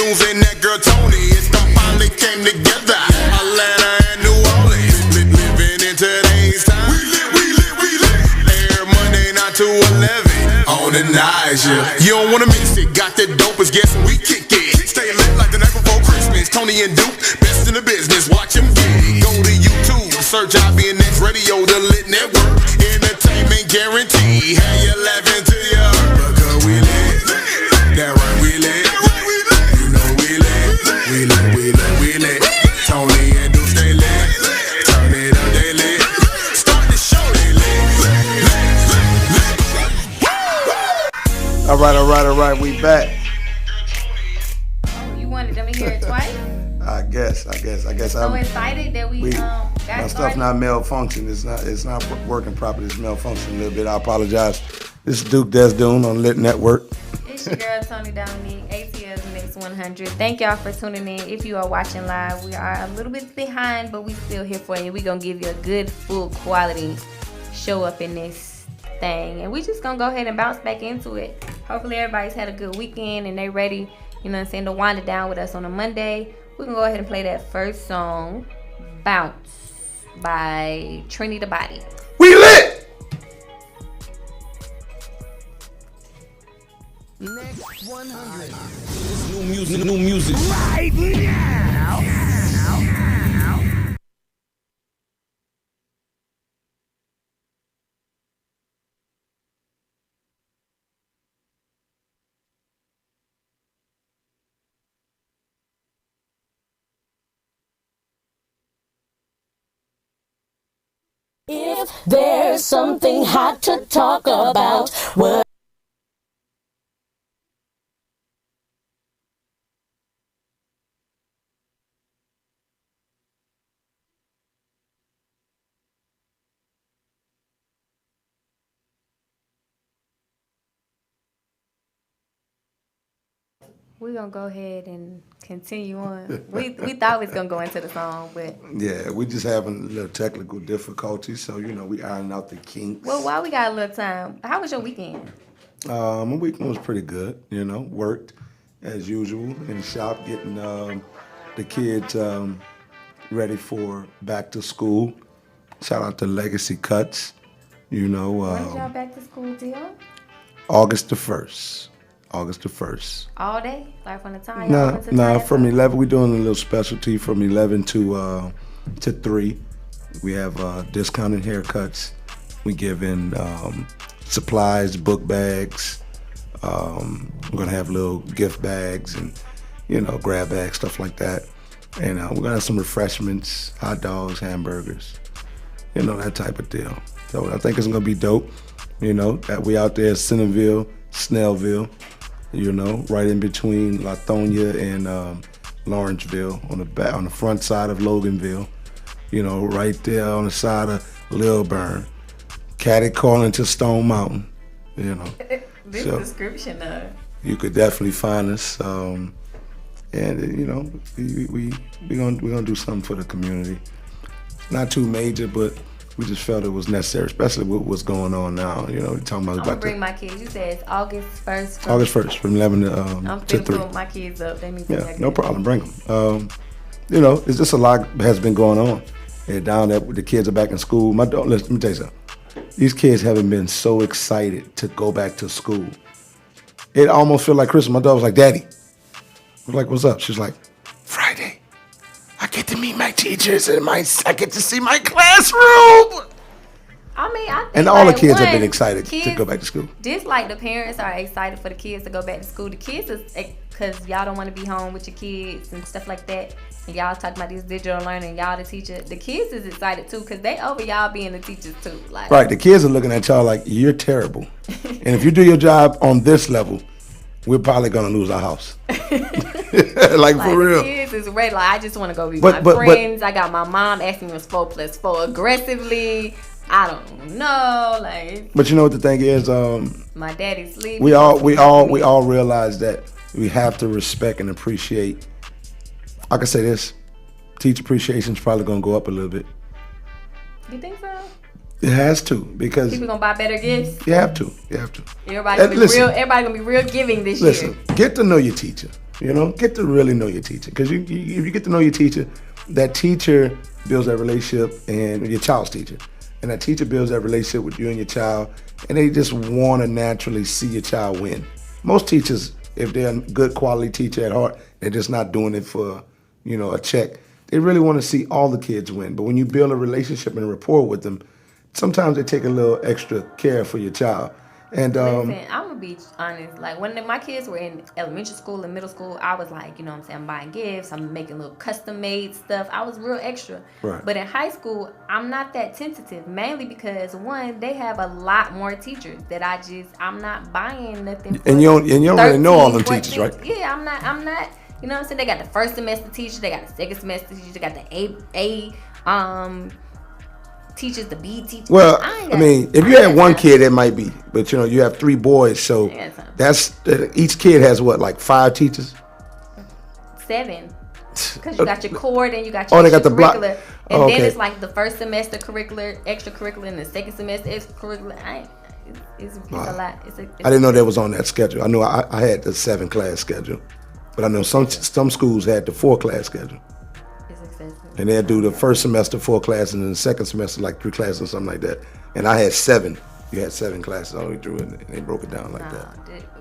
tunes and that girl Tony. It's them finally came together. Atlanta and New Orleans. Living in today's time. We lit. Air Monday 9 to 11. On the night, yeah. You don't wanna miss it. Got that dope as guessing we kick it. Stay lit like the night before Christmas. Tony and Duke, best in the business. Watch them get it. Go to YouTube, search IBNX Radio, the Lit Network. Entertainment guarantee. Have you laughing to your because we lit. That right, we lit. You know we lit. Tony and Duke stay lit. Turn it up, they lit. Start the show, they lit. All right, we back. Oh, you wanted them to hear it twice? I guess. So excited that we got my stuff started. not malfunction. It's not working properly. It's malfunctioning a little bit. I apologize. This is Duke Desdoon on Lit Network. It's your girl Tony Dominique, ATL's Next 100. Thank y'all for tuning in. If you are watching live, we are a little bit behind, but we still here for you. We're gonna give you a good, full quality show up in this thing, and we just gonna go ahead and bounce back into it. Hopefully everybody's had a good weekend and they ready, you know what I'm saying, to wind it down with us on a Monday. We can go ahead and play that first song, Bounce by Trini the Body. We lit. Next 100. This new music. Right now. If there's something hot to talk about, what? We're going to go ahead and continue on. We thought we was going to go into the song, but... Yeah, we just having a little technical difficulties, so, we ironing out the kinks. Well, while we got a little time, how was your weekend? My weekend was pretty good, worked as usual in the shop, getting the kids ready for back to school. Shout out to Legacy Cuts, When's y'all back to school deal? August the 1st. All day? Like from the time? No, from 11, we're doing a little specialty from 11 to 3. We have discounted haircuts. We give in supplies, book bags. We're going to have little gift bags and, grab bags, stuff like that. And we're going to have some refreshments, hot dogs, hamburgers, that type of deal. So I think it's going to be dope, that we out there, Centerville, Snellville, right in between Latonia and Lawrenceville on the front side of Loganville, right there on the side of Lilburn, catty calling to Stone Mountain, This so description of you could definitely find us, and we gonna do something for the community. Not too major, but we just felt it was necessary, especially with what's going on now. We're talking about. I'm gonna bring my kids. You said it's August 1st. August 1st from 11 I'm to 3. putting my kids up. They need to Yeah, no problem. Bring them. It's just a lot has been going on. And down there, the kids are back in school. Let me tell you something. These kids haven't been so excited to go back to school. It almost felt like Christmas. My daughter was like, "Daddy," I was like, "What's up?" She's like, "Friday, I get to meet my teachers and I get to see my classroom." I think And all the kids have been excited to go back to school. Just like the parents are excited for the kids to go back to school. The kids is because y'all don't want to be home with your kids and stuff like that. And y'all talking about this digital learning. Y'all the teacher. The kids is excited too because they over y'all being the teachers too. Like, right, the kids are looking at y'all like, "You're terrible. And if you do your job on this level, we're probably going to lose our house." like for real. The kids is ready. Like, I just want to go be my friends. I got my mom asking us 4+4 aggressively. I don't know, like. But you know what the thing is? My daddy's sleeping. We all realize that we have to respect and appreciate. I can say this: teacher appreciation is probably gonna go up a little bit. You think so? It has to, because people gonna buy better gifts. You have to. Everybody gonna be real. Everybody gonna be real giving this year. Listen, get to know your teacher. You know, get to really know your teacher. Because if you get to know your teacher, that teacher builds that relationship, and your child's teacher. And that teacher builds that relationship with you and your child, and they just want to naturally see your child win. Most teachers, if they're a good quality teacher at heart, they're just not doing it for, a check. They really want to see all the kids win. But when you build a relationship and a rapport with them, sometimes they take a little extra care for your child. And Listen, I'm gonna be honest. Like when my kids were in elementary school and middle school, I was like, I'm buying gifts, I'm making little custom made stuff. I was real extra. Right. But in high school, I'm not that tentative, mainly because one, they have a lot more teachers that I'm not buying nothing. For and you don't really know all them 14, teachers, right? Yeah, I'm not. You know what I'm saying? They got the first semester teacher, they got the second semester teacher, they got the A teachers, the B teachers. Well, if you had one kid, it might be, but you have 3 boys, so that's each kid has what, like 5 teachers? 7, because you got your core, then you got your they got the block. and then it's like the first semester curricular, extracurricular, and the second semester extracurricular. It's a lot. I didn't know that was on that schedule. I knew I had the 7-class schedule, but I know some schools had the 4-class schedule. And they'll do the first semester 4 classes, and then the second semester like 3 classes or something like that. And I had 7. You had 7 classes all the way through, and they broke it down like that.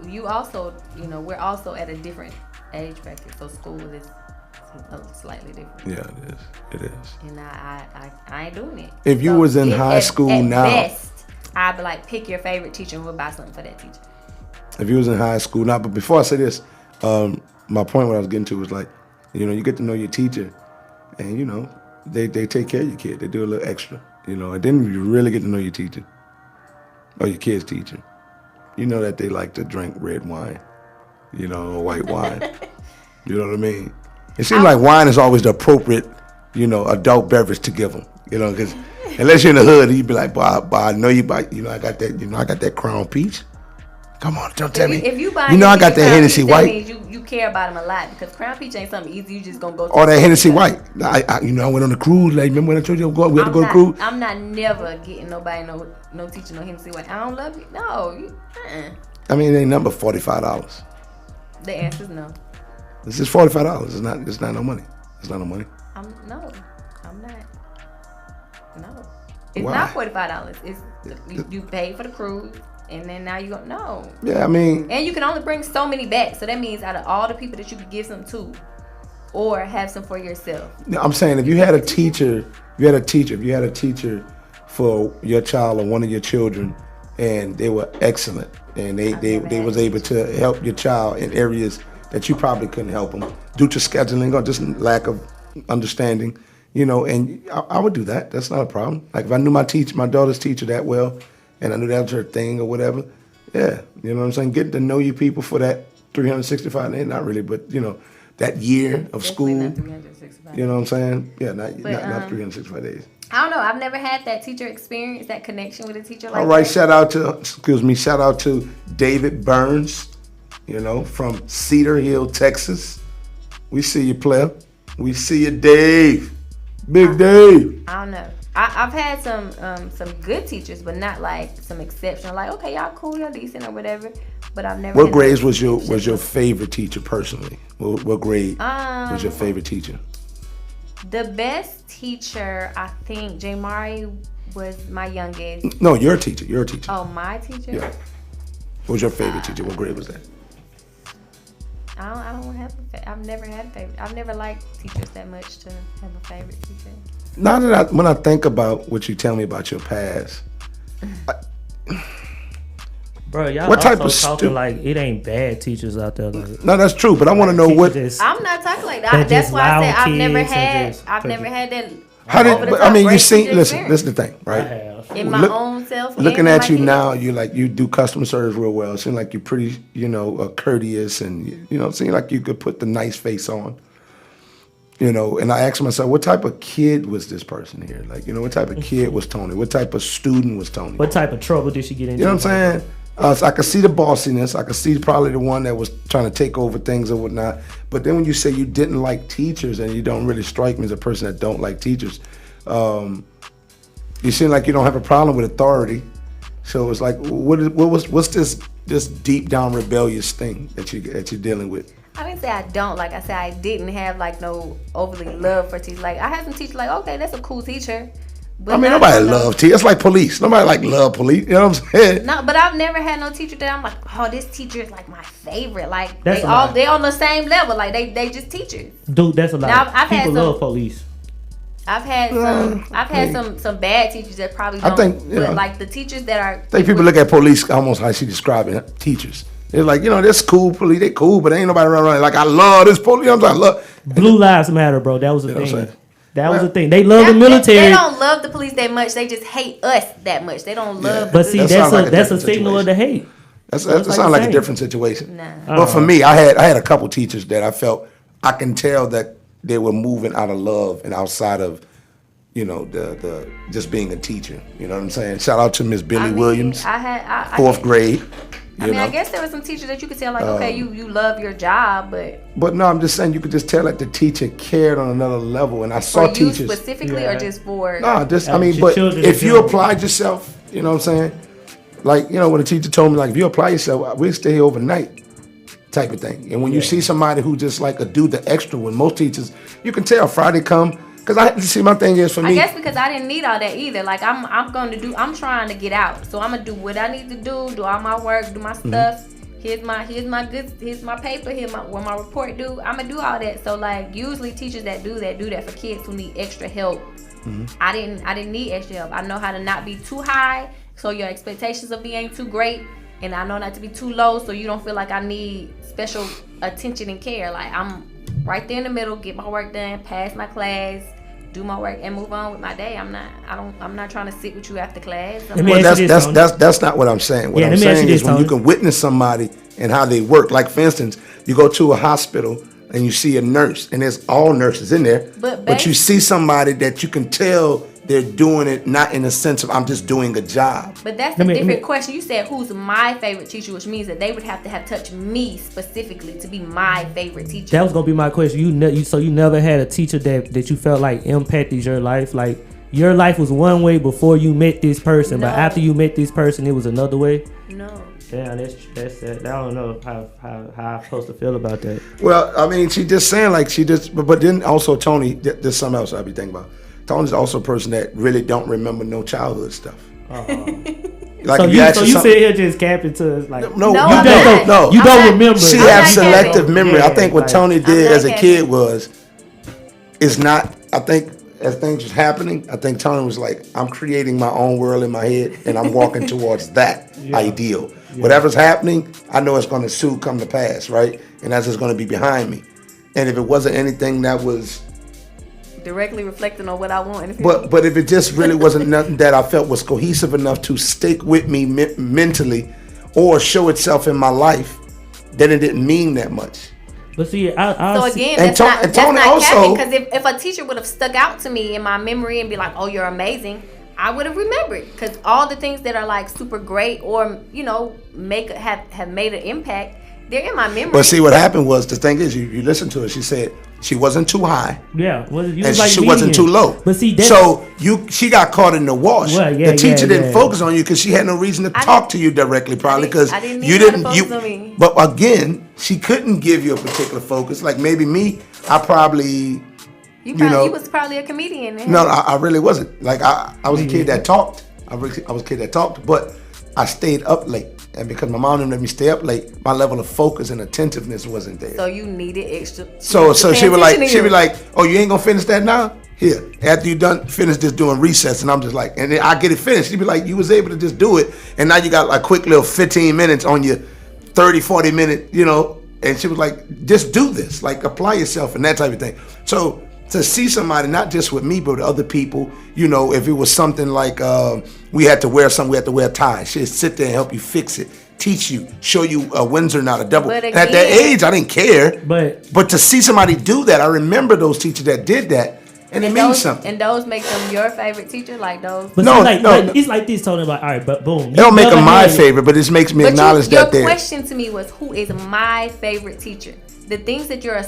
You also, we're also at a different age bracket, so school is slightly different. Yeah, it is. And I ain't doing it. If you was in high school at now, best, I'd be like, pick your favorite teacher and we'll buy something for that teacher. If you was in high school now, but before I say this, my point what I was getting to was like, you get to know your teacher. And, they take care of your kid. They do a little extra, And then you really get to know your teacher or your kid's teacher. You know that they like to drink red wine, or white wine. You know what I mean? It seems like wine is always the appropriate, adult beverage to give them, because unless you're in the hood, you'd be like, boy, I know you buy, I got that Crown Peach. Come on, don't tell me. If you buy, I got that Hennessy White. That means you care about them a lot, because Crown Peach ain't something easy. You just gonna go. Or that Hennessy White. I went on a cruise. Like, remember when I told you we had to go to cruise? I'm not never getting nobody no teacher no Hennessy White. I don't love you. No. I mean, it ain't number $45. The answer is no. This is $45. It's not no money. It's not no money. I'm not. No. It's Why? not $45. It's you pay for the cruise. And then now you go, no. Yeah, I mean. And you can only bring so many back. So that means out of all the people that you could give some to, or have some for yourself. I'm saying if you had a teacher for your child or one of your children, and they were excellent, and they was able to help your child in areas that you probably couldn't help them due to scheduling or just lack of understanding, and I would do that. That's not a problem. Like if I knew my daughter's teacher that well, and I knew that was her thing or whatever, yeah, you know what I'm saying? Getting to know your people for that 365 days, not really, but, that year of school. Not 365. You know what I'm saying? Yeah, not 365 days. I don't know. I've never had that teacher experience, that connection with a teacher like All right, that. shout out to David Burns, from Cedar Hill, Texas. We see you, player. We see you, Dave. Big Dave. I don't know. I've had some good teachers, but not like some exceptional. Like, okay, y'all cool, y'all decent or whatever. But I've never. What grades was your favorite teacher personally? What grade was your favorite teacher? The best teacher, I think, Jamari was my youngest. No, your teacher. Oh, my teacher. Yeah. What was your favorite teacher? What grade was that? I don't have. I've never had a favorite. I've never liked teachers that much to have a favorite teacher. Now that when I think about what you tell me about your past, bro, y'all what type also of talking like it ain't bad teachers out there. Like, no, that's true, but I want to know what. I'm not talking like that. That's why I said I've never had that. How did? I mean, you see. Listen. This is the thing, right? In my own self. Looking at you now, you do customer service real well. It seems like you're pretty, courteous, and seem like you could put the nice face on. And I asked myself, what type of kid was this person here? Like, what type of kid was Tony? What type of student was Tony? What type of trouble did she get into? You know what I'm saying? So I could see the bossiness. I could see probably the one that was trying to take over things or whatnot. But then when you say you didn't like teachers and you don't really strike me as a person that don't like teachers, you seem like you don't have a problem with authority. So it's like, what's this deep down rebellious thing that you're dealing with? I didn't say I don't. Like I said, I didn't have like no overly love for teachers. Like I had some teachers like, okay, that's a cool teacher. But I mean, nobody loves teachers. It's like police. Nobody like love police. You know what I'm saying? No, but I've never had no teacher that I'm like, oh, this teacher is like my favorite. Like That's they on the same level. Like they just teachers. Dude, that's a lot. Now, I've had People some- love police. I've had some bad teachers that probably don't. I think, but like the teachers that are. I think people look at police almost how she describing teachers. They're like, this cool police. They cool, but ain't nobody around. Like, I love this police. I'm like, look. Blue Lives Matter, bro. That was the You know what I'm thing. saying? That was the thing. They love the military. They don't love the police that much. They just hate us that much. They don't love. But see, That that's sounds like a that's a different signal of the hate. That like sounds the like a same. different situation. Nah. But for me, I had a couple teachers that I felt I can tell that they were moving out of love and outside of, the just being a teacher. You know what I'm saying? Shout out to Miss Billy Williams, fourth grade. I guess there was some teachers that you could tell like, okay, you love your job, but. But no, I'm just saying you could just tell that the teacher cared on another level, and I saw For you teachers specifically, or just for. No, just I mean, your but children if in you general. applied yourself, you know what I'm saying? Like, when the teacher told me, like, if you apply yourself, we'll stay here overnight, type of thing. And when you see somebody who just like do the extra, when most teachers, you can tell Friday come, because my thing is for me. I guess because I didn't need all that either. Like I'm trying to get out, so I'm gonna do what I need to do all my work, do my stuff. Here's my paper, where my report due. I'm gonna do all that. So like usually teachers that do that for kids who need extra help. I didn't need extra help. I know how to not be too high, so your expectations of me ain't too great, and I know not to be too low, so you don't feel like I need special attention and care. Like I'm right there in the middle, get my work done, pass my class, do my work, and move on with my day. I'm not trying to sit with you after class. Well, that's not what I'm saying. What I'm saying is when you can witness somebody and how they work. Like for instance, you go to a hospital and you see a nurse, and there's all nurses in there, but you see somebody that you can tell they're doing it not in a sense of I'm just doing a job. But that's a different question. You said who's my favorite teacher, which means that they would have to have touched me specifically to be my favorite teacher. That was gonna be my question. So you never had a teacher that you felt like impacted your life, like your life was one way before you met this person, but after you met this person, it was another way. No. Damn, that's I don't know how I'm supposed to feel about that. Well, I mean, she just saying like but then also Tony, there's something else I'd be thinking about. Tony's also a person that really don't remember no childhood stuff. Like so you sit here just capping to us like no, you don't remember. She has selective memory. I think what Tony did as a kid is not. I think as things was happening, I think Tony was like, I'm creating my own world in my head, and I'm walking towards that ideal. Yeah. Whatever's happening, I know it's going to soon come to pass, right? And that's just going to be behind me. And if it wasn't anything that was directly reflecting on what I want. But if it just really wasn't nothing that I felt was cohesive enough to stick with me mentally or show itself in my life, then it didn't mean that much. But see, so again, that's not capping, because if a teacher would have stuck out to me in my memory and be like, "Oh, you're amazing," I would have remembered, because all the things that are like super great or have made an impact, they're in my memory. But see, what happened was, the thing is, you listen to her. She said she wasn't too high. Yeah, and she wasn't too low. But see, she got caught in the wash. Well, the teacher didn't focus on you because she had no reason to talk to you directly, probably because you didn't. On me. But again, she couldn't give you a particular focus. Like maybe me, I probably. You was probably a comedian. Then. No, I really wasn't. Like I was a kid that talked. I was a kid that talked, but I stayed up late. And because my mom didn't let me stay up late, my level of focus and attentiveness wasn't there. So you needed extra. So she would be like, "Oh, you ain't gonna finish that now? Here, after you done finish this doing recess," and I'm just like, and then I get it finished. She'd be like, "You was able to just do it, and now you got like quick little 15 minutes on your 30, 40 minute, And she was like, "Just do this, like apply yourself and that type of thing." So to see somebody, not just with me, but with other people, if it was something like we had to wear a tie, she'd sit there and help you fix it, teach you, show you a Windsor knot, a double. Again, at that age, I didn't care. But to see somebody do that, I remember those teachers that did that, and it means something. And those make them your favorite teacher, like those. But it's like this, Tony. Like, all right, but boom. It don't make them my favorite, but it makes me acknowledge that. Your question to me was, who is my favorite teacher? The things that you're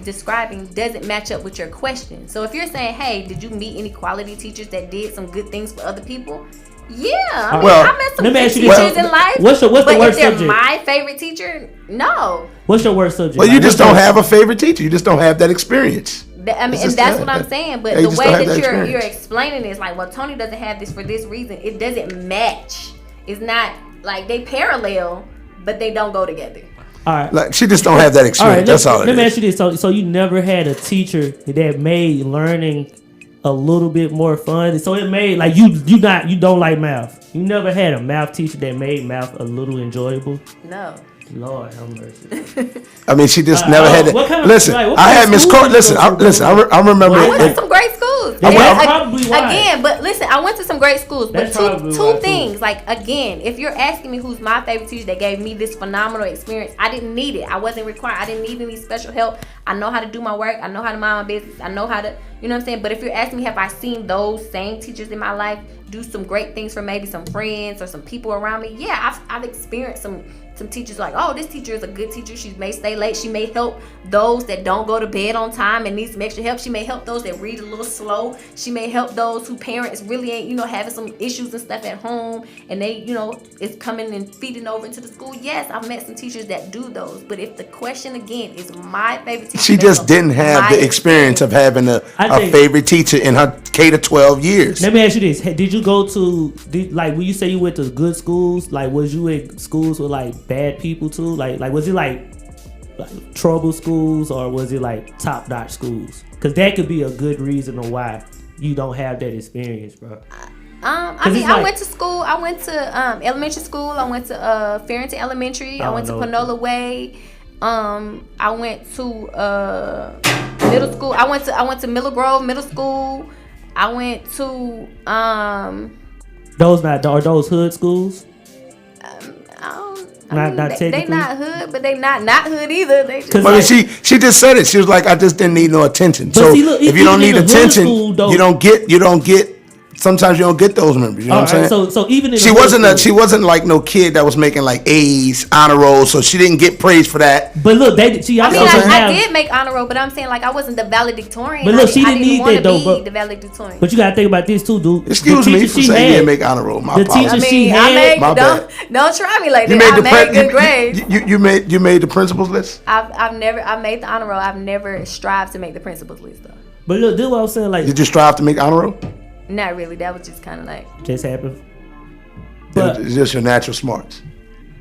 describing doesn't match up with your question. So if you're saying, hey, did you meet any quality teachers that did some good things for other people? Yeah, Well, I met some let me good ask you this. teachers in life. What's the but worst if they're subject? my favorite teacher, no. What's your worst subject? Well, you Like, just what's don't your- have a favorite teacher. You just don't have that experience. I mean, It's and just that's that. what I'm saying. But Yeah, you the just way don't have that that you're experience. explaining is like, well, Tony doesn't have this for this reason. It doesn't match. It's not like they parallel, but they don't go together. All right. Like she just don't have that All experience. right. That's all it Let me is. ask you this. So you never had a teacher that made learning a little bit more fun. So it made like you don't like math. You never had a math teacher that made math a little enjoyable. No. Lord have mercy. I mean, she just never had what that. kind of- Listen, like, what I kind had of Miss school Court. did you Listen, go to, listen. bro? I remember. I went it- to some great schools. That's And probably why. Again, but listen, I went to some great schools. But That's probably why, two too. things. Like again, if you're asking me who's my favorite teacher that gave me this phenomenal experience, I didn't need it. I wasn't required. I didn't need any special help. I know how to do my work. I know how to mind my business. I know how to, you know what I'm saying? But if you're asking me, have I seen those same teachers in my life do some great things for maybe some friends or some people around me? Yeah, I've experienced some teachers like, oh, this teacher is a good teacher. She may stay late. She may help those that don't go to bed on time and need some extra help. She may help those that read a little slow. She may help those who parents really ain't, having some issues and stuff at home and they, is coming and feeding over into the school. Yes, I've met some teachers that do those. But if the question again is my favorite teacher, She just didn't have the experience of having a favorite teacher in her K to 12 years. Let me ask you this: did you go to like when you say you went to good schools? Like, was you in schools with like bad people too? Like was it like trouble schools or was it like top-notch schools? Because that could be a good reason of why you don't have that experience, bro. I mean, I went to school. I went to elementary school. I went to Farrington Elementary. I went to Panola Way. I went to middle school. I went to Miller Grove Middle School. I went to are those hood schools? Not they technically. not hood, but they not hood either. They just But she just said it. She was like, I just didn't need no attention. But So see, look, if you don't even need in the hood attention, school, though- you don't get. Sometimes you don't get those members. You know what I'm saying? So even in She the hood wasn't school- she wasn't like no kid that was making like A's, honor rolls, so she didn't get praise for that. But look, I did make honor roll, but I'm saying like I wasn't the valedictorian. But look, she I didn't need want that to though, be bro. the valedictorian. But you gotta think about this too, dude. Excuse me for saying you didn't make honor roll. My The apologies. teacher I she mean, had. My bad. don't try me like You that. made I the made good grades. you made the principal's list. I made the honor roll. I've never strived to make the principal's list though. But look, this is what I'm saying. Like, Did you strive to make honor roll? Not really. That was just kind of like just happened. But It's just your natural smarts.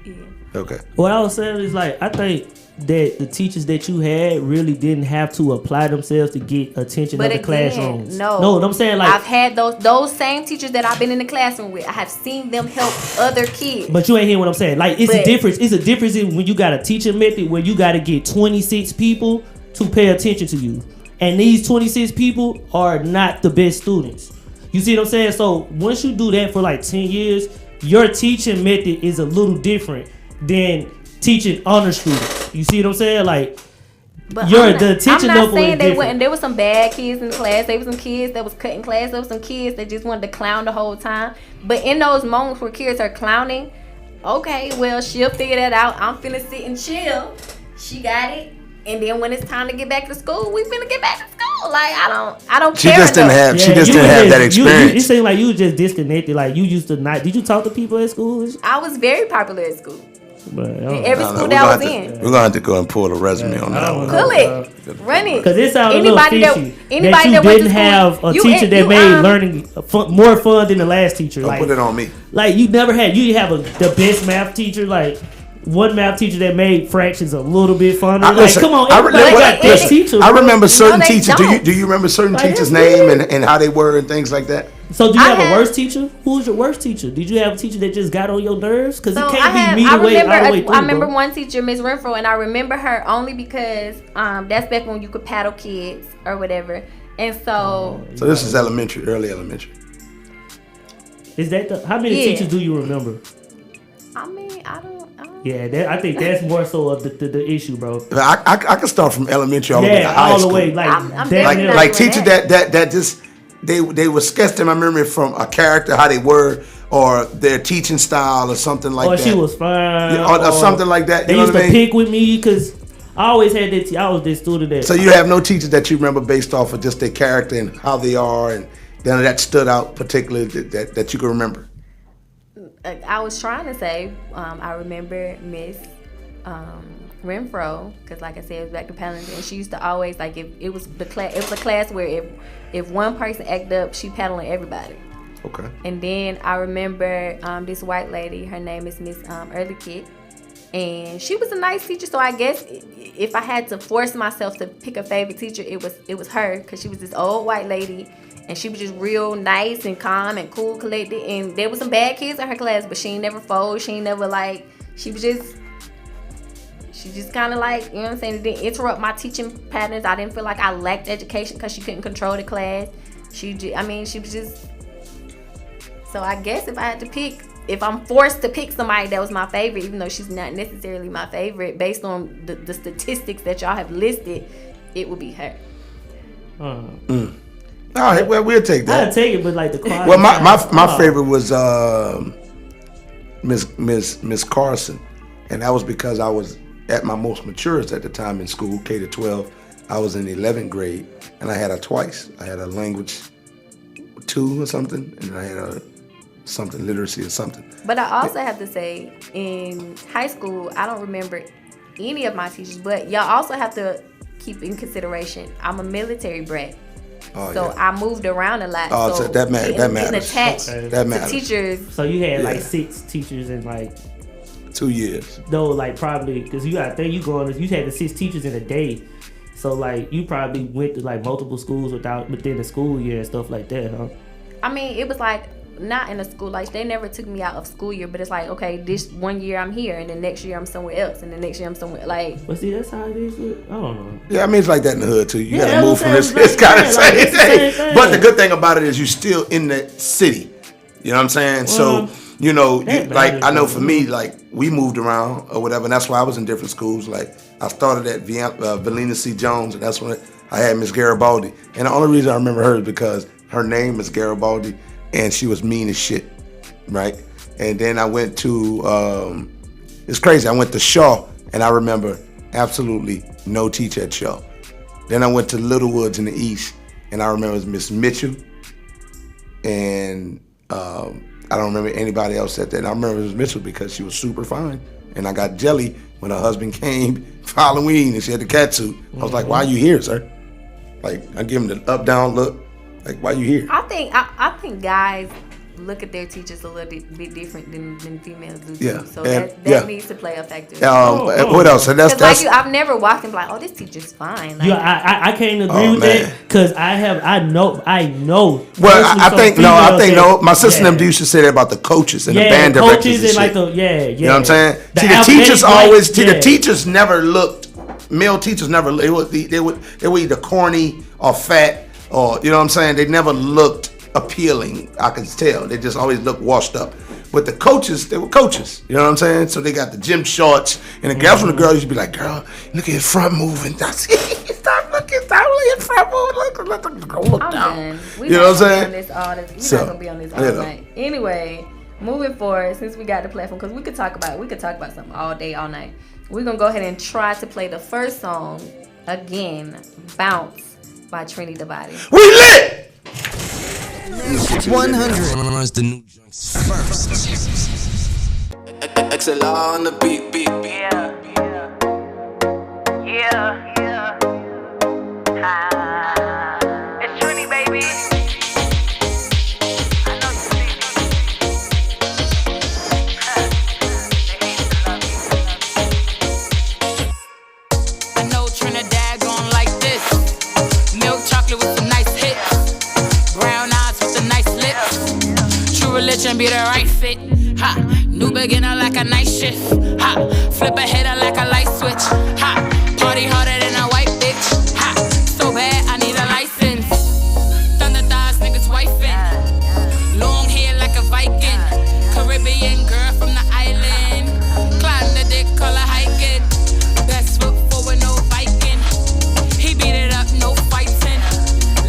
yeah. Okay. what I was saying is like, I think that the teachers that you had really didn't have to apply themselves to get attention But in the again, classrooms. no, I'm saying like, I've had those same teachers that I've been in the classroom with. I have seen them help other kids. but you ain't hear what I'm saying. Like, it's a But- difference. It's a difference in when you got a teaching method where you got to get 26 people to pay attention to you, and these 26 people are not the best students. You see what I'm saying? So once you do that for like 10 years, your teaching method is a little different than teaching honor students. You see what I'm saying? Like, But the attention I'm level not is saying they different. wouldn't. There was some bad kids in the class. There was some kids that was cutting class. There was some kids that just wanted to clown the whole time. But in those moments where kids are clowning, okay, well, she'll figure that out. I'm finna sit and chill. She got it. And then when it's time to get back to school, we finna get back to school. Like I don't She care. just didn't enough. have. She Yeah, just you didn't was have that It experience. seemed like you was just disconnected. Like, you used to not. Did you talk to people at school? I was very popular at school. But Every school that I was in. We're gonna have to go and pull a resume on that one. Pull it, run it. Because it sounded a little fishy that you went to didn't school, have a you- teacher that you, made learning more fun than the last teacher. Don't Like, put it on me. like you never had. You have the best math teacher. Like, one math teacher that made fractions a little bit funner. Like, Listen, come on, I everybody got best teachers. I bro. remember certain they teachers. don't. Do you remember certain Like, teachers' it's name weird. and how they were and things like that? So, do you I have a had- worst teacher? Who was your worst teacher? Did you have a teacher that just got on your nerves? Because So it can't be me all the way through. I remember bro. one teacher, Miss Renfro, and I remember her only because that's back when you could paddle kids or whatever. And so So this is elementary, early elementary. Is that how many Yeah. teachers do you remember? I mean, I don't Yeah, I think that's more so of the issue, bro. I can start from elementary all the way to Yeah, high all school. the way. Like, I'm damn definitely near- not Like doing teachers that. that just they would sketch them. I remember from a character how they were or their teaching style or something like or that. she was fine, Yeah, or something like that. They You know used what to I mean? pick with me because I always had that. I was this student that. So you have no teachers that you remember based off of just their character and how they are, and then that stood out particularly that you can remember. I was trying to say, I remember Miss Renfro, because like I said, it was back to paddling, and she used to always, like, if it was the class, it was a class where if one person acted up, she paddling everybody. Okay. And then I remember this white lady, her name is Miss L.I.T.T, and she was a nice teacher. So I guess if I had to force myself to pick a favorite teacher, it was her, because she was this old white lady, and she was just real nice and calm and cool, collected. And there was some bad kids in her class, but she ain't never fold. She ain't never like. She just kind of like, you know what I'm saying, it didn't interrupt my teaching patterns. I didn't feel like I lacked education because she couldn't control the class. She was just. So I guess if I had to pick, if I'm forced to pick somebody that was my favorite, even though she's not necessarily my favorite, based on the statistics that y'all have listed, it would be her. All right, well, we'll take that. I'll take it, but like the quality. Well, my favorite was Miss Carson, and that was because I was at my most maturest at the time in school, K to 12. I was in 11th grade, and I had her twice. I had a language 2 or something, and I had a something literacy or something. But I also have to say, in high school, I don't remember any of my teachers, but y'all also have to keep in consideration, I'm a military brat. Oh, so yeah. I moved around a lot. Oh, so that matters. Getting attached That matters. to teachers. So you had like 6 teachers in like 2 years. No, like probably because you got there. You had the 6 teachers in a day. So like you probably went to like multiple schools within the school year and stuff like that, huh? I mean, it was like not in a school, like they never took me out of school year, but it's like, okay, this one year I'm here, and the next year I'm somewhere else, and the next year I'm somewhere, like. But see, that's how it is. I don't know. Yeah, I mean, it's like that in the hood too. You Yeah, gotta move from this. like, It's kind of yeah, same like, thing. But the good thing about it is you still in that city. You know what I'm saying? So you know, like I know for me, like we moved around or whatever, and that's why I was in different schools. Like I started at Valina C. Jones, and that's when I had Miss Garibaldi. And the only reason I remember her is because her name is Garibaldi, and she was mean as shit, right? And then I went to, it's crazy, I went to Shaw, and I remember absolutely no teacher at Shaw. Then I went to Little Woods in the East, and I remember it was Miss Mitchell, and I don't remember anybody else at that. And I remember it was Mitchell because she was super fine. And I got jelly when her husband came for Halloween and she had the cat suit. I was like, why are you here, sir? Like, I give him the up, down look. Like, why are you here? I think guys look at their teachers a little bit different than females do too. Yeah. So And- that needs to play a factor. What else? And that's Like I've never walked and be like, oh, this teacher's fine. Like, Yeah, I can't agree with that because I know. Well, I think no. My sister and them used to say that about the coaches and the band directors and like shit. You know what I'm saying? The teachers never looked. Male teachers never. They were either corny or fat or you know what I'm saying. They never looked appealing. I can tell. They just always looked washed up. But the coaches, they were coaches. You know what I'm saying? So they got the gym shorts, and the girls from the girls used to be like, "Girl, look at his front moving. Stop looking front moving. Look I'm down." done. We You know what I'm saying? We're not gonna be on this all night. Anyway, moving forward, since we got the platform, because we could talk about something all day, all night. We're gonna go ahead and try to play the first song again, "Bounce" by Trini the Body. We lit. 100 runs the new joints first. XLR on the beat. Yeah. It's Trini, baby. I know you see me. I know Trinidad gon' like this. Milk chocolate with some nice hits. Brown eyes with a nice lips. True religion be the right fit. Ha, new beginner like a night shift. Ha, flip a hitter like a light switch. Ha, party harder than a white bitch. Ha, so bad I need a license. Thunder thighs, niggas wifing. Long hair like a Viking. Caribbean girl from the island. Climb the dick, call her hiking. Best foot forward, no Viking. He beat it up, no fighting.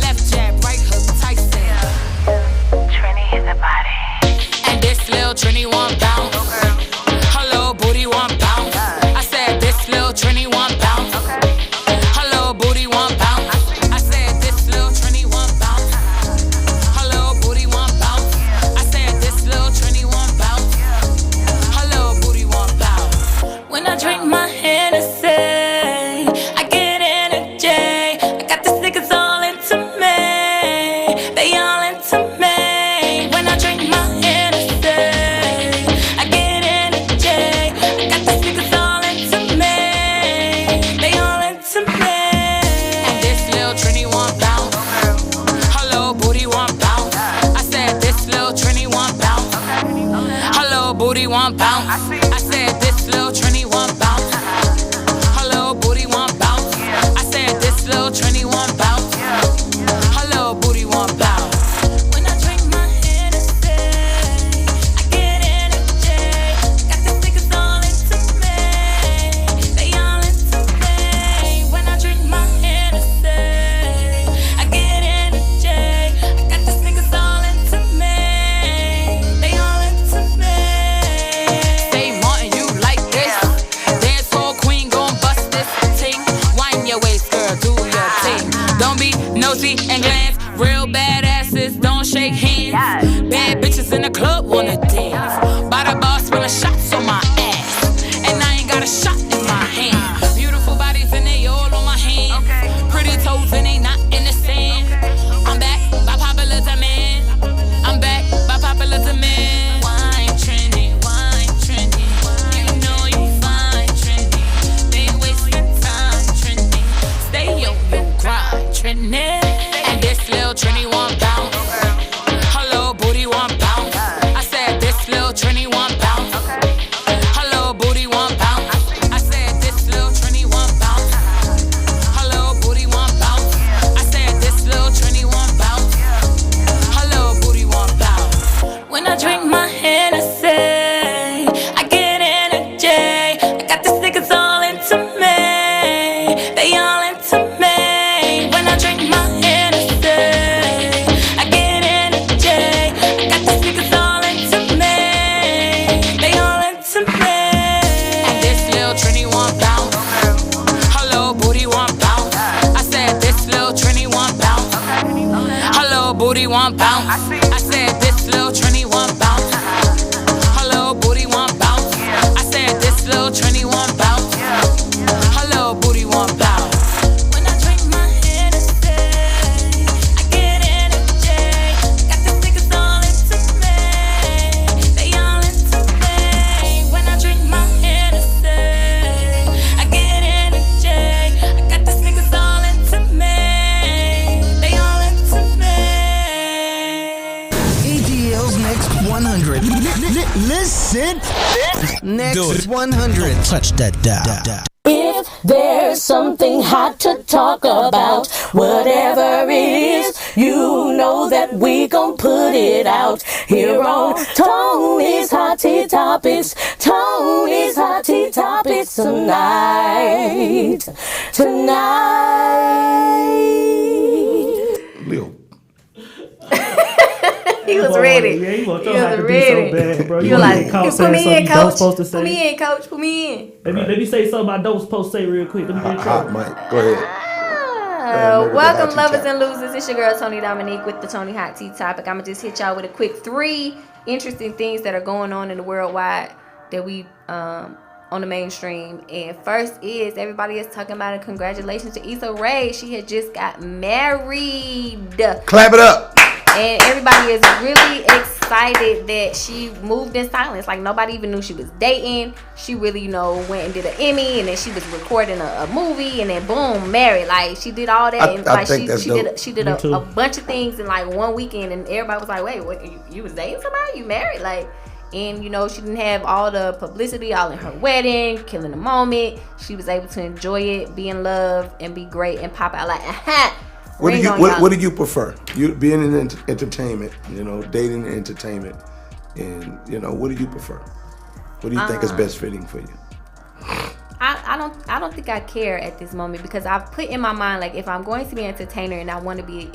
Left jab, right hook, Tyson. Trini the Body. And this lil' Trini want bounce. Her little booty want bounce. I said this lil' Trini bounce. I said this little Trini want bounce. Her little booty want bounce. I said this little Trini want bounce. Her little booty want bounce. When I drink my Hennessy, I get energy. Got the niggas all into me. They all into me. When I drink my Hennessy, I get energy. I got the niggas all into me. They all into me. Say Martin, you like this? Dance hall queen gon' bust this ting. Wind your waist, girl, do your thing. Don't be nosy and glance. Real badasses don't shake hands. Bad bitches in the club wanna dance. By the bar spilling shots on my ass, and I ain't got a shot in my hand. Beautiful bodies and they all on my hand. Pretty toes and they not in the sand. I'm back by popular demand. I'm back by popular demand. Wine trendy, trendy. You know you fine, trendy. They wasting time, trendy. Stay on your grind, trendy. And this little Trini want bounce. Her little booty want bounce. I said this little Trini want bounce. Her little booty want bounce. I said this little Trini want bounce. Her little booty want bounce. I said this little Trini want bounce. Her little booty want bounce. When I drink my Hennessy, I get energy. I got these niggas all into me. They all into me. When I drink my Hennessy, I get energy. I got these niggas all into me. They all into me. And this little Trini want bounce. Her little booty want bounce. I said this little Trini want bounce. Her little booty want bounce. I said this little Trini want bounce. Her little booty want bounce. I said this little Trini want bounce. Her little booty want bounce. When I drink my Hennessy, I get energy. Got the niggas all into me. They all into me. When I drink my Hennessy, I get energy. I got these niggas all into me. They all into me. ATL's Next 100. Listen. Next 100. Touch that dial. If there's something hot to talk about, whatever it is, you know that we gon' put it out here on Tony's Hot Tea Topics. Tony's Hot Tea Topics tonight. Lil. He was ready. Yeah, you want He to have was to be ready. so bad, bro. You like, caught put saying me something in, you don't coach. supposed to say. Put me in, coach. Put me in. Let me say something I don't supposed to say real quick. Let me get in Hot trouble. mic. Go ahead. Welcome, Hot Tea lovers Topic. and losers. It's your girl Tony Dominique with the Tony Hot Tea Topic. I'm gonna just hit y'all with a quick 3 interesting things that are going on in the worldwide that we on the mainstream. And first is everybody is talking about it. Congratulations to Issa Rae. She had just got married. Clap it up. And everybody is really excited that she moved in silence. Like nobody even knew she was dating. She really, went and did an Emmy, and then she was recording a movie, and then boom, married. Like she did all that, and I like think that's dope. she did a bunch of things in like one weekend, and everybody was like, "Wait, what? You was dating somebody? You married?" Like, and she didn't have all the publicity all in her wedding, killing the moment. She was able to enjoy it, be in love, and be great, and pop out like, aha. What do you prefer? You being in entertainment, dating and entertainment, and what do you prefer? What do you think is best fitting for you? I don't think I care at this moment, because I've put in my mind, like, if I'm going to be an entertainer and I want to be,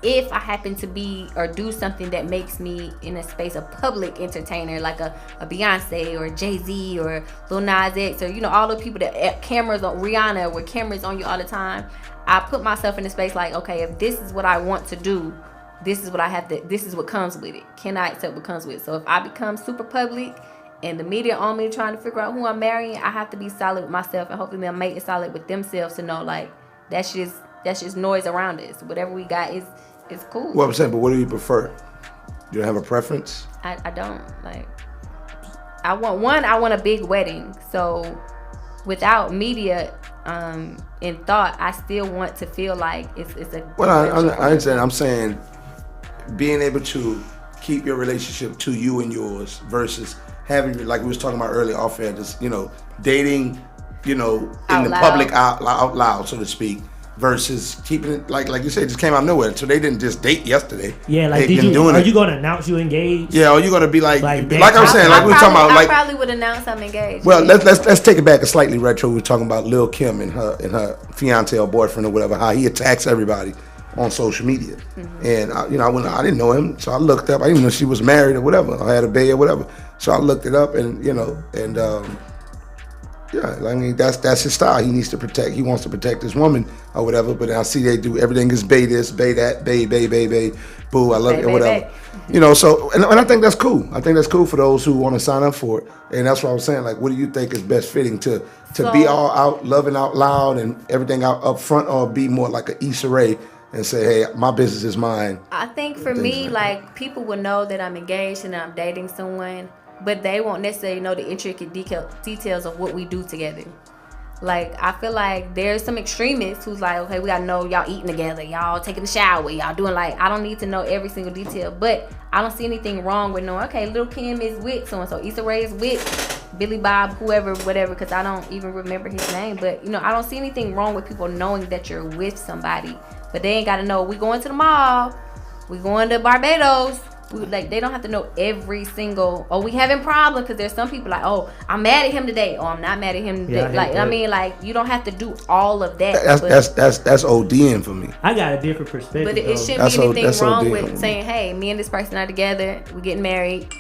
if I happen to be or do something that makes me in a space of public entertainer, like a Beyonce or Jay-Z or Lil Nas X, or all the people that cameras on, Rihanna, where cameras on you all the time, I put myself in a space like, okay, if this is what I want to do, this is what I have to, this is what comes with it. Can I accept what comes with it? So if I become super public and the media on me trying to figure out who I'm marrying, I have to be solid with myself, and hopefully they'll make it solid with themselves to know, like, that's just noise around us. Whatever we got is cool. Well, I'm saying, but what do you prefer? You don't have a preference? I don't. Like, I want a big wedding. So without media in thought, I still want to feel like it's a. Well, I understand. I'm saying being able to keep your relationship to you and yours versus having, like we was talking about earlier off air, just, dating, in Out the loud. public out loud, so to speak, versus keeping it, like you said, it just came out of nowhere. So they didn't just date yesterday. Yeah, like, They've been doing are it. you going to announce you engaged? Yeah, or you gonna be like Like I was saying, like we were talking about, I like, probably would announce I'm engaged. well, let's take it back a slightly retro. We were talking about Lil Kim and her fiance or boyfriend or whatever, how he attacks everybody on social media. And I didn't know him, so I looked up. I didn't know she was married or whatever, or had a baby or whatever. So I looked it up, and I mean that's his style. He needs to protect. He wants to protect his woman or whatever. But I see they do everything is bay this, bay that, bay, boo. I love it or whatever. So and I think that's cool. I think that's cool for those who want to sign up for it. And that's what I was saying. Like, what do you think is best fitting to be all out, loving out loud, and everything out up front, or be more like an Issa Rae and say, hey, my business is mine? I think for me, like, people will know that I'm engaged and I'm dating someone, but they won't necessarily know the intricate details of what we do together. Like, I feel like there's some extremists who's like, okay, we gotta know y'all eating together, y'all taking the shower, y'all doing, like, I don't need to know every single detail, but I don't see anything wrong with knowing, okay, Lil Kim is with so-and-so, Issa Rae is with Billy Bob, whoever, whatever, because I don't even remember his name, but, I don't see anything wrong with people knowing that you're with somebody, but they ain't gotta know, we going to the mall, we going to Barbados. They don't have to know every single, we having problems, because there's some people like, I'm mad at him today, I'm not mad at him today. You don't have to do all of that. That's ODing for me. I got a different perspective. But it shouldn't be anything wrong with saying, hey, me and this person are together, we getting married,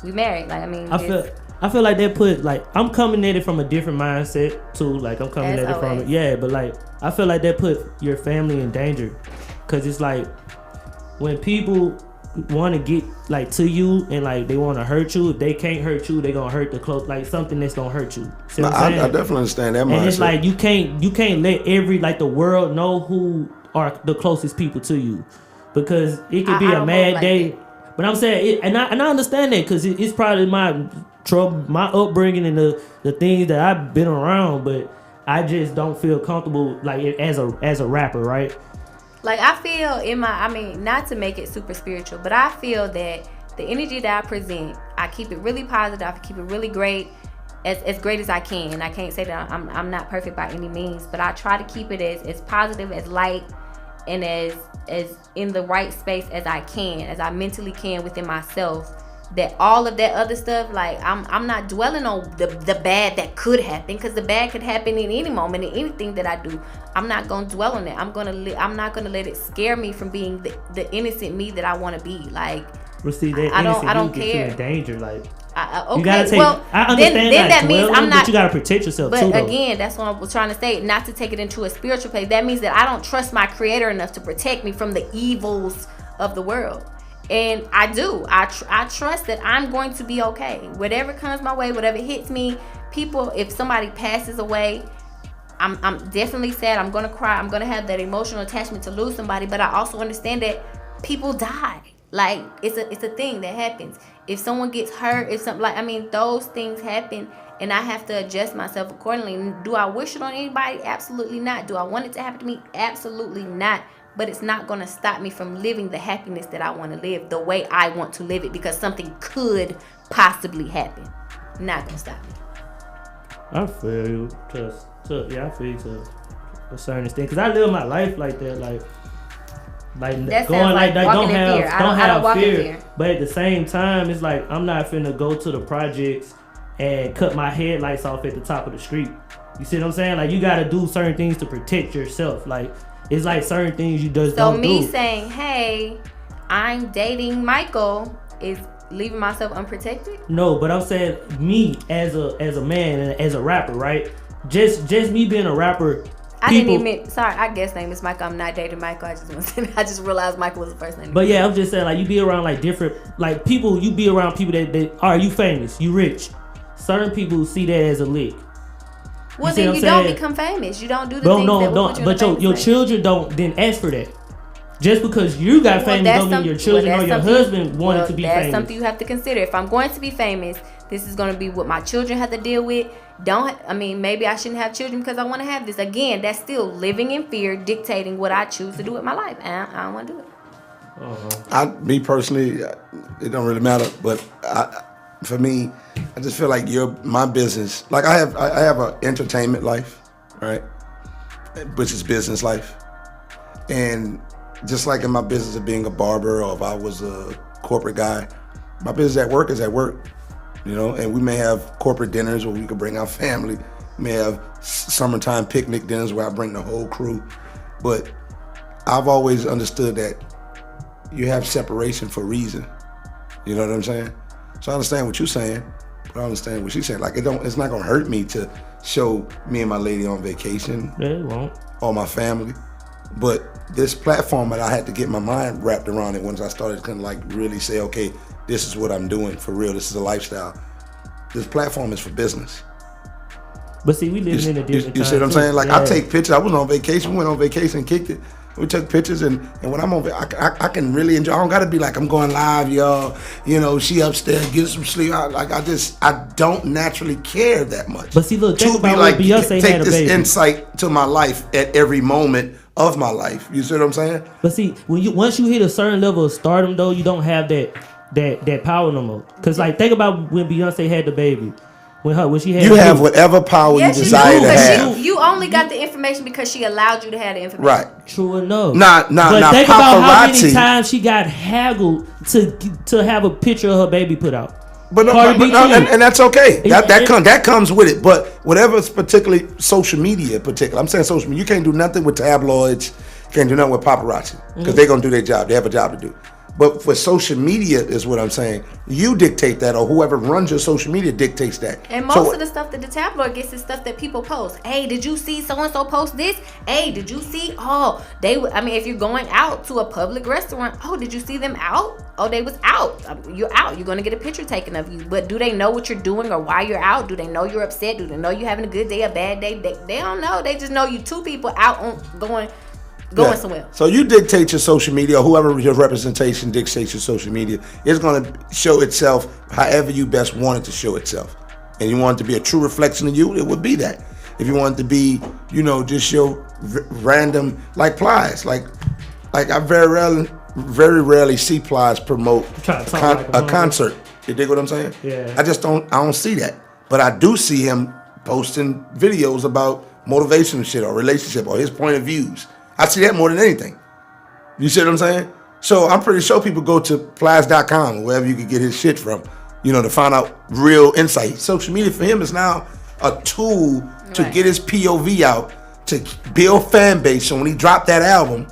we married. I feel like they put, like, I'm coming at it from a different mindset too. Like, I'm coming at it from but like, I feel like they put your family in danger, because it's like when people want to get like to you and like they want to hurt you, if they can't hurt you, they gonna hurt the close, like something that's gonna hurt you. See what I'm saying? I definitely understand that mindset. And it's like you can't let the world know who are the closest people to you, because it could be a mad day. But I'm saying and I understand that, because it's probably my trouble, my upbringing, and the things that I've been around, but I just don't feel comfortable like as a rapper, right? Like, I feel not to make it super spiritual, but I feel that the energy that I present, I keep it really positive, I keep it really great, as great as I can. I can't say that I'm not perfect by any means, but I try to keep it as positive, as light, and as in the right space as I can, as I mentally can within myself. That all of that other stuff, like, I'm not dwelling on the bad that could happen, because the bad could happen in any moment in anything that I do. I'm not gonna dwell on it. I'm not gonna let it scare me from being the innocent me that I want to be. Like, well, see, that I don't get care. You in danger, like. Okay, you gotta take. Well, I understand then that means I'm not. But you gotta protect yourself too. But again, that's what I was trying to say. Not to take it into a spiritual place. That means that I don't trust my Creator enough to protect me from the evils of the world. And I do. I trust that I'm going to be okay. Whatever comes my way, whatever hits me, people, if somebody passes away, I'm definitely sad. I'm going to cry. I'm going to have that emotional attachment to lose somebody. But I also understand that people die. Like, it's a thing that happens. If someone gets hurt, those things happen. And I have to adjust myself accordingly. Do I wish it on anybody? Absolutely not. Do I want it to happen to me? Absolutely not. But it's not going to stop me from living the happiness that I want to live the way I want to live it, because something could possibly happen. Not going to stop me. I feel you. I feel you to a certain extent, because I live my life like that, like that going like don't have fear. Fear. But at the same time, it's like I'm not finna go to the projects and cut my headlights off at the top of the street. You see what I'm saying? Like, you got to do certain things to protect yourself. Like, it's like certain things you just don't do. So me saying, hey, I'm dating Michael is leaving myself unprotected? No, but I'm saying me as a man and as a rapper, right? Just me being a rapper. I guess name is Michael. I'm not dating Michael. I just realized Michael was the first name. But yeah, I'm just saying, like, you be around like different, like, people, you be around people that are you famous, you rich. Certain people see that as a lick. Well, then you don't become famous. You don't do the things that will put you in the But your children don't then ask for that. Just because you got famous don't mean your children or your husband wanted to be famous. That's something you have to consider. If I'm going to be famous, this is going to be what my children have to deal with. Maybe I shouldn't have children because I want to have this. Again, that's still living in fear, dictating what I choose to do with my life. And I don't want to do it. Me personally, it don't really matter. But for me, I just feel like my business. Like I have an entertainment life, right, which is business life, and just like in my business of being a barber, or if I was a corporate guy, my business at work is at work, you know. And we may have corporate dinners where we could bring our family. We may have summertime picnic dinners where I bring the whole crew, but I've always understood that you have separation for a reason. You know what I'm saying? So I understand what you're saying, but I understand what she's saying. Like it's not gonna hurt me to show me and my lady on vacation. Yeah, it won't. Or my family. But this platform that I had to get my mind wrapped around it once I started kind of like really say, okay, this is what I'm doing for real. This is a lifestyle. This platform is for business. But see, we live in a different time. You see what I'm saying? Like, yeah. I take pictures. I was on vacation. We went on vacation and kicked it. We took pictures, and when I'm on, I can really enjoy. I don't gotta be like, I'm going live, y'all. You know, she upstairs, get some sleep. I don't naturally care that much. But see, look, think about when Beyonce take had a this baby. insight to my life at every moment of my life. You see what I'm saying? But see, once you hit a certain level of stardom, though, you don't have that power no more. Cause like, think about when Beyonce had the baby. When she had you have whatever power you desire to have. You only got the information because she allowed you to have the information. Right. True enough. Nah, but think paparazzi. about how many times she got haggled to have a picture of her baby put out. But and that's okay. That comes with it. But whatever's particularly social media, I'm saying social media. You can't do nothing with tabloids. You can't do nothing with paparazzi because they're gonna do their job. They have a job to do. But for social media is what I'm saying. You dictate that, or whoever runs your social media dictates that. And most of the stuff that the tabloid gets is stuff that people post. Hey, did you see so and so post this? Hey, did you see? Oh, if you're going out to a public restaurant, oh, did you see them out? Oh, they was out. You're out. You're gonna get a picture taken of you. But do they know what you're doing or why you're out? Do they know you're upset? Do they know you're having a good day, a bad day? They don't know. They just know you two people out on going somewhere. So you dictate your social media, or whoever your representation dictates your social media. It's going to show itself however you best want it to show itself. And you want it to be a true reflection of you, it would be that. If you want it to be, just show random, like Plies. Like I very rarely see Plies promote a concert. You dig what I'm saying? Yeah. I don't see that. But I do see him posting videos about motivational shit or relationship or his point of views. I see that more than anything. You see what I'm saying? So I'm pretty sure people go to plies.com or wherever you can get his shit from, to find out real insight. Social media for him is now a tool to get his POV out, to build fan base. So when he dropped that album,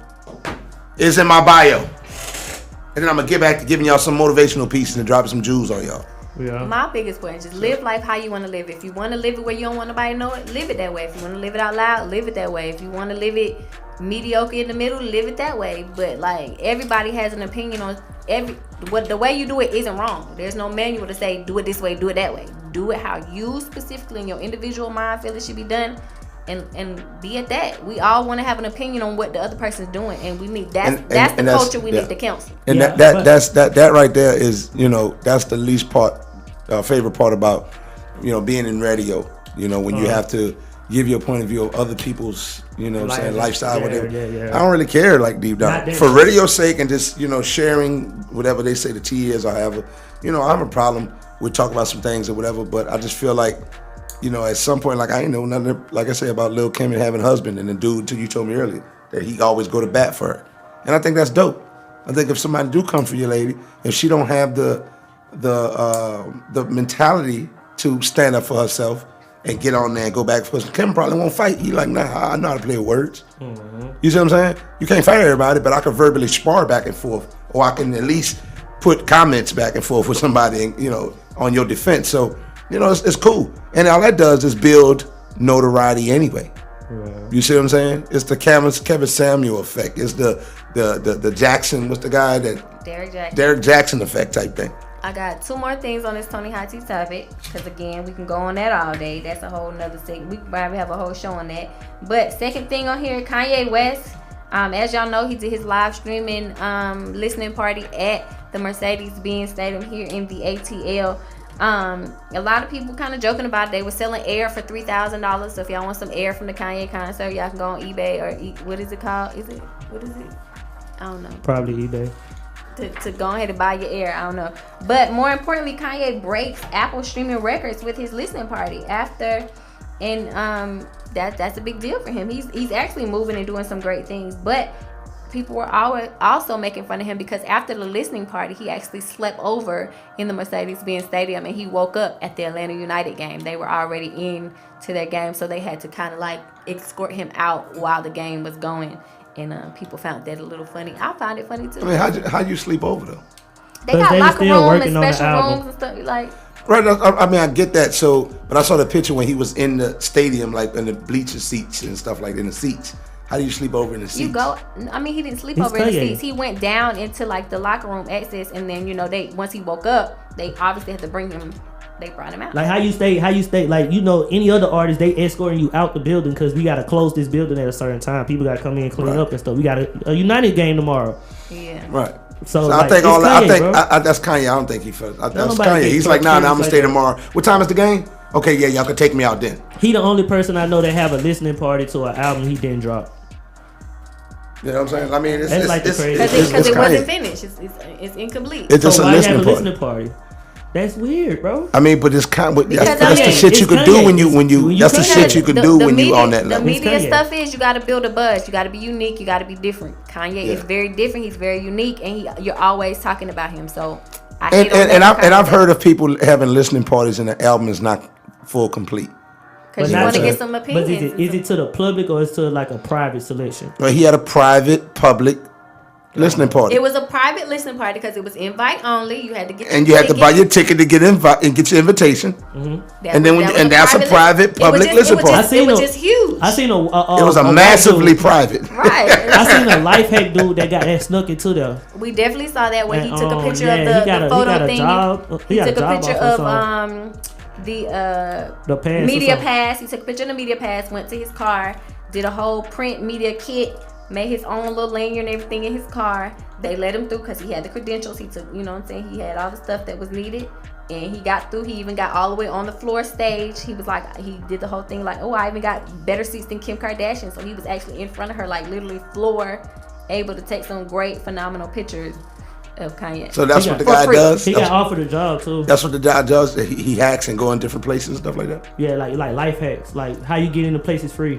it's in my bio. And then I'm going to get back to giving y'all some motivational pieces and dropping some jewels on y'all. Yeah. My biggest point is just live life how you want to live. If you want to live it where you don't want nobody to know it, live it that way. If you want to live it out loud, live it that way. If you want to live it mediocre in the middle, live it that way. But like, everybody has an opinion on the way you do it isn't wrong. There's no manual to say do it this way, do it that way. Do it how you specifically in your individual mind feel it should be done, and be at that. We all want to have an opinion on what the other person's doing, and we need that's the culture we need to counsel. And that right there is, that's the least favorite part about being in radio. When you have to give your point of view of other people's, lifestyle, whatever. I don't really care, like, deep down. For radio's sake and just, sharing whatever they say the tea is or however, I have a problem with talking about some things or whatever, but I just feel like, at some point, like, I ain't know nothing, like I say, about Lil' Kim and having a husband and the dude, until you told me earlier, that he always go to bat for her. And I think that's dope. I think if somebody do come for your lady, if she don't have the mentality to stand up for herself and get on there and go back for Kim probably won't fight. He like, nah, I know how to play with words. Mm-hmm. You see what I'm saying? You can't fight everybody, but I can verbally spar back and forth, or I can at least put comments back and forth with somebody, on your defense. So, it's cool. And all that does is build notoriety anyway. Right. You see what I'm saying? It's the Kevin Samuel effect. It's the Jackson, what's the guy that? Derek Jackson effect type thing. I got 2 more things on this Tony Hot Tea topic, because again, we can go on that all day. That's a whole nother thing. We can probably have a whole show on that. But second thing on here, Kanye West. As y'all know, he did his live streaming listening party at the Mercedes-Benz Stadium here in the ATL. A lot of people kind of joking about it. They were selling air for $3,000. So if y'all want some air from the Kanye concert, y'all can go on eBay or what is it called? What is it? I don't know. Probably eBay. to go ahead and buy your air. I don't know. But more importantly, Kanye breaks Apple streaming records with his listening party after, and that's a big deal for him. He's actually moving and doing some great things, but people were also making fun of him because after the listening party, he actually slept over in the Mercedes-Benz Stadium, and he woke up at the Atlanta United game. They were already in to their game, so they had to kind of like escort him out while the game was going, and people found that a little funny. I found it funny too. I mean, how you sleep over though? They got locker room and special rooms and stuff like. Right, I mean, I get that. So, but I saw the picture when he was in the stadium, like in the bleacher seats and stuff, like in the seats. How do you sleep over in the seats? You go. I mean, he didn't sleep over in the seats. He went down into like the locker room access, and then once he woke up, they obviously had to bring him. They brought him out. Like how you stay, like any other artist, they escorting you out the building because we gotta close this building at a certain time. People gotta come in and clean up and stuff. We got a United game tomorrow. Yeah. Right. So I think that's Kanye. I don't think he felt. That's Kanye. He's like, nah, I'm gonna stay tomorrow. What time is the game? Okay, yeah, y'all can take me out then. He the only person I know that have a listening party to an album he didn't drop. You know what I'm saying? I mean, it's because it wasn't finished. It's incomplete. It's just so a why listening have a listening party. That's weird, bro. I mean, but it's kind. That's the shit you can do when you. That's the shit you can do when you on that level. The media stuff is you got to build a buzz. You got to be unique. You got to be different. Kanye is very different. He's very unique, and you're always talking about him. So I've heard of people having listening parties and the album is not full complete. Because you want to get some opinions. But is it to the public or is it to like a private selection? Well, he had a private, public listening party. It was a private listening party because it was invite only. You had to get and you had to buy your ticket to get and get your invitation. Mm-hmm. That's a private public listening party. It was just huge. I seen it was a massively private. Right. I seen a life hack dude that snuck into there. We definitely saw that when he took a picture of the photo thing. He took a picture of the media pass. He took a picture of the media pass, went to his car, did a whole print media kit, made his own little lanyard and everything in his car. They let him through because he had the credentials. He took, you know what I'm saying, he had all the stuff that was needed, and he got through. He even got all the way on the floor stage. He was like, he did the whole thing like, oh, I even got better seats than Kim Kardashian. So he was actually in front of her, like literally floor, able to take some great, phenomenal pictures of Kanye. So that's what the guy does. He got offered a job too. That's what the guy does. He hacks and go in different places and stuff like that. Yeah, like life hacks, like how you get into places free.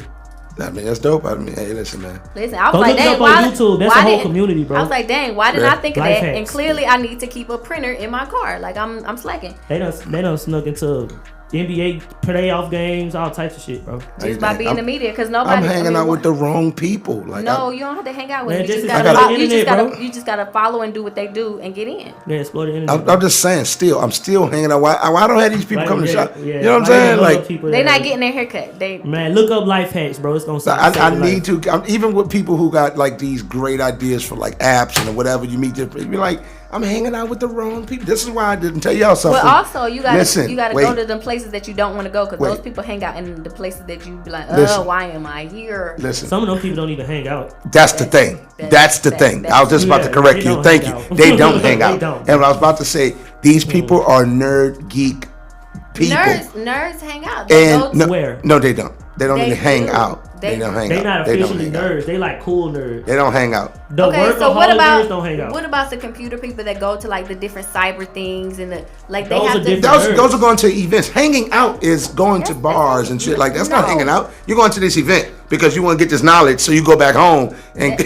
I mean, that's dope. I mean, hey, listen, man. Listen, I was like, dang, why? YouTube. That's a whole community, bro. I was like, dang, why didn't I think of life that? hacks. And clearly, I need to keep a printer in my car. Like I'm slacking. They done snuck into NBA playoff games, all types of shit, bro. Just by being in the media, because nobody. I'm hanging out with the wrong people. Like, no, you don't have to hang out with them. You just gotta follow and do what they do and get in. Yeah, explore the internet. I'm just saying, I'm still hanging out. Why don't have these people come to the shop? You know what I'm saying? Like, they not getting their haircut. Man, look up life hacks, bro. It's gonna. I need to. Even with people who got like these great ideas for like apps and whatever. You meet different. You're like, I'm hanging out with the wrong people. This is why I didn't tell y'all something. But also, you gotta go to the places that you don't want to go, because those people hang out in the places that you be like, why am I here? Listen, some of those people don't even hang out. That's the thing. That's the thing. I was just about to correct you. Thank you. They don't hang out. And I was about to say, these people are nerd geek people. Nerds hang out. Where? No, they don't. They don't even hang out. They don't hang out. They're not officially nerds. They like cool nerds. They don't hang out. Okay, so what about nerds don't hang out. What about the computer people that go to like the different cyber things and the like? They Those have are to. Those are going to events. Hanging out is going to bars and shit like that's not hanging out. You're going to this event because you want to get this knowledge, so you go back home and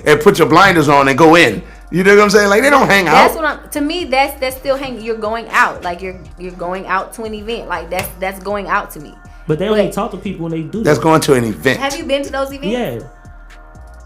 and put your blinders on and go in. You know what I'm saying? Like, they don't hang out. To me, that's still hanging. You're going out. Like you're going out to an event. Like that's going out to me. But they only talk to people when they do that. That's going to an event. Have you been to those events? Yeah.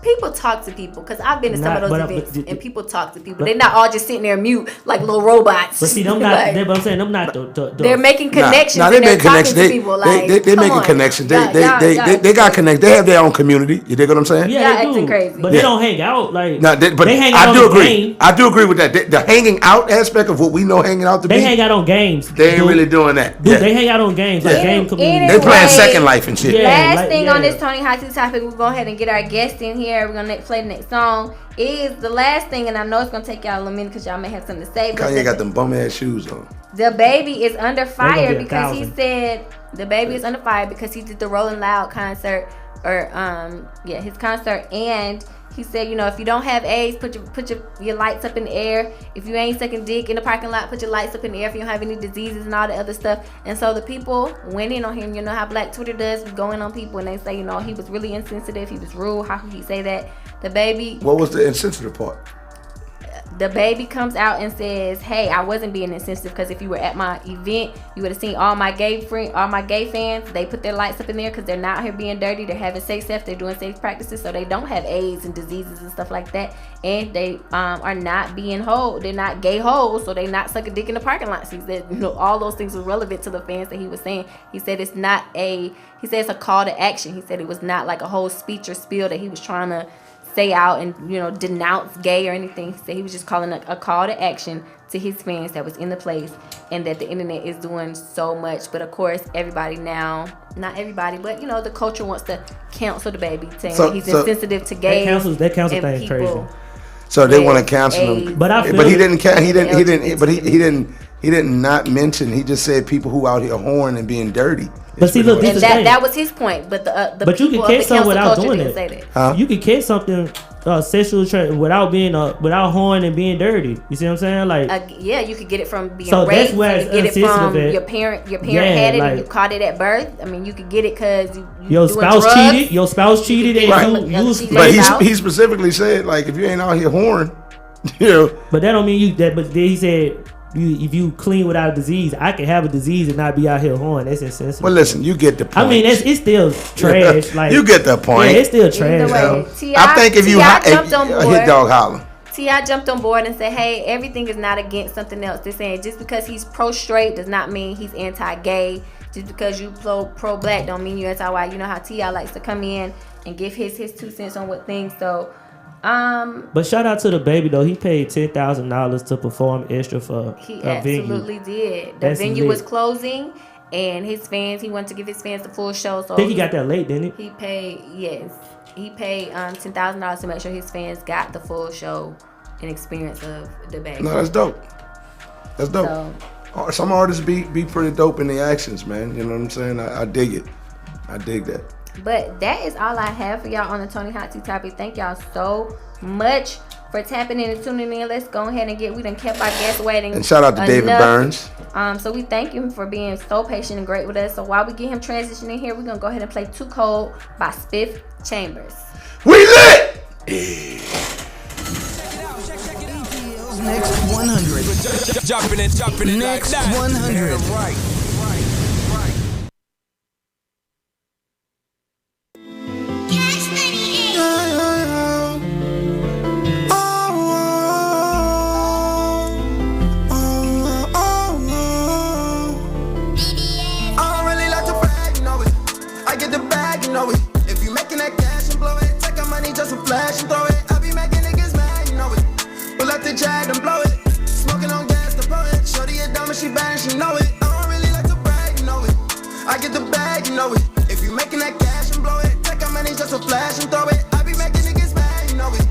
People talk to people, because I've been to some of those events and people talk to people. They're not all just sitting there mute like little robots. But see, them not. But I'm saying them not. They're making connections. They make connections. They making connections. They got connections. They have their own community. You dig what I'm saying? Yeah, they do. Crazy. But they don't hang out like. No, but they hang out on the game. I do agree with that. The hanging out aspect of what we know hanging out to be. They hang out on games. They ain't really doing that. Dude, they hang out on games like game community. They playing Second Life and shit. Last thing on this Tony Hot Tea topic, we'll go ahead and get our guest in here. We're gonna play the next song. Is the last thing, and I know it's gonna take y'all a minute because y'all may have something to say. Kanye got them bum ass shoes on. The baby is under fire because he said the baby is under fire because he did the Rolling Loud concert his concert. And he said, you know, if you don't have AIDS, put your lights up in the air. If you ain't sucking dick in the parking lot, put your lights up in the air. If you don't have any diseases and all the other stuff. And so the people went in on him. You know how Black Twitter does, we go in on people and they say, you know, he was really insensitive, he was rude. How could he say that? The baby. What was the insensitive part? The baby comes out and says, hey, I wasn't being insensitive, because if you were at my event, you would have seen all my gay fans. They put their lights up in there because they're not out here being dirty. They're having safe sex. They're doing safe practices, so they don't have AIDS and diseases and stuff like that. And they are not being whole. They're not gay hoes, so they're not sucking dick in the parking lots. He said, you know, all those things were relevant to the fans that he was saying. He said it's a call to action. He said it was not like a whole speech or spiel that he was trying to say out and, you know, denounce gay or anything. He said he was just calling a call to action to his fans that was in the place, and that the internet is doing so much. But of course, everybody now, not everybody, but you know, the culture wants to cancel the baby, saying he's insensitive to gays. That cancel thing is crazy. So they want to cancel him, but he didn't not mention. He just said people who out here whoring and being dirty. But see, look, and that was his point. But but you can catch something without doing it. You can catch something sexual without whoring and being dirty. You see what I'm saying? Like you could get it from being so raped. That's where you could get it from your parent. Your parent had it, and you caught it at birth. I mean, you could get it because your spouse cheated, and you But he specifically said, like, if you ain't out here whoring, you know. But that don't mean you that. But then he said, if you clean without a disease, I can have a disease and not be out here whoring. That's insensitive. Well, listen, you get the point. I mean, it's still trash. Like, you get the point. Yeah, it's still trash. I think if you jumped on board, hit dog holler. T.I. jumped on board and said, hey, everything is not against something else. They're saying just because he's pro-straight does not mean he's anti-gay. Just because you pro-black don't mean you're anti-white. You know how T.I. likes to come in and give his 2 cents on what things. So, but shout out to the baby though. He paid $10,000 to perform extra for he a venue. Absolutely did. The venue was closing, and he wanted to give his fans the full show. So I think he got that late, didn't he? He paid $10,000 to make sure his fans got the full show and experience of the baby. No, that's dope. That's dope. So, some artists be pretty dope in the actions, man. You know what I'm saying? I dig it. I dig that. But that is all I have for y'all on the Tony Hot Tea topic. Thank y'all so much for tapping in and tuning in. Let's go ahead and we done kept our guests waiting. And shout out to David Burns. So we thank him for being so patient and great with us. So while we get him transitioning here, we're gonna go ahead and play Too Cold by Spiff Chambers. We lit! Next 100. Jumping in. Next 100. Flash and throw it. I be making niggas mad, you know it. Pull up the jag and blow it. Smoking on gas, the poet. Shorty a dumb and she bad and she know it. I don't really like to brag, you know it. I get the bag, you know it. If you making that cash and blow it, take our money just a flash and throw it. I be making niggas mad, you know it.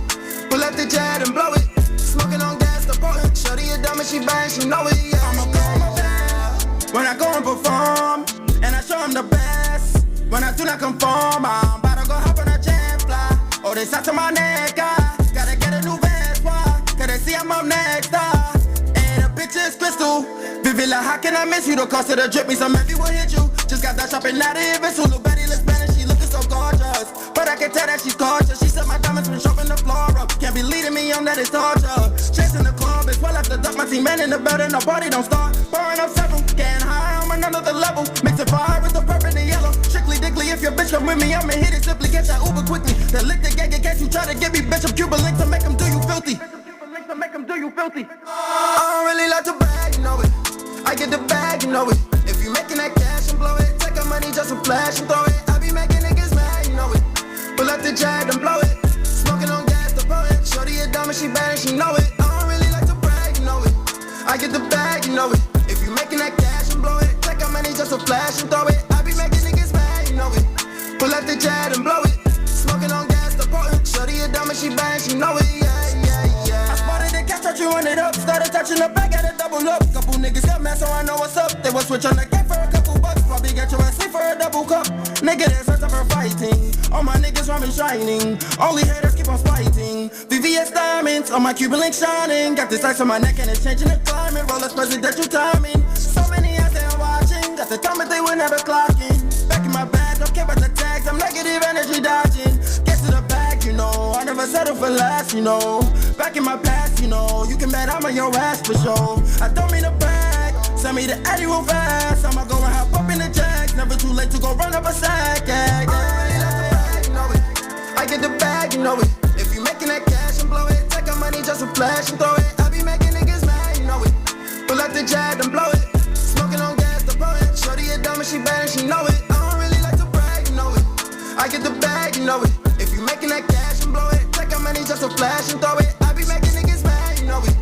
Pull up the jag and blow it. Smoking on gas, the poet. Shorty a dumb and she bad and she know it. Yeah, I'ma blow my bag when I go and perform, and I show them the best. When I do not conform, I'm about to go hop on a jet fly. Oh, they sat to my neck, gotta get a new vest, why? Cause they see I'm up next, and the bitch is crystal. Vivid, like, how can I miss you? The cost of the drip means some heavy will hit you. Just got that shopping out of Invincible. Little Betty looks better, she looking so gorgeous. But I can tell that she's cautious. She said my diamonds been sharpening the floor up. Can't be leading me on that, it's torture. Chasing the club, it's well after duck. My team man in the building, no party don't start. Pouring up several, getting high, I'm on another level. Mixing fire with the purple and the yellow. Strictly dickly, if your bitch come with me, I'ma hit it simply. Get that Uber quickly. Then lick the gag in case you try to get me, bitch. I'm Cuban link to make them do you filthy. I don't really like to brag, you know it. I get the bag, you know it. If you making that cash and blow it, take our money just a flash and throw it. I be making niggas mad, you know it. Pull up the jag and blow it. Smoking on gas, the poet. Shorty a dumb and she bad and she know it. I don't really like to brag, you know it. I get the bag, you know it. If you making that cash and blow it, take our money just a flash and throw it. I be making niggas mad, you know it. Pull up the jag and blow it. Smoking on gas, the poet. Shorty a dumb and she bad and she know it. I spotted the cat, start chewing it up. Started touching the back, had a double up. Couple niggas got mad, so I know what's up. They will switch on the game for a couple bucks. Probably get your ass sleep for a double cup. Nigga, there's a for fighting. All my niggas rhyming shining. Only haters keep on spiting. VVS diamonds on my Cuban link shining. Got this ice on my neck and it's changing the climate. Rolex presidential timing. So many eyes they are watching. Got the time but they will never clocking. Back in my bag, don't care about the tags. I'm negative energy dodging. Get to the bag, you know. I never settle for less, you know. Back in my past, you know. You can bet I'm on your ass for sure. I don't mean to brag. Send me the Eddie real fast. I'ma go and hop up in the jacks. Never too late to go run up a sack. Yeah, yeah. You know it. I get the bag, you know it. If you making that cash and blow it, take our money just to flash and throw it. I be making niggas mad, you know it. Pull out the jet and blow it. Smoking on gas, the blow it. Shorty a dumb and she bad and she know it. I don't really like to brag, you know it. I get the bag, you know it. If you making that cash and blow it, take our money just to flash and throw it. I be making niggas mad, you know it.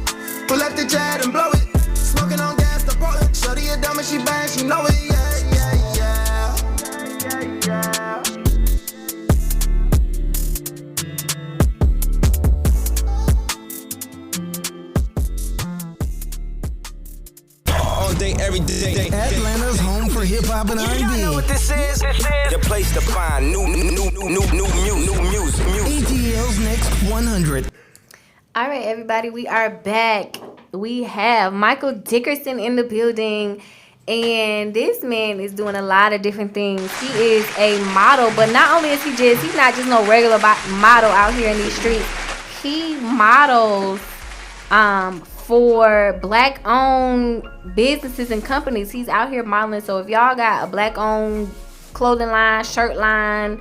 Pull out the jet and blow it. Smoking on gas, the blow it. Shorty a dumb and she bad and she know it. Yeah, yeah, yeah. Yeah, yeah. All day, every day. Atlanta's home for hip hop and R&B. You know what this is? The place to find new music. ATL's Next 100. All right, everybody, we are back. We have Michael Dickerson in the building, and this man is doing a lot of different things. He is a model, but not only is he's not just no regular model out here in these streets. He models for black-owned businesses and companies. He's out here modeling. So if y'all got a black-owned clothing line, shirt line,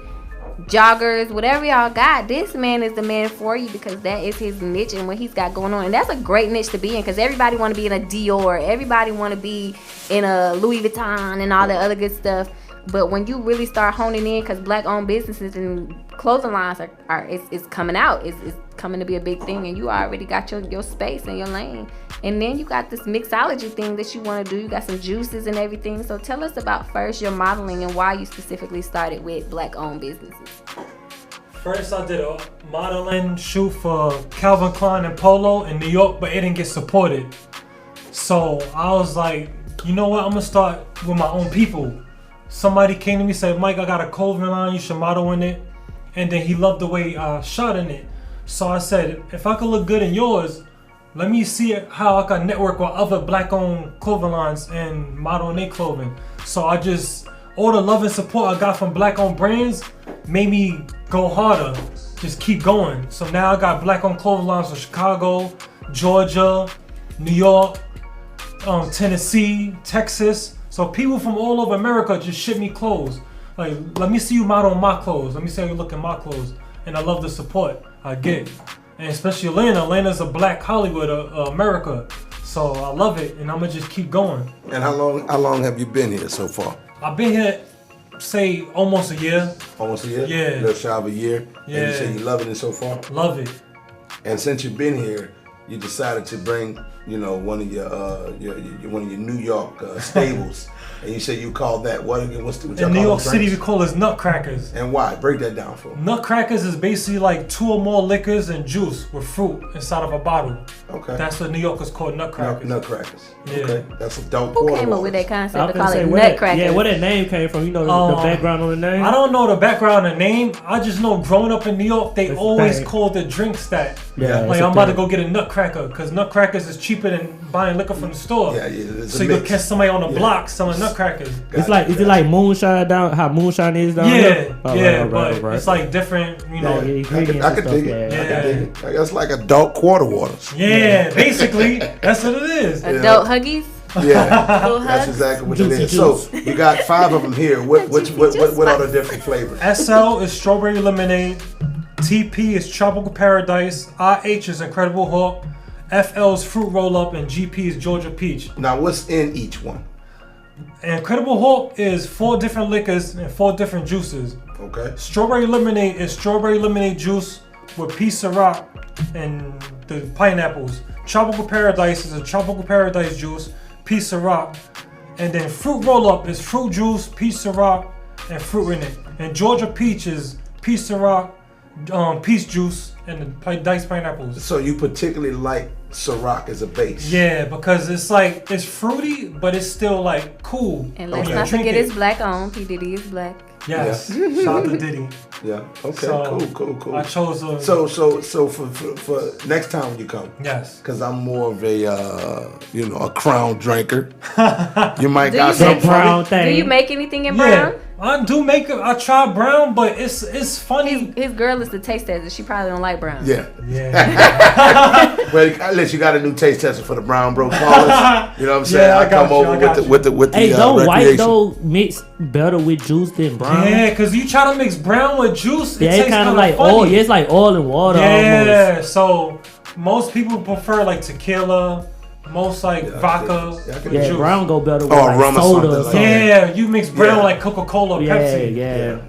joggers, whatever y'all got, this man is the man for you, because that is his niche and what he's got going on. And that's a great niche to be in, because everybody want to be in a Dior, everybody want to be in a Louis Vuitton and all that other good stuff. But when you really start honing in, because black-owned businesses and clothing lines it's coming out, it's coming to be a big thing, and you already got your space and your lane. And then you got this mixology thing that you want to do. You got some juices and everything. So tell us about first your modeling and why you specifically started with black-owned businesses. First, I did a modeling shoot for Calvin Klein and Polo in New York, but it didn't get supported. So I was like, you know what? I'm gonna start with my own people. Somebody came to me and said, Mike, I got a clothing line, you should model in it. And then he loved the way I shot in it. So I said, if I could look good in yours, let me see how I can network with other black-owned clothing lines and model in their clothing. So all the love and support I got from black-owned brands made me go harder, just keep going. So now I got black-owned clothing lines from Chicago, Georgia, New York, Tennessee, Texas. So people from all over America just ship me clothes. Like, let me see you model my clothes. Let me see how you look in my clothes. And I love the support I get. And especially Atlanta. Atlanta's a black Hollywood of America. So I love it, and I'm gonna just keep going. And how long have you been here so far? I've been here, say, almost a year. Almost a year? Yeah. A little shy of a year? Yeah. And you say you loving it so far? Love it. And since you've been here, you decided to bring, one of your New York staples, and you said you called that what again? What's in New York City, we call it nutcrackers. And why? Break that down for me. Nutcrackers is basically like 2 or more liquors and juice with fruit inside of a bottle. Okay. That's what New Yorkers call nutcrackers. Nutcrackers. Yeah. Okay. That's a dope. Who came up with that concept to call it nutcrackers? Where that name came from? You know the background on the name? I don't know the background on the name. I just know growing up in New York, they always called the drinks that. Yeah. Like I'm about to go get a nutcracker, because nutcrackers is cheaper than buying liquor from the store. Yeah. So you can catch somebody on the block selling nutcrackers. Is it like moonshine down? How moonshine is down here? Yeah, But it's like different, I can dig it. That's like adult quarter waters. Yeah, basically, that's what it is. Adult Huggies. Yeah, that's exactly what it is. So you got 5 of them here. What are the different flavors? SL is strawberry lemonade. TP is tropical paradise. RH is incredible hulk. FL is fruit roll up, and GP is Georgia peach. Now, what's in each one? Incredible Hulk is 4 different liquors and 4 different juices. Okay. Strawberry lemonade is strawberry lemonade juice with piece of rock and the pineapples. Tropical paradise is a tropical paradise juice, piece of rock, and then fruit roll up is fruit juice, piece of rock, and fruit in it. And Georgia peach is piece of rock, peach juice, and the diced pineapples. So you particularly like Ciroc as a base? Yeah, because it's fruity, but it's still like cool. And let's not forget it's black owned. P. Diddy is black. Yes. Shout out to Diddy. Yeah. Okay. So, Cool. I chose a. So for next time when you come. Yes. Because I'm more of a a Crown drinker. You might Do got you some Brown Do thing. you make anything in brown? I do make it. I try brown, but it's funny. His girl is the taste tester. She probably don't like brown. Yeah. Yeah. Well, unless you got a new taste tester for the brown bro flawless. You know what I'm saying? Yeah, I got come you, over I got with the Hey, don't white recreation. though mix better with juice than brown? Yeah, cause you try to mix brown with juice, it Yeah, tastes it's kind of like like oil. Yeah, it's like oil and water Yeah, almost. so most people prefer like tequila, most like vodka with Yeah, juice. brown go better with Or like rum or soda something or like something. Yeah, you mix brown Yeah. like Coca-Cola, or Yeah, Pepsi.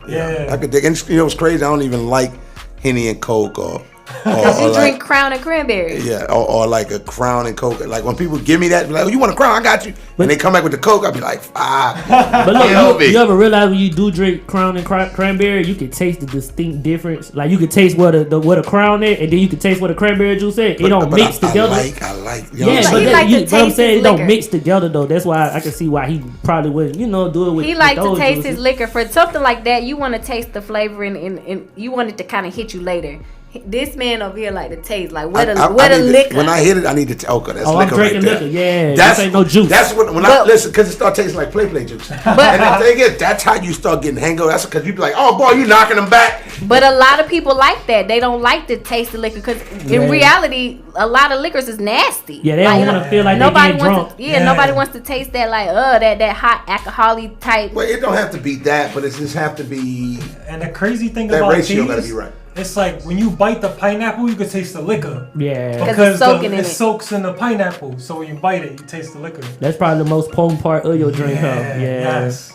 yeah. I could dig. And you know what's crazy? I don't even like Henny and Coke or Because you like, drink Crown and Cranberry. Yeah, or like a Crown and Coke. Like when people give me that, be like, oh, you want a Crown? I got you. And they come back with the Coke, I'll be like, But look, you ever realize when you do drink Crown and Cranberry, you can taste the distinct difference. Like you can taste what a Crown is, and then you can taste what a cranberry juice is. It don't mix together. I like. You Yeah, know but what I'm saying? what I'm saying, it don't liquor. mix together though. That's why I can see why he probably wouldn't, do it with. He with like to those taste juices. his liquor. For something like that, you want to taste the flavor and you want it to kind of hit you later. This man over here like to taste like what a liquor. When I hit it, I need to. Okay, that's Oh, I'm liquor right drinking there. liquor. Yeah, That's this ain't no juice. That's when I listen because it start tasting like play juice. And the thing is, that's how you start getting hangover. That's because you be like, oh boy, you knocking them back. But a lot of people like that. They don't like to taste the liquor because in reality, a lot of liquors is nasty. Yeah, they don't want to feel like nobody they getting wants drunk. to, nobody wants to taste that like that hot alcoholic type. Well, it don't have to be that, but it just have to be. And the crazy thing that about ratio these, got to be right. It's like when you bite the pineapple, you can taste the liquor. Yeah, Because it soaks in the pineapple. So when you bite it, you taste the liquor. That's probably the most potent part of your drink. Yeah, Yeah. yes.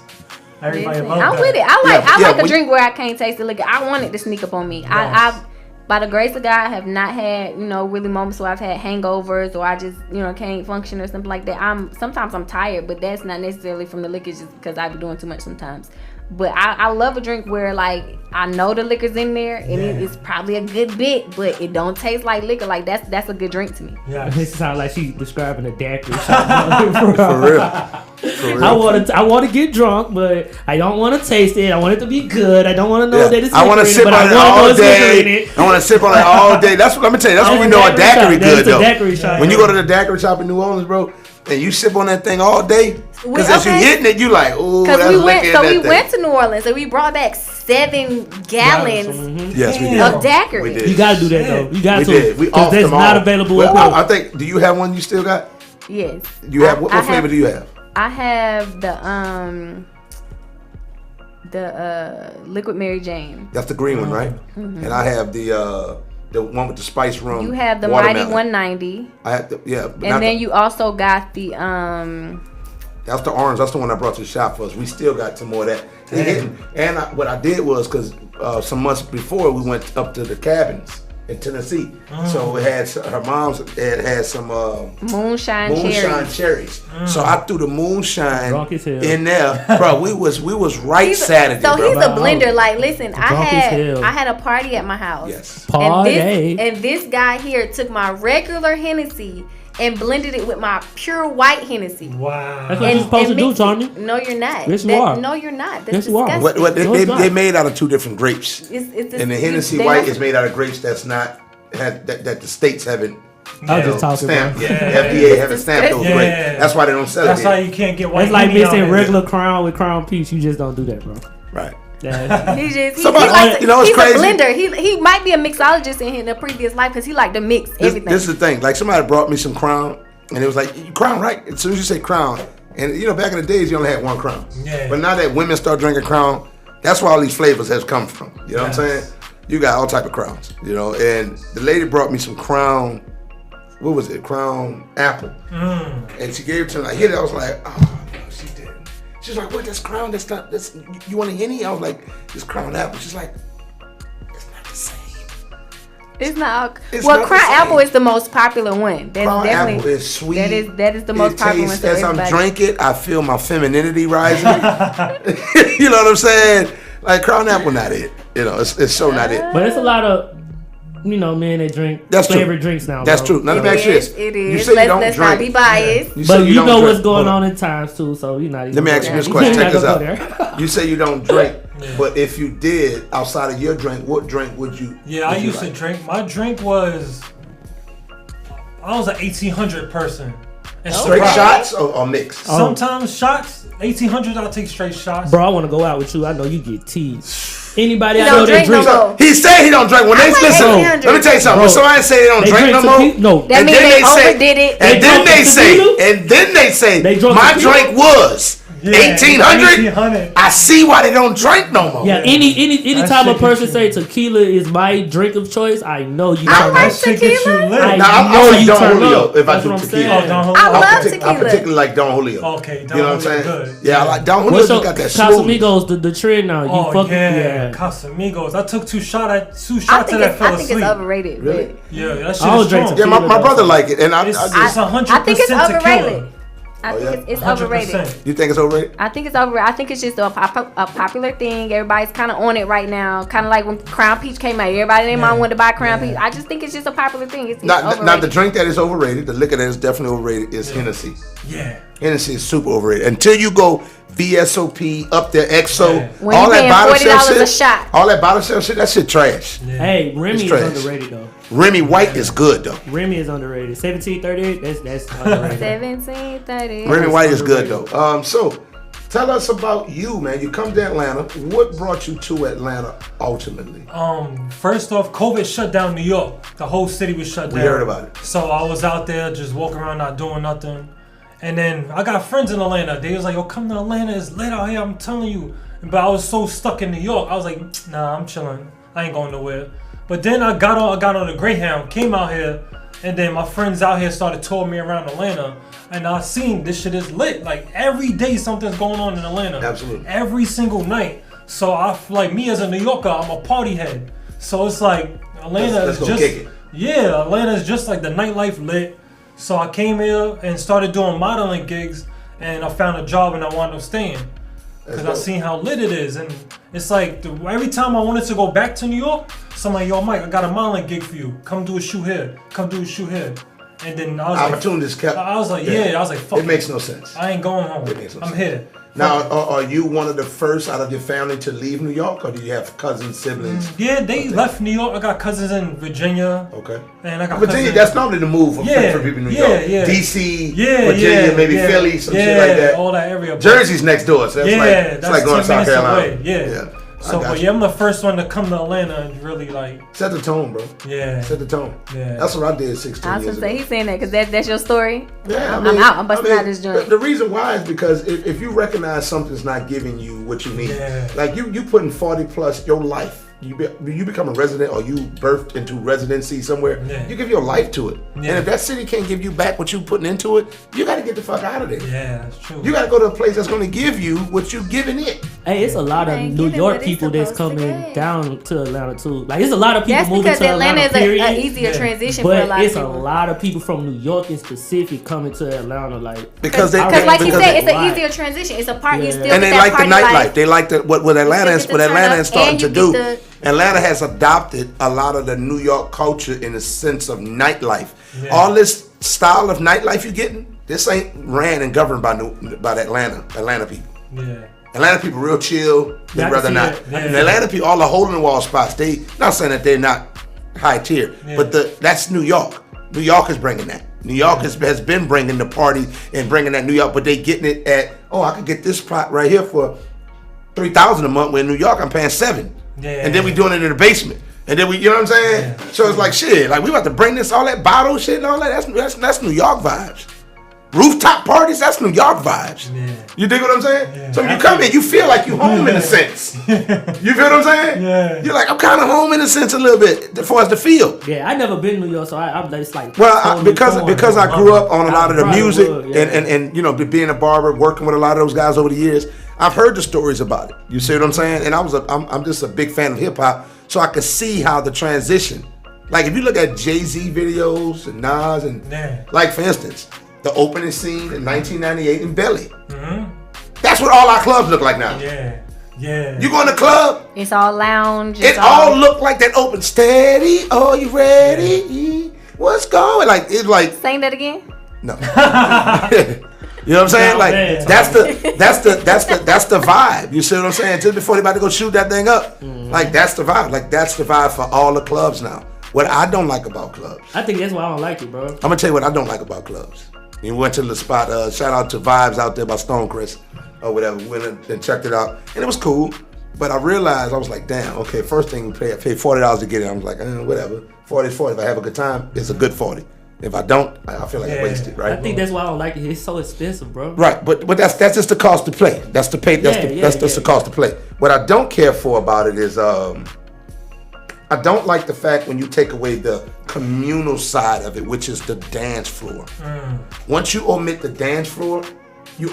Everybody Listen, loves I'm that. with it. I like a when drink where I can't taste the liquor. I want it to sneak up on me. I by the grace of God, have not had really moments where I've had hangovers or I just can't function or something like that. Sometimes I'm tired, but that's not necessarily from the liquor, just because I be doing too much sometimes. But I love a drink where like I know the liquor's in there and it's probably a good bit, but it don't taste like liquor. Like that's a good drink to me. Yeah, It sounds like she's describing a daiquiri shot. For real. I want to get drunk, but I don't want to taste it. I want it to be good. I don't want to know that it's I want to liquor in it, sip but on I it wanna know all it's liquor in day. it. I want to sip on it all day. That's what I'm gonna tell you. That's when we know a daiquiri good That's a though. daiquiri shot. When you go to the daiquiri shop in New Orleans, bro, and you sip on that thing all day, because as you hitting it, you like, ooh, that's Because we liquor. went to New Orleans and we brought back 7 gallons Yes, we did. of daiquiri. We did. You gotta do that though. You got We to. did. We Because offed that's them not all. available. Well, at I think. Do you have one? You still got? Yes. You have what flavor do you have? I have the liquid Mary Jane. That's the green one, right? Mhm. And I have the one with the spice rum. You have the watermelon. Mighty 190. I had the And then you also got the That's the orange. That's the one I brought to the shop for us. We still got some more of that. They hitting. And what I did was because some months before we went up to the cabins in Tennessee, so it had her mom's had some moonshine cherries. So I threw the moonshine Drunk as hell. in there, bro. We was right Saturday. So bro. he's a blender. Like, listen, I Drunk as hell. had a party at my house. Yes. Party. And this guy here took my regular Hennessy and blended it with my pure white Hennessy. Wow. That's what you're supposed to do, mixed Tony. it. No, you're not. Yes, you are. No, you're not. That's Yes, you are. disgusting. What No, it's not. they made out of two different grapes, It's and the Hennessy they white don't- is made out of grapes that's not that the states haven't. I was just talking, stamped. bro. FDA haven't stamped those Yeah. grapes. That's why they don't sell That's it. how here. you can't get white. It's like Henny out mixing here. regular Crown with Crown Peach. You just don't do that, bro. Right. Yeah. He just Somebody- likes you know what's he's crazy? a blender. He might be a mixologist in a previous life because he like to mix everything. This is the thing. Like somebody brought me some Crown, and it was like Crown, right? As soon as you say Crown, and back in the days you only had one Crown. Yeah. But now that women start drinking Crown, that's where all these flavors has come from. You know what I'm saying? You got all type of Crowns. And the lady brought me some Crown. What was it? Crown apple. And she gave it to me. I hit it. I was like, oh no, she didn't. She's like, what? That's Crown. That's not. That's you want a Henny? I was like, it's Crown apple. She's like, it's not the same. It's not. It's Well, not Crown the same. apple is the most popular one. That's Crown definitely apple is sweet. That is the most popular one. Tastes, So as I'm everybody- drinking it, I feel my femininity rising. You know what I'm saying? Like Crown apple, not it. It's so not it. But it's a lot of men that drink That's flavored true. drinks now. That's bro. true. Now let me ask you this. It You is. say you don't Let's drink. not be biased. say But you don't know drink. what's going Hold on in times too, so you're not even. Let me ask you this question. Check this out. You say you don't drink. But if you did, outside of your drink, what drink would you? Yeah, I used to drink. My drink was, I was an 1800 person. And straight shots or mixed? Sometimes shots. 1800, I'll take straight shots. Bro, I want to go out with you. I know you get teased. Anybody I don't know that drink no drink? more. He said he don't drink. When they listen, let me tell you something. When somebody say they don't drink no more, No, that means they overdid it. And then they say, my drink was 1800. I see why they don't drink no more. Yeah, any time a person say tequila is my drink of choice, I know you. I like tequila. I know you Don turn Julio up. if I That's do what I'm tequila. saying. I love tequila. I particularly like Don Julio. Okay, Don you know what I'm Julio saying? good. Yeah, I like Don Julio. What's You your got that smooth. Casamigos, the trend now? You fucking yeah. Casamigos. I took two shots I and think I fell it's asleep. overrated. Really? Yeah, that shit I is was drinking strong. Yeah, my brother like it, and It's 100% I think it's tequila. overrated. I think it's 100%. overrated. You think it's overrated? I think it's overrated. I think it's just a popular thing. Everybody's kind of on it right now. Kind of like when Crown Peach came out. Everybody and their mom wanted to buy Crown Peach. I just think it's just a popular thing. It's overrated. Not the drink that is overrated. The liquor that is definitely overrated is Hennessy. Yeah. Hennessy is super overrated. Until you go VSOP, up there, XO, When all you that paying bottle $40 shelf shit. a shot. All that bottle shelf shit, that shit trash. Hey, Remy is trash. underrated though. Remy White is good though. Remy is underrated. 1738, that's underrated. 1730. Remy White is good though. So tell us about you, man. You come to Atlanta. What brought you to Atlanta ultimately? First off, COVID shut down New York. The whole city was shut down. We heard about it. So I was out there just walking around not doing nothing. And then I got friends in Atlanta. They was like, yo, come to Atlanta. It's lit out here. I'm telling you. But I was so stuck in New York. I was like, nah, I'm chilling. I ain't going nowhere. But then I got on the Greyhound, came out here, and then my friends out here started touring me around Atlanta. And I seen this shit is lit. Like every day something's going on in Atlanta. Absolutely. Every single night. So like me as a New Yorker, I'm a party head. So it's like Atlanta Let's is go just kick it. yeah, Atlanta is just like the nightlife lit. So I came here and started doing modeling gigs, and I found a job and I wound up staying because I seen how lit it is. And it's like every time I wanted to go back to New York, somebody, yo, Mike, I got a modeling gig for you. Come do a shoot here. Come do a shoot here. And then I was Opportunities kept. I was like, yeah. I was like, fuck it makes no sense. I ain't going home. It makes no I'm sense. here. Now, are you one of the first out of your family to leave New York, or do you have cousins, siblings? Yeah, they left New York. I got cousins in Virginia. Okay. And I got Virginia, cousins. that's normally the move for people in New York. Yeah. DC, Yeah, Virginia, maybe Philly, some shit like that. all that area. Jersey's next door, so it's like going to 10 South minutes Carolina. away. Yeah. So, but I'm the first one to come to Atlanta and really like set the tone, bro. Yeah. Set the tone. Yeah. That's what I did 16 I was years gonna say ago. he's saying that because that's your story. Yeah, I'm out. I'm busting out this joint. The reason why is because if you recognize something's not giving you what you need, like you putting 40 plus your life, you become a resident or you birthed into residency somewhere, you give your life to it. And if that city can't give you back what you putting into it, you got to get the fuck out of there. Yeah, that's true. You got to go to a place that's going to give you what you giving it. Hey, it's a lot of New York people that's coming down to Atlanta too. Like, it's a lot of people That's moving because to Atlanta Atlanta. is an easier transition for a But lot of it's a people. lot of people from New York in specific coming to Atlanta, like Because like you said, it's an easier transition. It's a part you still and get they that like the party nightlife. life. They like what Atlanta is. What Atlanta is starting and to you do. get Atlanta has adopted a lot of the New York culture in the sense of nightlife. Yeah. All this style of nightlife you getting, this ain't ran and governed by Atlanta people. Yeah. Atlanta people real chill. They'd Yeah, I rather can see not. it. Yeah. And Atlanta people, all the hole in the wall spots. They not saying that they're not high tier, but that's New York. New York is bringing that. New York has been bringing the party and bringing that New York, but they getting it at I could get this spot right here for $3,000 a month. When in New York I'm paying $7,000, and then we doing it in the basement. And then we, you know what I'm saying? Yeah. So it's like shit. Like we about to bring this all that bottle shit and all that. That's New York vibes. Rooftop parties, that's New York vibes. Yeah. You dig what I'm saying? Yeah. So when you come in, you feel like you home in a sense. You feel what I'm saying? Yeah. You're like, I'm kind of home in a sense a little bit as far as the feel. Yeah, I never been to New York, so I'm just like. Well, because I grew up on a lot of the music and you know, being a barber, working with a lot of those guys over the years, I've heard the stories about it. You see what I'm saying? And I'm just a big fan of hip hop, so I could see how the transition. Like if you look at Jay-Z videos and Nas and like for instance, the opening scene in 1998 in Belly. Mm-hmm. That's what all our clubs look like now. Yeah. Yeah. You go in the club, it's all lounge. It all look like that open steady. Oh, you ready? Yeah. What's going? Like it's like. Saying that again? No. You know what I'm saying? No, Like man. that's the vibe. You see what I'm saying? Just before they about to go shoot that thing up, like that's the vibe. Like that's the vibe for all the clubs now. What I don't like about clubs, I think that's why I don't like it, bro. I'm gonna tell you what I don't like about clubs. We went to the spot. Shout out to Vibes out there by Stone Chris or whatever. Went and checked it out, and it was cool. But I realized I was like, damn. Okay, first thing I paid $40 to get it. I was like, whatever. 40 is 40. If I have a good time, it's a good 40. If I don't, I feel like I wasted, right? I think that's why I don't like it. It's so expensive, bro. Right, but that's just the cost to play. That's the pay. That's just the cost to play. What I don't care for about it is I don't like the fact when you take away the communal side of it, which is the dance floor. Once you omit the dance floor, you're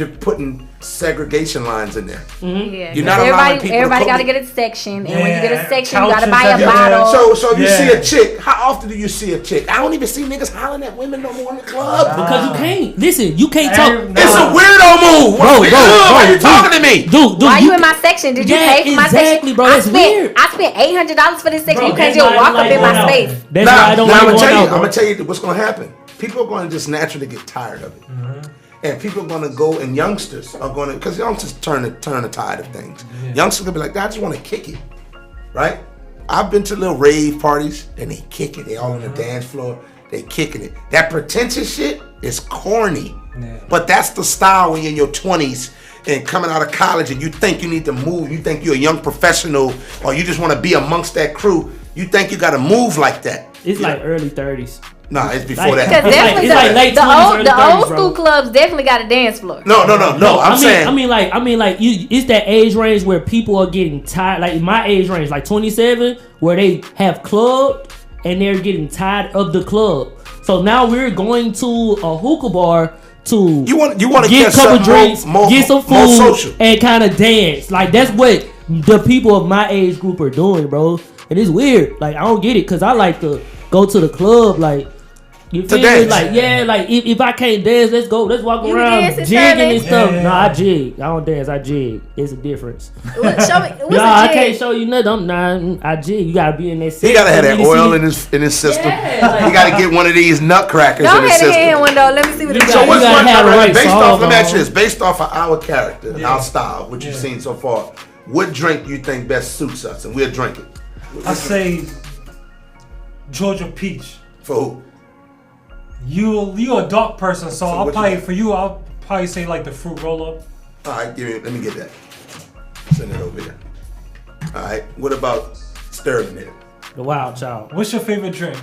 putting segregation lines in there. Yeah, you're not allowing people. Everybody got to get a section, and when you get a section, you got to buy a bottle. So you see a chick. How often do you see a chick? I don't even see niggas hollering at women no more in the club. Because you can't. Listen, you can't talk. It's a weirdo move. Bro, why you talking to me? Dude, why you in my section? Did you pay for my section? Exactly, bro. That's weird. I spent $800 for this section. Bro, You can't just walk up in my space. That's why I don't like going out. I'm gonna tell you what's gonna happen. People are gonna just naturally get tired of it. And people are gonna go, and youngsters are gonna, because youngsters turn the tide of things. Youngsters gonna be like, I just want to kick it, right? I've been to little rave parties, and they kick it. They all on the dance floor, they kicking it. That pretentious shit is corny, but that's the style when you're in your 20s and coming out of college, and you think you need to move. You think you're a young professional, or you just want to be amongst that crew. You think you got to move like that. It's like early 30s. Nah, it's before that. Because definitely it's like late 20s, early 30s, the old school bro. clubs definitely got a dance floor. No. I'm saying. I mean, like, it's that age range where people are getting tired. Like my age range, like 27, where they have club and they're getting tired of the club. So now we're going to a hookah bar to you want to get a couple drinks, get some food, social, and kind of dance. Like that's what the people of my age group are doing, bro. And it's weird. Like I don't get it because I like to go to the club, like. You feel me? Like, yeah, like if I can't dance, let's go. Let's walk around jigging and stuff. No, I jig. I don't dance. I jig. It's a difference. Show me. What's I can't show you nothing. I jig. You gotta be in that. He gotta have that oil in his system. He gotta get one of these nutcrackers in his system. Go ahead and one though. Let me see what it is. So what's one? Based off, let me ask you this: based off of our character and our style, what you've seen so far, what drink you think best suits us, and we'll drink it? I say Georgia Peach. For who? You a dark person, so I'll probably say like the fruit roll up. All right, let me get that. Send it over here. All right, what about Sterling there? The Wild Child. What's your favorite drink?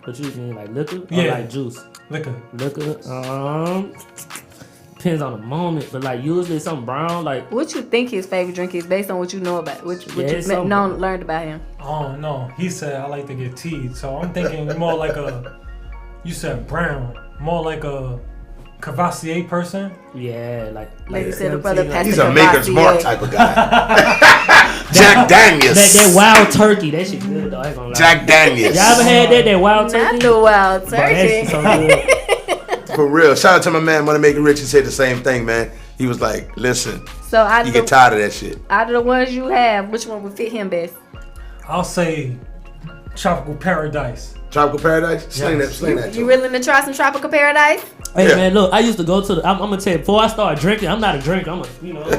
What you mean, like liquor? Yeah. Or like juice? Liquor. Depends on the moment, but like usually something brown. Like what you think his favorite drink is based on what you know about, what you learned about him. Oh no, he said I like to get teed, so I'm thinking more like a. You said brown, more like a Cavassier person. Yeah, like you said, the brother Pastor he's a Maker's Mark type of guy. Jack Daniels. That wild turkey, that shit good though. I ain't gonna lie. Jack Daniels. Y'all ever had that wild turkey? Not the wild turkey. So good. For real. Shout out to my man Money Maker Rich. He said the same thing, man. He was like, listen, you get tired of that shit. Out of the ones you have, which one would fit him best? I'll say Tropical Paradise. Tropical Paradise? Sling that. You willing to try some Tropical Paradise? Hey man, look, I used to go to the. I'm gonna tell you, before I start drinking, I'm not a drinker. I'm a, Well,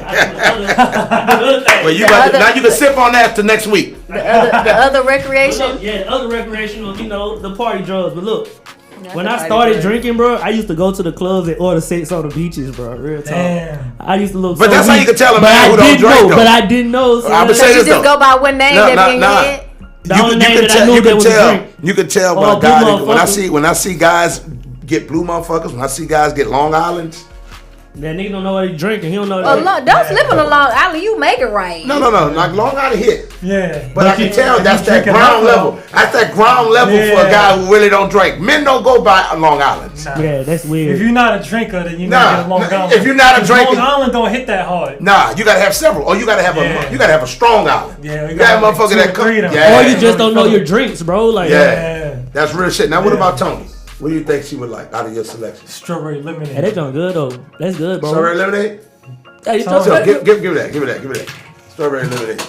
now you can sip on that till next week. The other recreation. Look, the other recreational, the party drugs. But look, when I started drinking, bro, I used to go to the clubs and order sex on the beaches, bro. Real talk. Damn. I used to look. But that's how you can tell a man who don't drink. But I didn't know. So I'm gonna say you this just go by one name that in your head. You can tell when a guy, when I see guys get blue motherfuckers, when I see guys get Long Islands. That nigga don't know what he's drinking. He don't know. Don't slip on the Long Island. You make it right. No. Like Long Island hit. Yeah. But I can tell that's that ground level. That's that ground level for a guy who really don't drink. Men don't go by Long Island. Yeah, that's weird. If you're not a drinker, then you're not getting Long Island. If you're not a drinker, Long Island don't hit that hard. Nah, you gotta have several, or you gotta have a strong island. Yeah, you gotta have a motherfucker that comes. Or you just don't know your drinks, bro. Like that's real shit. Now what about Tony? What do you think she would like out of your selection? Strawberry lemonade. Hey, that joint good though. That's good, bro. Strawberry lemonade? Hey, give that. Strawberry lemonade.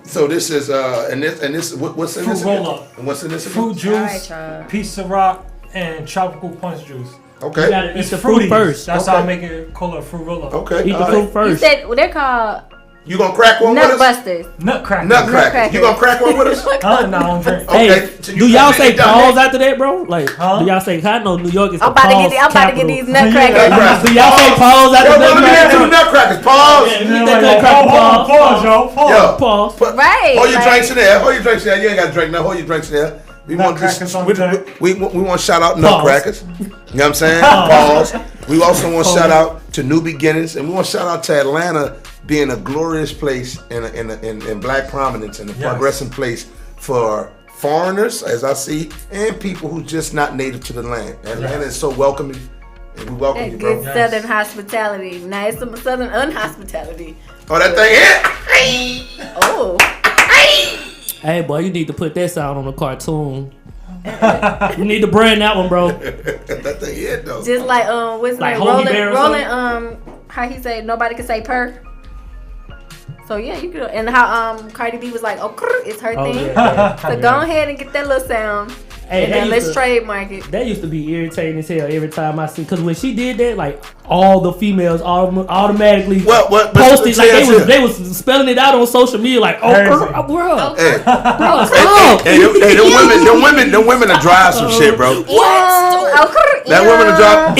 So this is what's in this? Fruit roll up. And what's in this? Fruit juice, piece of rock, and tropical punch juice. Okay. You gotta eat It's the fruity. fruit first. That's how I make it call it fruit roll up. Okay. Eat the fruit first. You said they're called You gonna crack one nut with us? busters. Nutcracker. Nutcracker. You gonna crack one with us? No, I don't drink. Hey, Okay, so do you y'all done say that? pause after that, bro? Like, Huh? do y'all say? I know New York is the I'm about to pause get capital. these nutcrackers. Nutcracker. Do y'all say pause after Yo, let me get two that? nutcrackers. Pause. Yeah, Yeah, get like, that nutcracker pause, pause. yo. Pause. Yo. Pause. Right, Hold your like- drinks in there. Hold your drinks in there. You ain't got to drink now. Hold your drinks in there. We want Nutcrackers on deck. we want to shout out Nutcrackers. You know what I'm saying? Pause. We also want to shout out to New Beginnings, and we want to shout out to Atlanta being a glorious place in black prominence and a progressing place for foreigners, as I see, and people who just not native to the land. Atlanta is so welcoming, and we welcome you, bro. Good Southern hospitality. Now it's some Southern unhospitality. Oh, that thing here. Oh. Hey, boy, you need to put that sound on a cartoon. You need to brand that one, bro. That thing here, though. Just like what's Like name? Hoagie Bear or Rolling how he said nobody can say purr. So yeah, you could, and how Cardi B was like, oh, it's her thing. Yeah. So go ahead and get that little sound, Hey, and that then used let's to- trademark it. That used to be irritating as hell every time I see. Because when she did that, like all the females automatically posted, like they was spelling it out on social media, like, oh, bro, Hey, stop. hey, them women to drive some shit, bro. That woman to drive.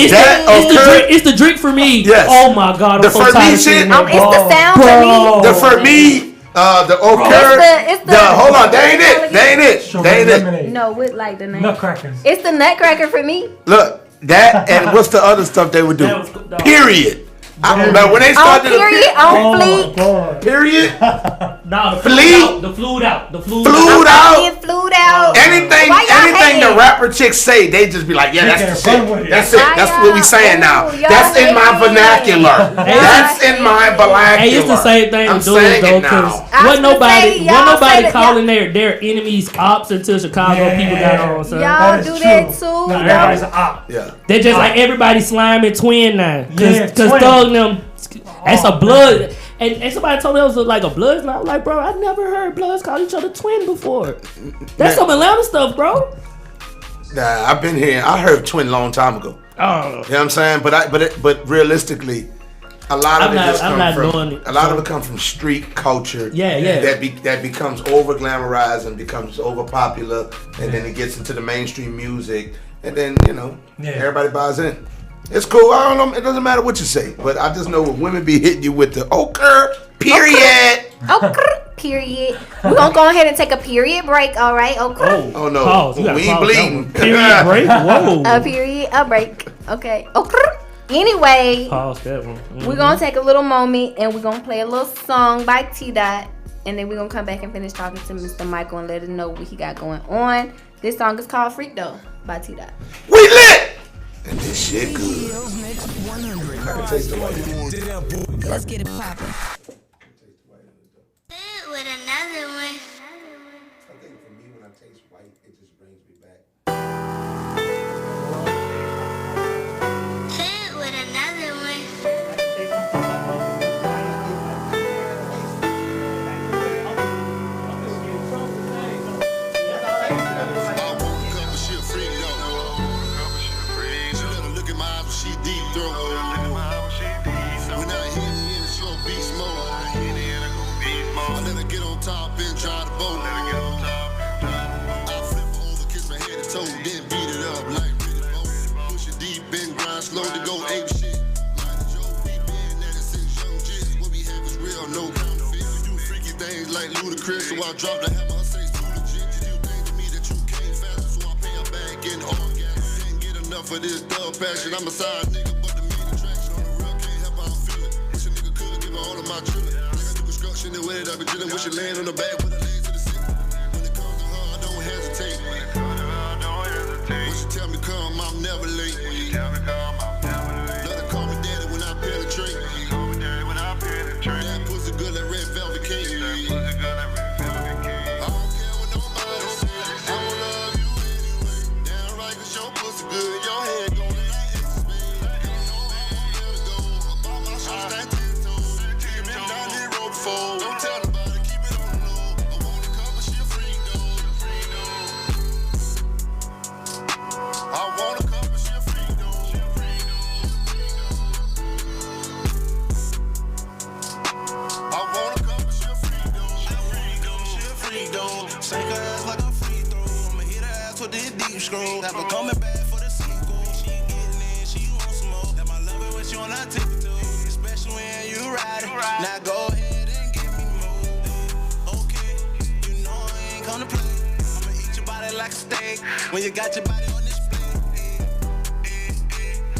It's the drink for me. Yes. Oh my god, I'm The so for tired me of seeing shit. that. It's the sound Bro. for me. The for me. The occur. It's the hold on, they ain't it. No, with like the name. Nutcrackers. It's the nutcracker for me. Look, that and what's the other stuff they would do? Period. I remember when they started. Period, on fleek. Period. Nah, the flued out. Flued out. Get flued out. Anything Why y'all the hating? rapper chicks say, they just be like, yeah, that's the shit. That's it. Why That's what we y'all- saying now. Ooh, y'all That's in my hating. vernacular. That's in my vernacular. Hey, it's the same thing I'm with dudes saying though, it because now. wasn't nobody that- calling their enemies ops until Chicago people got on. So Y'all do that too. Nah, everybody's an op. Yeah. they just like everybody slime and twin now. Yeah, Cause twin. Thug them, that's a blood. And somebody told me it was like a blood. And I was like, bro, I never heard bloods call each other twin before. That's some Atlanta stuff, bro. Nah, I've been here. I heard twin a long time ago. Oh, You know what I'm saying? But realistically, a lot of a lot of it comes from street culture. Yeah. That becomes over glamorized and becomes over popular, and then it gets into the mainstream music, and then everybody buys in. It's cool. I don't know. It doesn't matter what you say, but I just know when women be hitting you with the ochre, period. Period. We're gonna go ahead and take a period break, all right? Okay. Oh no, Pause. You gotta we ain't pause that bleeding. one. Period break. Whoa. A period, a break. Okay. Okay. Anyway, Pause that one. we're gonna take a little moment and we're gonna play a little song by T-Dot, and then we're gonna come back and finish talking to Mr. Michael and let him know what he got going on. This song is called Freak Though by T-Dot. We lit. And this shit good. Next 100. I can taste the white. Let's get it poppin'. With another one. I think for me, when I taste white, it just brings me back. With another one. Slow to go ape shit. Mind the joke, we been at it since young jits. What we have is real, no counterfeit. We do freaky things like ludicrous, so I drop the hammer, her say too legit. You do things to me that you can't fathom, so I pay her back in orgasm. Can't get enough of this dub passion. I'm a side nigga, but the main attraction on the real can't help how I'm feeling. Wish a nigga could give her all of my chillin'. Like I do construction, the way that I be drilling. Wish she land on the back with her legs to the ceiling. When it comes to her, I don't hesitate. When she tell me come, I'm never late. Let her call me daddy when I penetrate. That pussy good like red velvet cake. I don't care what nobody say. I will love you anyway. Damn right, 'cause your pussy good. Your head going like Ace of Spades. You know I won't let her go. About my shots, that 10 toes. Been down this road before. Don't tell nobody, keep it on the low. I want to cover, she a freak though. I want to cover, she a freak though. this deep scroll. Never coming back for the sequel. She ain't getting in, she wants some more. That my love it when she on her tippy toes. Especially when you ride it. Now go ahead and give me more. Okay, you know I ain't come to play. I'ma eat your body like a steak. When you got your body on display.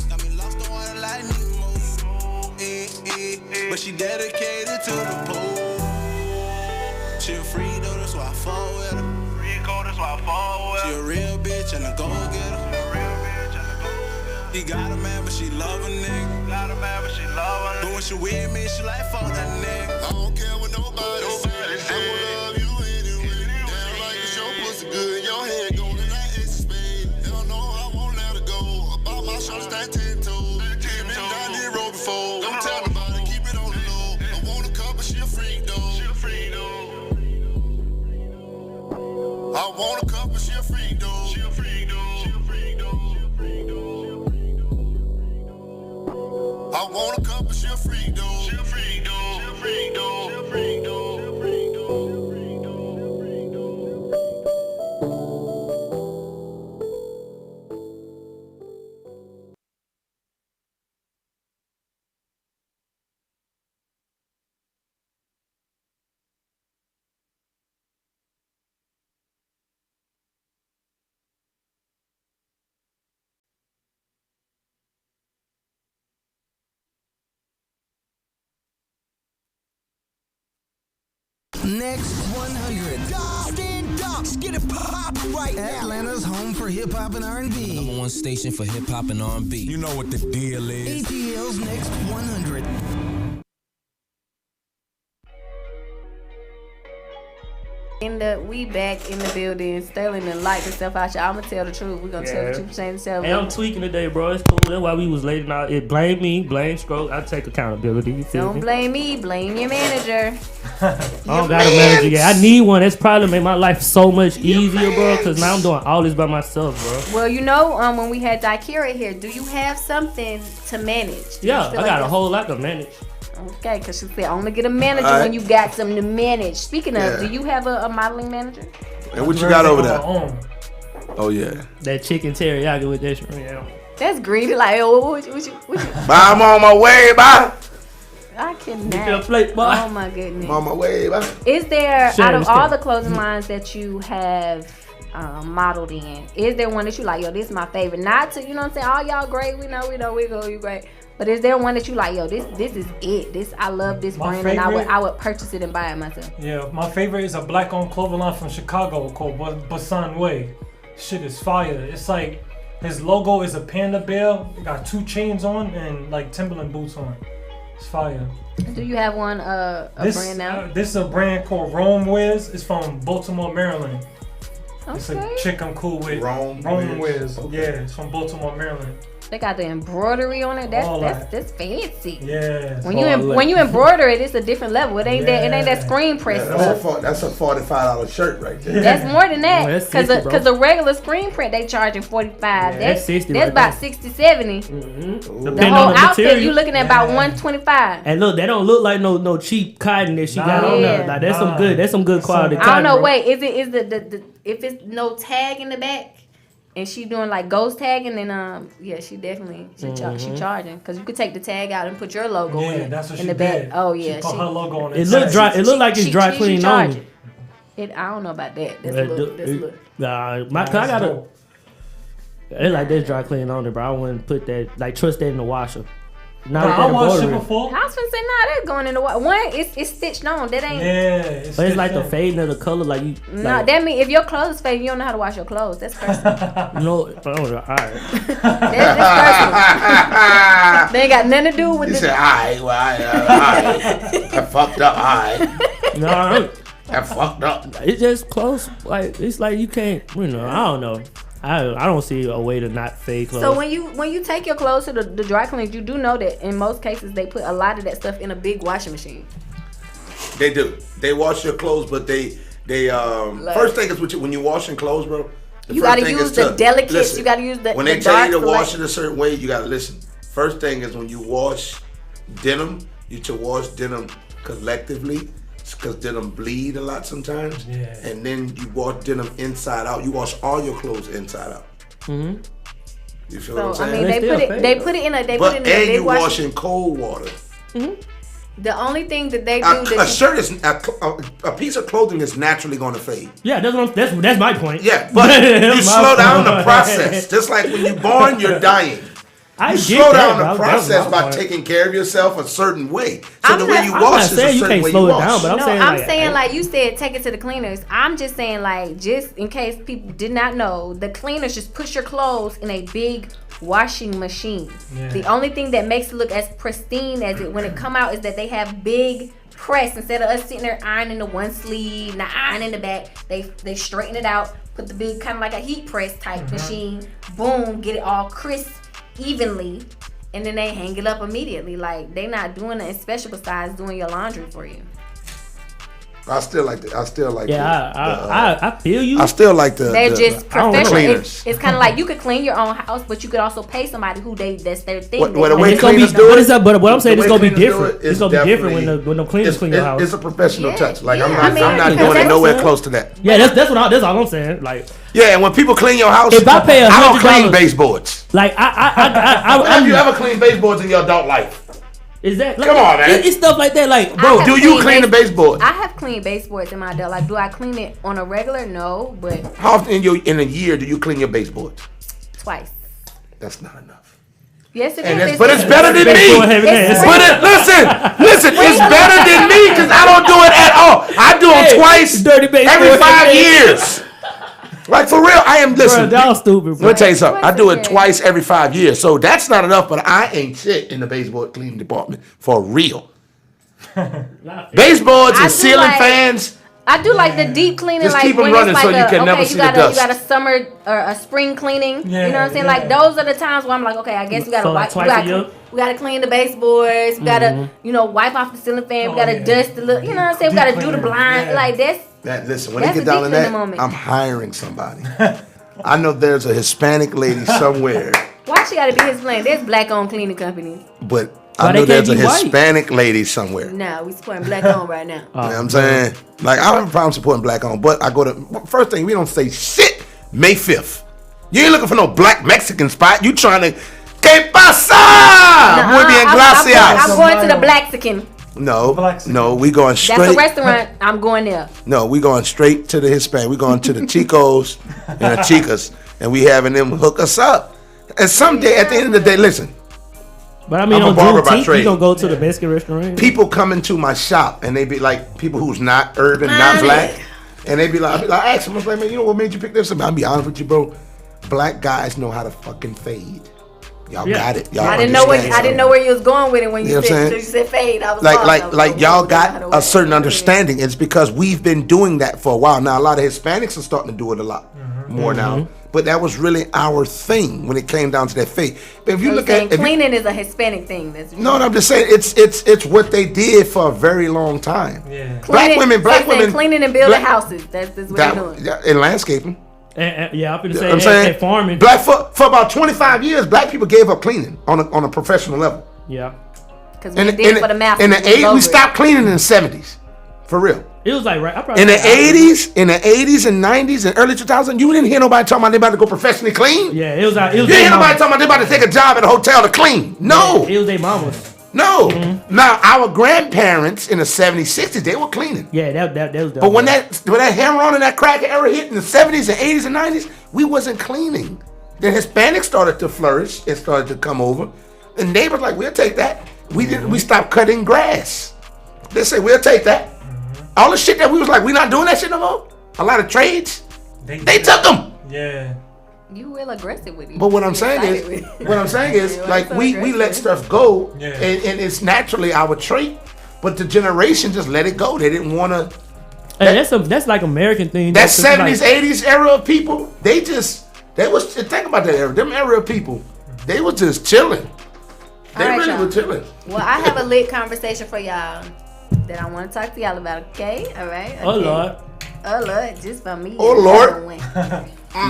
Got me lost in water like Nemo. But she dedicated to the pole. She a free though, that's why I fall with her. Free cold, that's why I fall with her. She a real bitch and a go-getter. He got a man, but she love a nigga. Got a man, but she love a nigga. But when she with me, she like fuck that nigga. I don't care what nobody say. I'ma love you anyway. Damn like it's your pussy good. Your head going in that ace of spade. Hell no, I won't let her go. About my shoulders, stand 10 toes. Been down this road before. Don't tell nobody, keep it on the low. I want a cup, but she a freak though. She a freak though. I want a cup, but she a freak though. She a freak though. She a freak though. She a freak though. I want a cup, but she a freak though. She a freak though. She a freak though. She a freak though. She a freak though. Next 100. Stand up. Get it poppin' right now. Atlanta's home for hip hop and R&B. Number one station for hip hop and R&B. You know what the deal is. ATL's Next 100. We back in the building. Sterling and Light and stuff out. Y'all, I'm gonna tell the truth. We gonna tell the truth, saying the Hey, I'm tweaking today, bro. It's cool. That's why we was late out. It blame me, blame Stroke. I take accountability. You feel Don't me? blame me, blame your manager. I don't got a manager yet. I need one. That's probably made my life so much easier, bro. Cause now I'm doing all this by myself, bro. Well, you know, when we had Dykira here, do you have something to manage? Do Yeah, you feel I got like a whole lot to manage. Okay, because she said only get a manager when you got something to manage. Speaking of, do you have a modeling manager? And what you got over there? Own. Oh yeah. That chicken teriyaki with that shrimp. Yeah. That's greedy. Like, oh, what you? Bye, I'm on my way, bye. I Get your cannot. plate, boy. Oh my goodness. I'm on my way, bye. Is there, Share out of this all thing. the clothing lines that you have modeled in, is there one that you like, yo, this is my favorite? Not to, you know what I'm saying, all y'all great, we know, you great. But is there one that you like, yo, this is it. This, I love this My brand, and favorite? I would purchase it and buy it myself. Yeah, my favorite is a black-owned clothing line from Chicago called Basan Way. Shit is fire. It's like his logo is a panda bear. It got 2 chains on and like Timberland boots on. It's fire. Do you have one brand now? This is a brand called Rome Wiz. It's from Baltimore, Maryland. Okay. It's a chick I'm cool with. Rome Wiz. Okay. Yeah, it's from Baltimore, Maryland. They got the embroidery on it. That's fancy. Yeah. When you embroider it, it's a different level. It ain't that screen press stuff. That's a $45 shirt right there. That's more than that. That's 60, Because the regular screen print they charging $45. That's 60 That's right about there. 60, 70. Mm-hmm. The whole outfit you looking at about 125. And look, that don't look like no cheap cotton that she got on there. Like that's some good quality. I don't know. Cotton, Wait, is the if it's no tag in the back? And she doing like ghost tagging, and yeah, she definitely she charging, because you could take the tag out and put your logo in, that's what in she the back. did. Oh yeah, she put her logo on it. It look dry. It look like it's dry clean only. I don't know about that. That's a look. I got a. It like this dry clean on it, bro. I wouldn't put that, like, trust that in the washer. I watched it before. I was gonna say, nah, that's going in the water. One, it's stitched on. That ain't. Yeah, but it's like the fading of the color, like you. No, like, that mean if your clothes fade, you don't know how to wash your clothes. That's personal. No, all right. That's personal. They ain't got nothing to do with. He said, I fucked up. No, I fucked up. It's just close. Like it's like you can't. I don't know. I don't see a way to not fade clothes. So when you take your clothes to the dry cleaners, you do know that in most cases they put a lot of that stuff in a big washing machine. They do. They wash your clothes, but they first thing is when you washing clothes, bro. You gotta use the delicates. Listen, you gotta use the when the they tell you to dark wash it a certain way, you gotta listen. First thing is when you wash denim, you should wash denim collectively. because denim bleed a lot sometimes. Yeah. And then you wash denim inside out. You wash all your clothes inside out. Mm-hmm. You feel So what I'm I saying? mean, they put it in a but big you wash. wash in cold water. Mm-hmm. The only thing that they do A shirt is a piece of clothing is naturally going to fade. Yeah, that's my point. Yeah, but you slow down the process. Just like when you're born, you're dying. You slow down the process by taking care of yourself a certain way. So the way you wash is a certain way you wash. I'm saying like you said, take it to the cleaners. I'm just saying like just in case people did not know, the cleaners just push your clothes in a big washing machine. Yeah. The only thing that makes it look as pristine as it when it come out is that they have big press instead of us sitting there ironing the one sleeve, not ironing the back. They straighten it out, put the big kind of like a heat press type machine. Boom, get it all crisp, evenly, and then they hang it up immediately. Like they not doing anything special besides doing your laundry for you. I still like the. I feel you. I still like the. They're just professional. It's kind of like you could clean your own house, but you could also pay somebody that's their thing. But what I'm saying is gonna be different. It's gonna be different when the cleaners clean your house. It's a professional touch. Like I'm not doing it nowhere close to that. Yeah, that's all I'm saying. Like yeah, and when people clean your house, if I pay I don't clean baseboards. Like have you ever cleaned baseboards in your adult life? Is that come on, man? It's stuff like that. Like, bro, do you clean the baseboard? I have cleaned baseboards in my adult life. Do I clean it on a regular? No, but how often in a year do you clean your baseboards? Twice. That's not enough. Yes, it is. But it's better than me. Listen, it's better than me because I don't do it at all. I do them twice every 5 years. Like for real, I am listening. Bro, y'all stupid, bro. Let me tell you something. I do it twice every 5 years, so that's not enough. But I ain't shit in the baseboard cleaning department for real. Baseboards and ceiling fans. I do like the deep cleaning. Just like keep them when running it's like so you can never see the dust. You got a summer or a spring cleaning. Yeah, you know what I'm saying? Like those are the times where I'm like, okay, I guess we gotta wipe. We gotta clean the baseboards. We gotta, wipe off the ceiling fan. We gotta dust the little. You know what I'm saying? We gotta do the blind. Like this. Listen, when they get down to that, I'm hiring somebody. I know there's a Hispanic lady somewhere. Why she gotta be Hispanic? There's black-owned cleaning companies. But I know there's a Hispanic lady somewhere. No, we supporting black-owned right now. You know what I'm saying? Like, I don't have a problem supporting black-owned, but I go to, first thing, we don't say shit May 5th. You ain't looking for no black Mexican spot. You trying to, ¿Qué pasa? Muy bien, gracias. I'm going to the Blaxican. No, we going straight. That's a restaurant. I'm going there. No, we going straight to the Hispanic. We going to the Chicos and the Chicas, and we having them hook us up. And someday, at the end of the day, listen. But I mean, on Juneteenth, you don't go to the Mexican restaurant. People come into my shop, and they be like, people who's not urban, not black, and they be like, I ask them, I was like, man, you know what made you pick this up? I'll be honest with you, bro. Black guys know how to fucking fade. Y'all got it. Y'all I didn't know where you was going with it when you said fade. I was like y'all got a certain understanding. It's because we've been doing that for a while now. A lot of Hispanics are starting to do it a lot more now. But that was really our thing when it came down to that fade. But if you look at cleaning is a Hispanic thing. No, I'm just saying it's what they did for a very long time. Yeah. Black women cleaning and building houses. That's what they're doing. And landscaping. Yeah, I'm gonna say farming. Black for about 25 years, black people gave up cleaning on a professional level. Yeah. Because we did it for the math. In the 80s, we stopped cleaning in the 70s. For real. It was like in the 80s and 90s and early 2000s, you didn't hear nobody talking about they about to go professionally clean. Yeah, it was. You didn't hear nobody talking about they about to take a job at a hotel to clean. No. Yeah, it was their mamas. No. Now our grandparents in the 70s, 60s, they were cleaning. Yeah, that was. But when that hammer on and that cracker era hit in the 70s and 80s and 90s, we wasn't cleaning. Then Hispanics started to flourish and started to come over. The neighbors like, we'll take that. We stopped cutting grass. They say we'll take that. All the shit that we was like, we not doing that shit no more. A lot of trades, they took them. Yeah. You real aggressive with it. But what I'm saying is, like we let stuff go, and it's naturally our trait. But the generation just let it go. They didn't want to. And that's like American thing. That 70s, 80s era of people, they was think about that era. Them era of people, they was just chilling. They really were chilling. Well, I have a lit conversation for y'all that I want to talk to y'all about. Okay, all right. Okay. Oh Lord. Oh Lord, just for me. Oh Lord.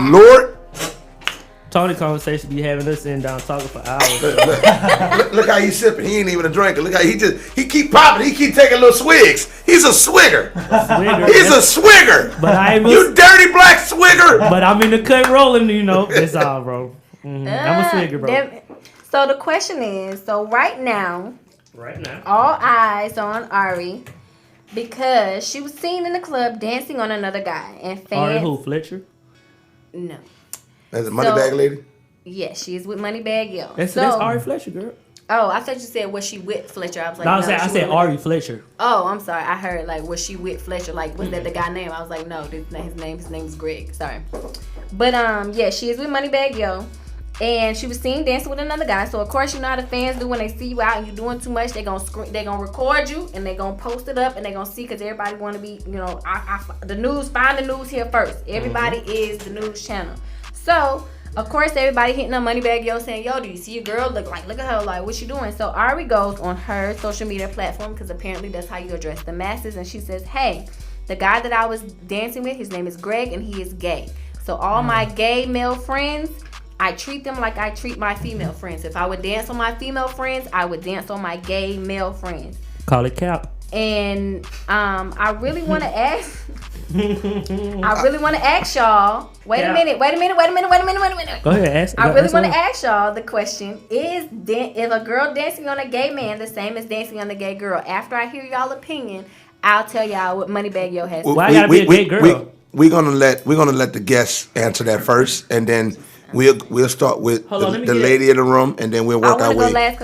Lord. Tony conversation be having us sitting down talking for hours. Look how he's sipping. He ain't even a drinker. Look how he keep popping. He keep taking little swigs. He's a swigger. He's a swigger. But you dirty black swigger. But I'm in the cut rolling, you know. That's all, bro. I'm a swigger, bro. So the question is, right now, all eyes on Ari because she was seen in the club dancing on another guy. And fans... Ari who, Fletcher? No. That's a Moneybag lady? Yes, she's with Moneybag Yo. That's Ari Fletcher, girl. Oh, I thought you said was she with Fletcher. I was like, no, I said Ari Fletcher. Oh, I'm sorry. I heard like was she with Fletcher? Like was that the guy name? I was like, no, his name is Greg. Sorry. But yeah, she is with Moneybag Yo. And she was seen dancing with another guy. So of course you know how the fans do when they see you out and you're doing too much. They gonna record you and they gonna post it up and they gonna see because everybody want to be, you know, the news. Find the news here first. Everybody is the news channel. So of course everybody hitting on Moneybag Yo saying, yo, do you see your girl? Look at her, like what you doing? So Ari goes on her social media platform because apparently that's how you address the masses, and she says, hey, the guy that I was dancing with, his name is Greg and he is gay. So all my gay male friends, I treat them like I treat my female friends. If I would dance on my female friends, I would dance on my gay male friends. Call it cap. And I really want to ask. I really want to ask y'all. Wait a minute. Go ahead, ask. I really want to ask y'all the question: is if a girl dancing on a gay man the same as dancing on a gay girl? After I hear y'all opinion, I'll tell y'all what Moneybag Yo has. Why gotta be a gay girl? We're gonna let the guests answer that first, and then we'll start with the lady in the room, and then we'll work our way.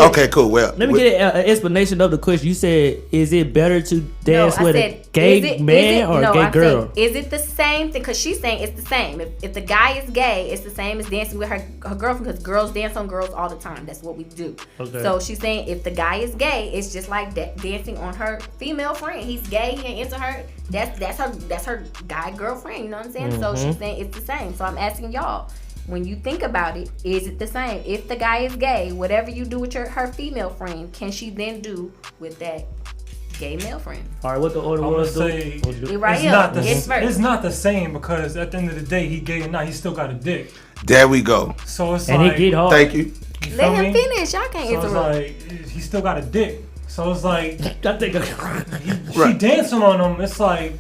Okay, cool. Well, let me get an explanation of the question. You said, is it better to dance with a gay man or a gay girl? Is it the same thing? Because she's saying it's the same. If the guy is gay, it's the same as dancing with her girlfriend, because girls dance on girls all the time. That's what we do. Okay. So she's saying if the guy is gay, it's just like dancing on her female friend. He's gay, he ain't into her. That's her guy girlfriend. You know what I'm saying? So she's saying it's the same. So I'm asking y'all. When you think about it, is it the same? If the guy is gay, whatever you do with her female friend, can she then do with that gay male friend? All right, what the order was? It's not the same because at the end of the day, he gay or not, he still got a dick. There we go. So it's and like, he get hard. Thank you. Let him finish. Y'all can't interrupt. So it's like he still got a dick. So it's like she dancing on him. It's like,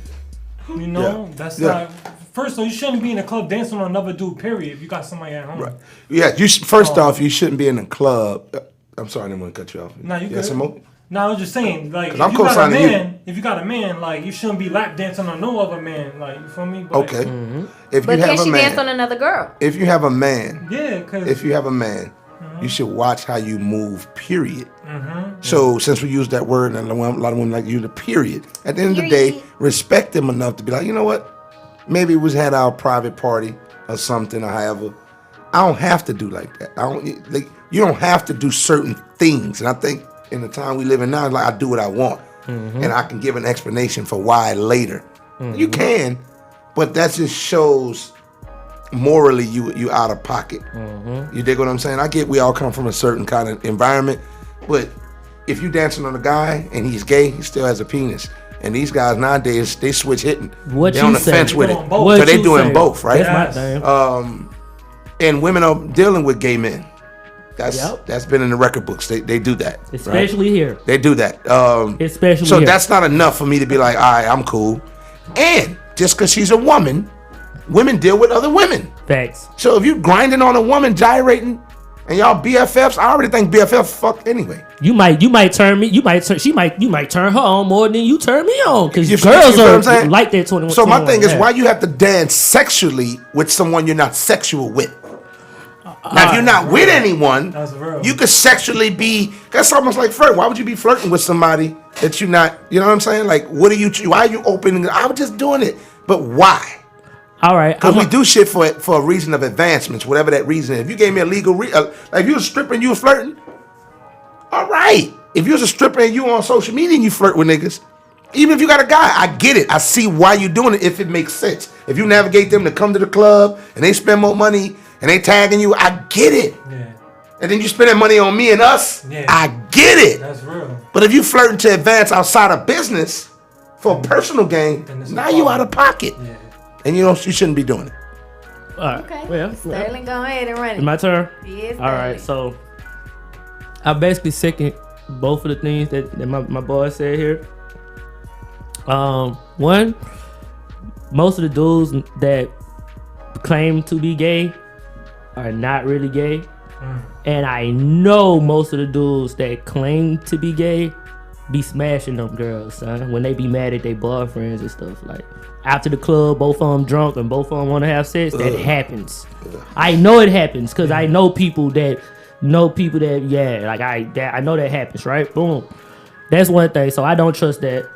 you know, that's not. First of all, you shouldn't be in a club dancing on another dude, period, if you got somebody at home. Right. Yeah, first off, you shouldn't be in a club. I'm sorry, I didn't want to cut you off. No, you good. No, I was just saying, like, if you got a man, like, you shouldn't be lap dancing on no other man, like, you feel me? But, okay. But can she dance on another girl? If you have a man, if you have a man, you should watch how you move, period. So since we use that word, and a lot of women like to use the period, at the end of the day, respect them enough to be like, you know what? Maybe we had our private party or something or however. I don't have to do like that. You don't have to do certain things. And I think in the time we live in now, it's like I do what I want. And I can give an explanation for why later. You can, but that just shows morally you out of pocket. You dig what I'm saying? I get we all come from a certain kind of environment, but if you dancing on a guy and he's gay, he still has a penis. And these guys nowadays, they switch hitting. They're on the fence with it. So they doing both, right? And women are dealing with gay men. That's been in the record books. They do that. Especially here. They do that. Especially so here. That's not enough for me to be like, all right, I'm cool. And just because she's a woman, women deal with other women. Facts. So if you grinding on a woman, gyrating, and y'all BFFs, I already think BFFs fuck anyway. You might turn me. You might turn her on more than you turn me on, because girls are like that 21. So my thing is, why you have to dance sexually with someone you're not sexual with? Now, if you're not with anyone, you could sexually be. That's almost like flirt. Why would you be flirting with somebody that you're not? You know what I'm saying? Like, what are you? Why are you opening? I was just doing it, but why? All right, because we do shit for a reason of advancements, whatever that reason is. If you gave me a legal, like if you was stripping, you was flirting. All right. If you was a stripper and you on social media and you flirt with niggas, even if you got a guy, I get it. I see why you doing it if it makes sense. If you navigate them to come to the club and they spend more money and they tagging you, I get it. Yeah. And then you spending money on me and us, I get it. That's real. But if you flirting to advance outside of business for a personal gain, now you out of pocket. Yeah. And you shouldn't be doing it. All right. Okay. Well, Sterling, go ahead and run it. It's my turn? Yes, all right, so I basically second both of the things that my boy said here. One, most of the dudes that claim to be gay are not really gay. And I know most of the dudes that claim to be gay be smashing them girls, son, when they be mad at their boyfriends and stuff. Like, after the club, both of them drunk and both of them want to have sex, that happens. I know it happens because I know people that I know that happens, right? Boom. That's one thing. So I don't trust that.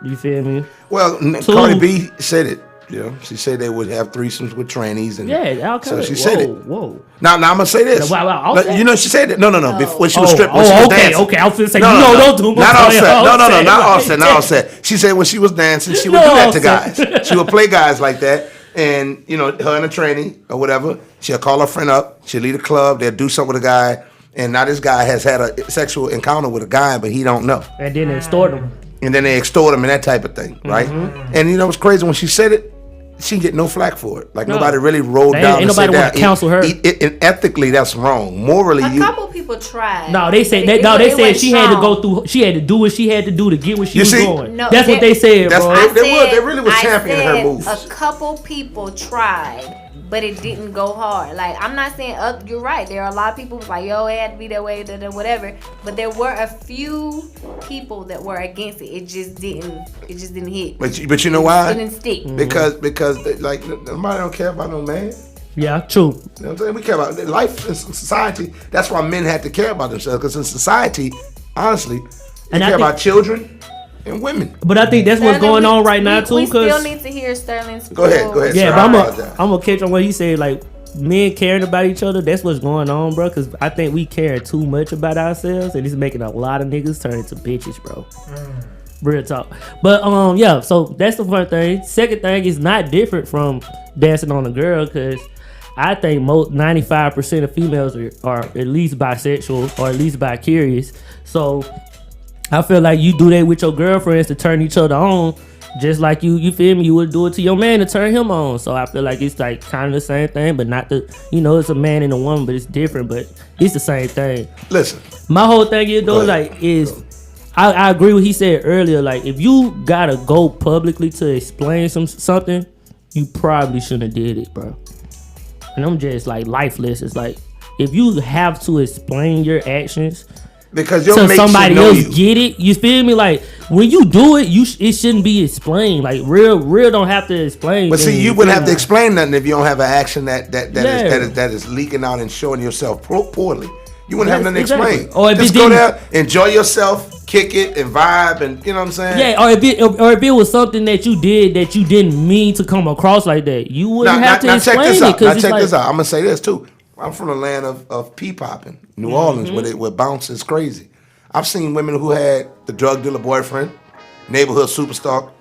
You feel me? Well, Cardi B said it. You know, she said they would have threesomes with trannies, and okay. So she said it. Whoa. Now I'm gonna say this. Wow. You know, she said it. No. Before she was stripping. Okay. I was gonna say don't do not Offset. Not Offset. Not Offset. She said when she was dancing, she would do that to guys. She would play guys like that, and you know, her and a tranny or whatever. She'll call her friend up. She'll leave the club. They'll do something with a guy, and now this guy has had a sexual encounter with a guy, but he don't know. And then they extort him. And then they extort him and that type of thing, right? And you know what's crazy? When she said it, she didn't get no flack for it. Like nobody really rolled down. Ain't nobody want to counsel her. And ethically, that's wrong. Morally, a couple people tried. No, they said they said she had to go through. She had to do what she had to do to get where she was going. No, that's what they said, bro. They really was championing her moves. A couple people tried, but it didn't go hard. Like, I'm not saying you're right. There are a lot of people like, yo, it had to be that way, whatever. But there were a few people that were against it. It just didn't hit. But you know why? It didn't stick. Because like nobody don't care about no man. Yeah, You true. know what I'm saying? We care about life in society. That's why men had to care about themselves. Because in society, honestly, they care about children and women. But I think that's what's going on right now too. We still need to hear Sterling's. Go ahead. Yeah, but I'm gonna catch on what he said. Like, men caring about each other. That's what's going on, bro. Because I think we care too much about ourselves, and it's making a lot of niggas turn into bitches, bro. Real talk. But yeah. So that's the first thing. Second thing is not different from dancing on a girl, because I think 95% of females are at least bisexual or at least bi-curious. So I feel like you do that with your girlfriends to turn each other on, just like you feel me, you would do it to your man to turn him on. So I feel like it's like kind of the same thing, but not it's a man and a woman, but it's different, but it's the same thing. Listen, my whole thing is though, I agree with what he said earlier. Like, if you gotta go publicly to explain something, you probably shouldn't have did it, bro. And I'm just like lifeless. It's like, if you have to explain your actions because your so mate somebody know else get it, you feel me? Like, when you do it, it shouldn't be explained. Like, real don't have to explain. But see, you wouldn't have to explain nothing if you don't have an action that is leaking out and showing yourself poorly. You wouldn't have nothing to explain. Or if just go there, enjoy yourself, kick it, and vibe, and you know what I'm saying? Yeah, or if it was something that you did that you didn't mean to come across like that, you wouldn't have to explain it. Now check this out. I'm gonna say this too. I'm from the land of pea popping, New Orleans, where bounce is crazy. I've seen women who had the drug dealer boyfriend, neighborhood superstar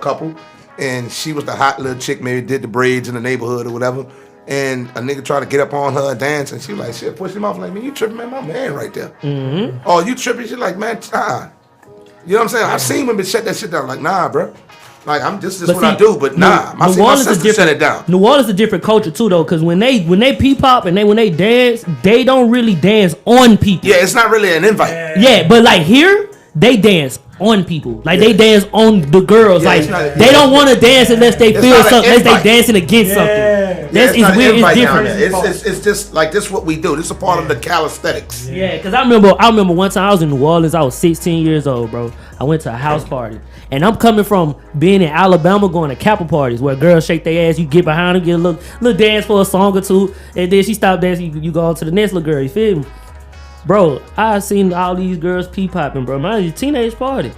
couple, and she was the hot little chick, maybe did the braids in the neighborhood or whatever. And a nigga tried to get up on her and dance, and she was like, shit, push him off. Like, man, you tripping, man, my man right there. Oh, you tripping? She like, man, You know what I'm saying? I've seen women shut that shit down. Like, nah, bro. Like, this is what I do, but nah. My sister shut it down. New Orleans is a different culture too, though, because when they pee-pop and when they dance, they don't really dance on people. Yeah, it's not really an invite. Yeah, but like here, they dance on people. Like, they dance on the girls. Like, they don't want to dance unless they feel something, unless they dancing against something. That's it's weird. It's different. It's just like this is what we do. This is a part of the calisthenics. Yeah, because I remember one time I was in New Orleans. I was 16 years old, bro. I went to a house party. And I'm coming from being in Alabama going to Kappa parties where girls shake their ass, you get behind them, get a little dance for a song or two, and then she stop dancing, you go on to the next little girl, you feel me? Bro, I seen all these girls pee-popping, bro. Man, it's a teenage party.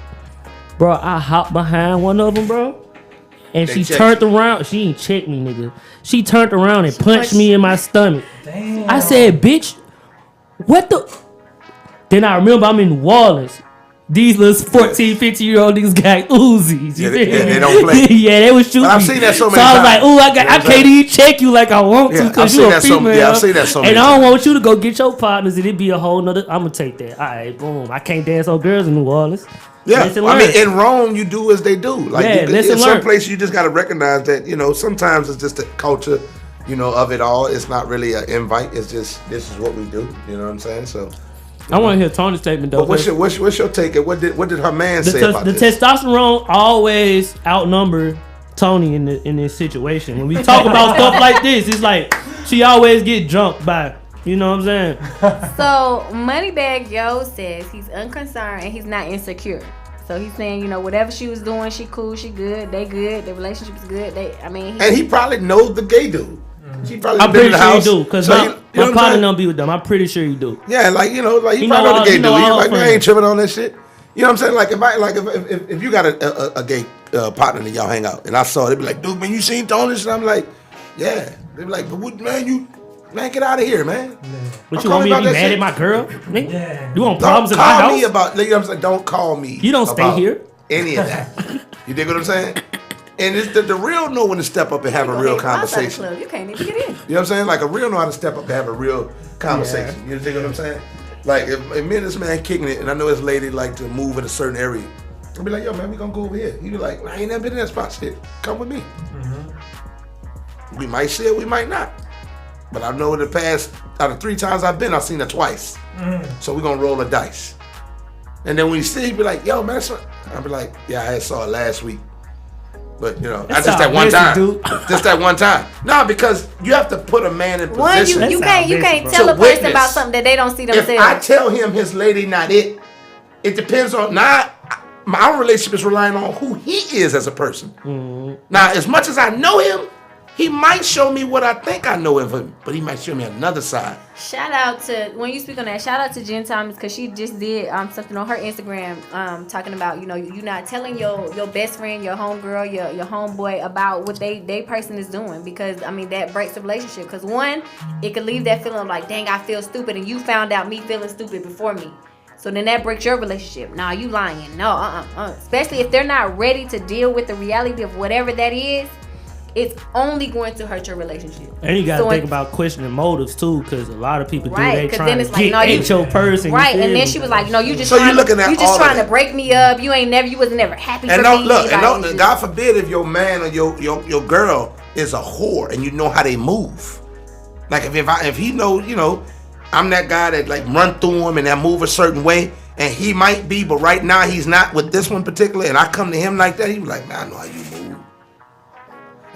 Bro, I hopped behind one of them, bro. And she turned around. She ain't checked me, nigga. She turned around and punched me in my stomach. Damn. I said, bitch, what the? Then I remember I'm in New Orleans. These little 14, 15-year-old niggas got Uzis. They don't play. Yeah, they was shooting. But I've seen that so many times. So I was like, I can't even check you like I want to because you're a female. I've seen that so many times. And I don't want you to go get your partners and it be a whole nother. I'm going to take that. All right, boom. I can't dance on girls in New Orleans. Yeah, I mean, in Rome, you do as they do. Like, in some places, you just got to recognize that, sometimes it's just a culture. of it all. It's not really an invite. It's just this is what we do. You know what I'm saying? So. I want to hear Tony's statement though. But what's your take? What did her man say about this? The testosterone always outnumber Tony in this situation. When we talk about stuff like this, it's like she always get jumped by. You know what I'm saying? So Moneybag Yo says he's unconcerned and he's not insecure. So he's saying, whatever she was doing, she cool, she good, they good, the relationship is good. And he probably knows the gay dude. He probably I'm been in pretty the sure house. he do, cause my partner don't be with them. I'm pretty sure he do. Yeah, he probably know the gay dude. He's like, man, I ain't tripping on that shit. You know what I'm saying? Like if you got a gay partner and y'all hang out, and I saw it, they'd be like, dude, man, you seen Tony? And I'm like, yeah. They'd be like, but what, man, get out of here, man. But you want me to be mad at my girl? Yeah. You want problems in my house? Don't call me about. You know what I'm saying? Don't call me. You don't stay here. Any of that. You dig what I'm saying? And it's the real know when to step up and have a real conversation. You can't even get in. You know what I'm saying? Like a real know how to step up and have a real conversation. You dig what I'm saying? Like if me and this man kicking it, and I know his lady like to move in a certain area, I'll be like, yo, man, we gonna go over here. He'd be like, I ain't never been in that spot. Shit, come with me. We might see it, we might not. But I know in the past, out of 3 times I've been, I've seen her twice. So we're gonna roll the dice. And then when you see, he'd be like, yo, man, I'll be like, yeah, I saw it last week. But just that one time. Just that one time. No, because you have to put a man in position. You can't tell a person about something that they don't see themselves. If I tell him his lady not it depends on our relationship is relying on who he is as a person. Now, as much as I know him, he might show me what I think I know of him, but he might show me another side. Shout out to, when you speak on that, shout out to Jen Thomas, because she just did something on her Instagram talking about, you not telling your best friend, your homegirl, your homeboy about what they person is doing, because, that breaks the relationship. Because one, it could leave that feeling of like, dang, I feel stupid, and you found out me feeling stupid before me. So then that breaks your relationship. Nah, you lying. No, especially if they're not ready to deal with the reality of whatever that is. It's only going to hurt your relationship. And you got to think about questioning motives too, because a lot of people do. They trying to get at your person. Right, and then she was like, "No, you just trying to break me up. You wasn't never happy for me." And God forbid if your man or your girl is a whore and you know how they move. Like if he know, I'm that guy that like run through him and I move a certain way, and he might be, but right now he's not with this one particular, and I come to him like that, he be like, man, I know how you move.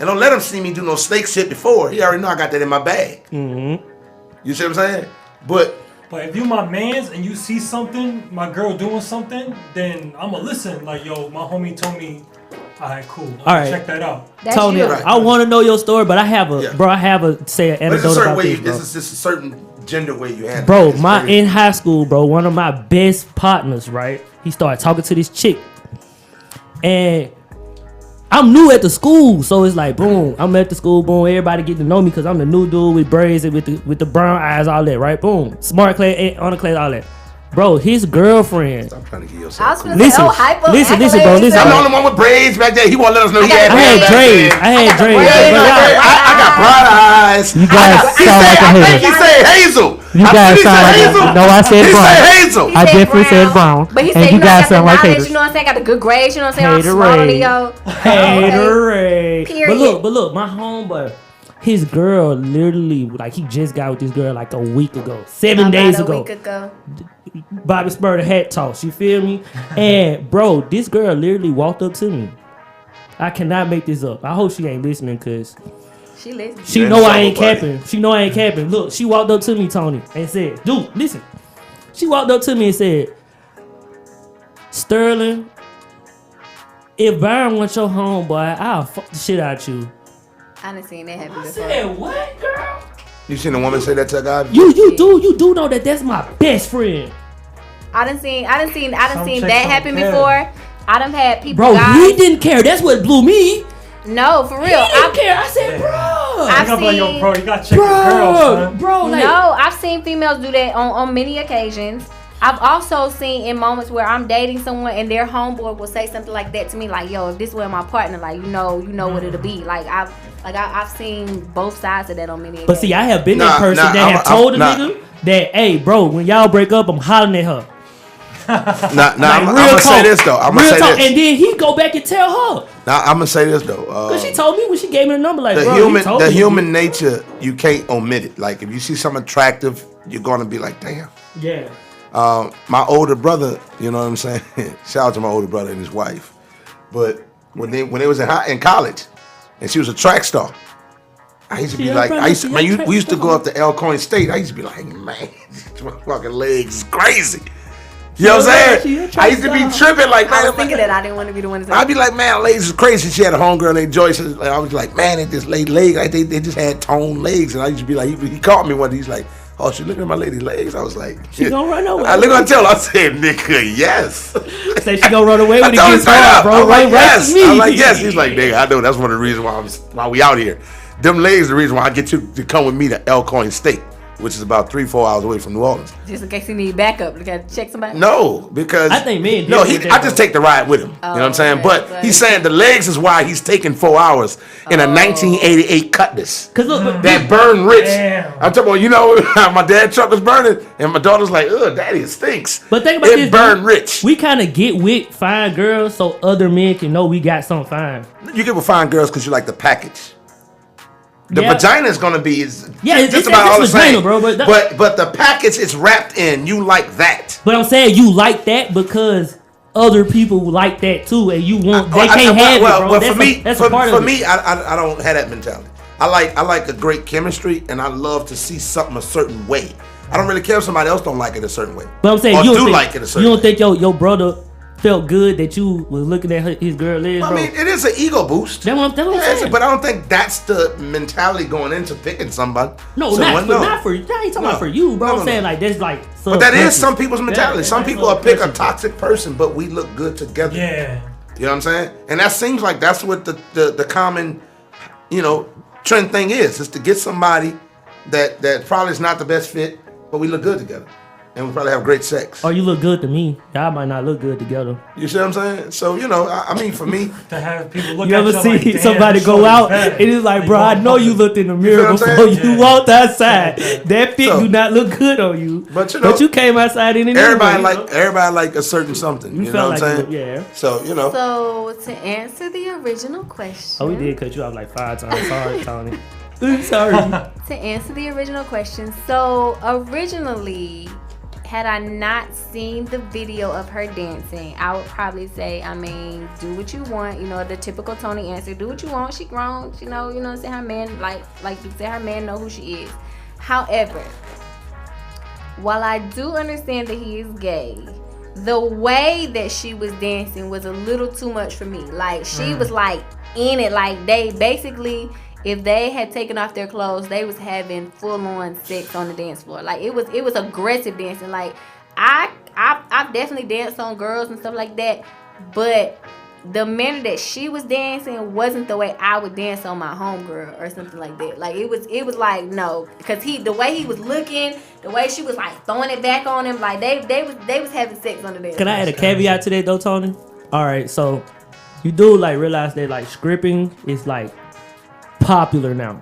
And don't let him see me do no snake shit before. He already know I got that in my bag. You see what I'm saying? But if you my mans and you see something, my girl doing something, then I'ma listen. Like, yo, my homie told me, all right, cool. All right, check that out. Tony, I want to know your story, but I have an anecdote about this, bro. This is just a certain gender way you handle bro, it. In high school, bro, one of my best partners, right? He started talking to this chick. And I'm new at the school, so it's like, boom, I'm at the school, boom, everybody get to know me because I'm the new dude with braids and with the brown eyes, all that, right? Boom. Smart class, honor class, all that. Bro, his girlfriend. I'm trying to get yourself. Listen, bro. Listen. I'm the only one with braids back there. He won't let us know he had braids. I had braids. I got bright eyes. You guys sound like a hater. I think he said Hazel. You guys sound like Hazel. No, I said brown. He said Hazel. I definitely said brown. But he said, you guys sound like haters. You know what I'm saying? Got the good grades. You know what I'm saying? Haterade. But look, my homeboy. His girl literally, like, he just got with this girl like a week ago, 7 days ago. Bobby Spur the hat toss, you feel me? And bro, this girl literally walked up to me. I cannot make this up. I hope she ain't listening, cause she listens. She know I ain't capping. She know I ain't capping. Look, she walked up to me, Tony, and said, "Dude, listen." She walked up to me and said, "Sterling, if Byron wants your homeboy, I'll fuck the shit out you." I done seen that happen before. I said, what, girl? You seen a woman say that to a guy? You do know that's my best friend. I done seen that happen before. I done had people. Bro, he didn't care. That's what blew me. No, for real. He didn't care. I said, bro. Bro, you gotta check your girl, son. Bro, like, no, I've seen females do that on many occasions. I've also seen in moments where I'm dating someone and their homeboy will say something like that to me, like, "Yo, if this were my partner, like, you know what it'll be." I've seen both sides of that on many occasions. But see, I have been that person that have told a nigga that, "Hey, bro, when y'all break up, I'm hollering at her." I'm gonna say this though. I'm gonna say this. And then he go back and tell her, Now I'm gonna say this though. Cause she told me when she gave me the number, like, the bro, human, you told the me. human nature, you can't omit it. Like if you see something attractive, you're gonna be like, damn. Yeah. My older brother, you know what I'm saying? Shout out to my older brother and his wife. But when they was in college, and she was a track star, I used to be like, we used to go up to L.I.T.T State. I used to be like, man, these fucking legs is crazy. You know what I'm saying? I used to be tripping like, man. I was thinking that I didn't want to be the one to say I'd be like, man, legs is crazy. She had a homegirl named Joyce. And I was like, man, they just laid legs. Like, they just had toned legs. And I used to be like, he called me one day. He's like, oh, she looking at my lady's legs. I was like, she gonna run away. I look on tell. I said, nigga, yes. Say she gonna run away when it gets hard, bro. I'm like, yes. Me. I'm like, yes. He's like, nigga, I know that's one of the reasons why we out here. Them legs is the reason why I get you to come with me to L.I.T.T State, which is about 3-4 hours away from New Orleans. Just in case you need backup, you gotta check somebody. No, because I think men. No, I just take the ride with him. You know what I'm saying? But he's saying the legs is why he's taking 4 hours in a 1988 Cutlass. Cause look, that burn rich. Damn. I'm talking about, you know, my dad's truck was burning, and my daughter's like, ugh, daddy, it stinks. But think about this, burn rich. We kind of get with fine girls so other men can know we got something fine. You get with fine girls because you like the package. The vagina is gonna be just about all the same, bro. But the package is wrapped in. You like that. But I'm saying you like that because other people like that too, and you want they can't have it, bro. Well, That's a part for of me, it. I don't have that mentality. I like a great chemistry, and I love to see something a certain way. I don't really care if somebody else don't like it a certain way. But I'm saying or you do like it a certain way. You don't way. think your brother felt good that you was looking at his girl legs, bro? I mean, it is an ego boost. That's what I'm saying. But I don't think that's the mentality going into picking somebody. No, not for you. I ain't talking about for you, bro. I'm saying like that's like. But that is some people's mentality. Some people will pick a toxic person, but we look good together. Yeah. You know what I'm saying? And that seems like that's what the common, trend thing is to get somebody that probably is not the best fit, but we look good together. And we probably have great sex. Oh, you look good to me. Y'all might not look good together. You see what I'm saying? So, I mean, for me. To have people look you at ever you see like, somebody go out and it's like, bro, I know you looked in the mirror before you walked outside. That fit do not look good on you. But you came outside in everybody like a certain something. You know what I'm saying? Yeah. So, So, to answer the original question. Oh, we did cut you off like 5 times. Sorry, Tony. I'm sorry. To answer the original question. So, originally, had I not seen the video of her dancing, I would probably say, do what you want. The typical Tony answer. Do what you want. She grown. She know, what I'm saying? Her man, like you said, her man know who she is. However, while I do understand that he is gay, the way that she was dancing was a little too much for me. Like, she was like in it. Like, they basically, if they had taken off their clothes, they was having full-on sex on the dance floor. Like, it was aggressive dancing. Like, I've definitely danced on girls and stuff like that, but the manner that she was dancing wasn't the way I would dance on my homegirl or something like that. Like, it was like, no, because the way he was looking, the way she was like throwing it back on him, like they was having sex on the dance floor. Can I add a caveat to that though, Tony? All right, so you do like realize that like stripping is like popular now.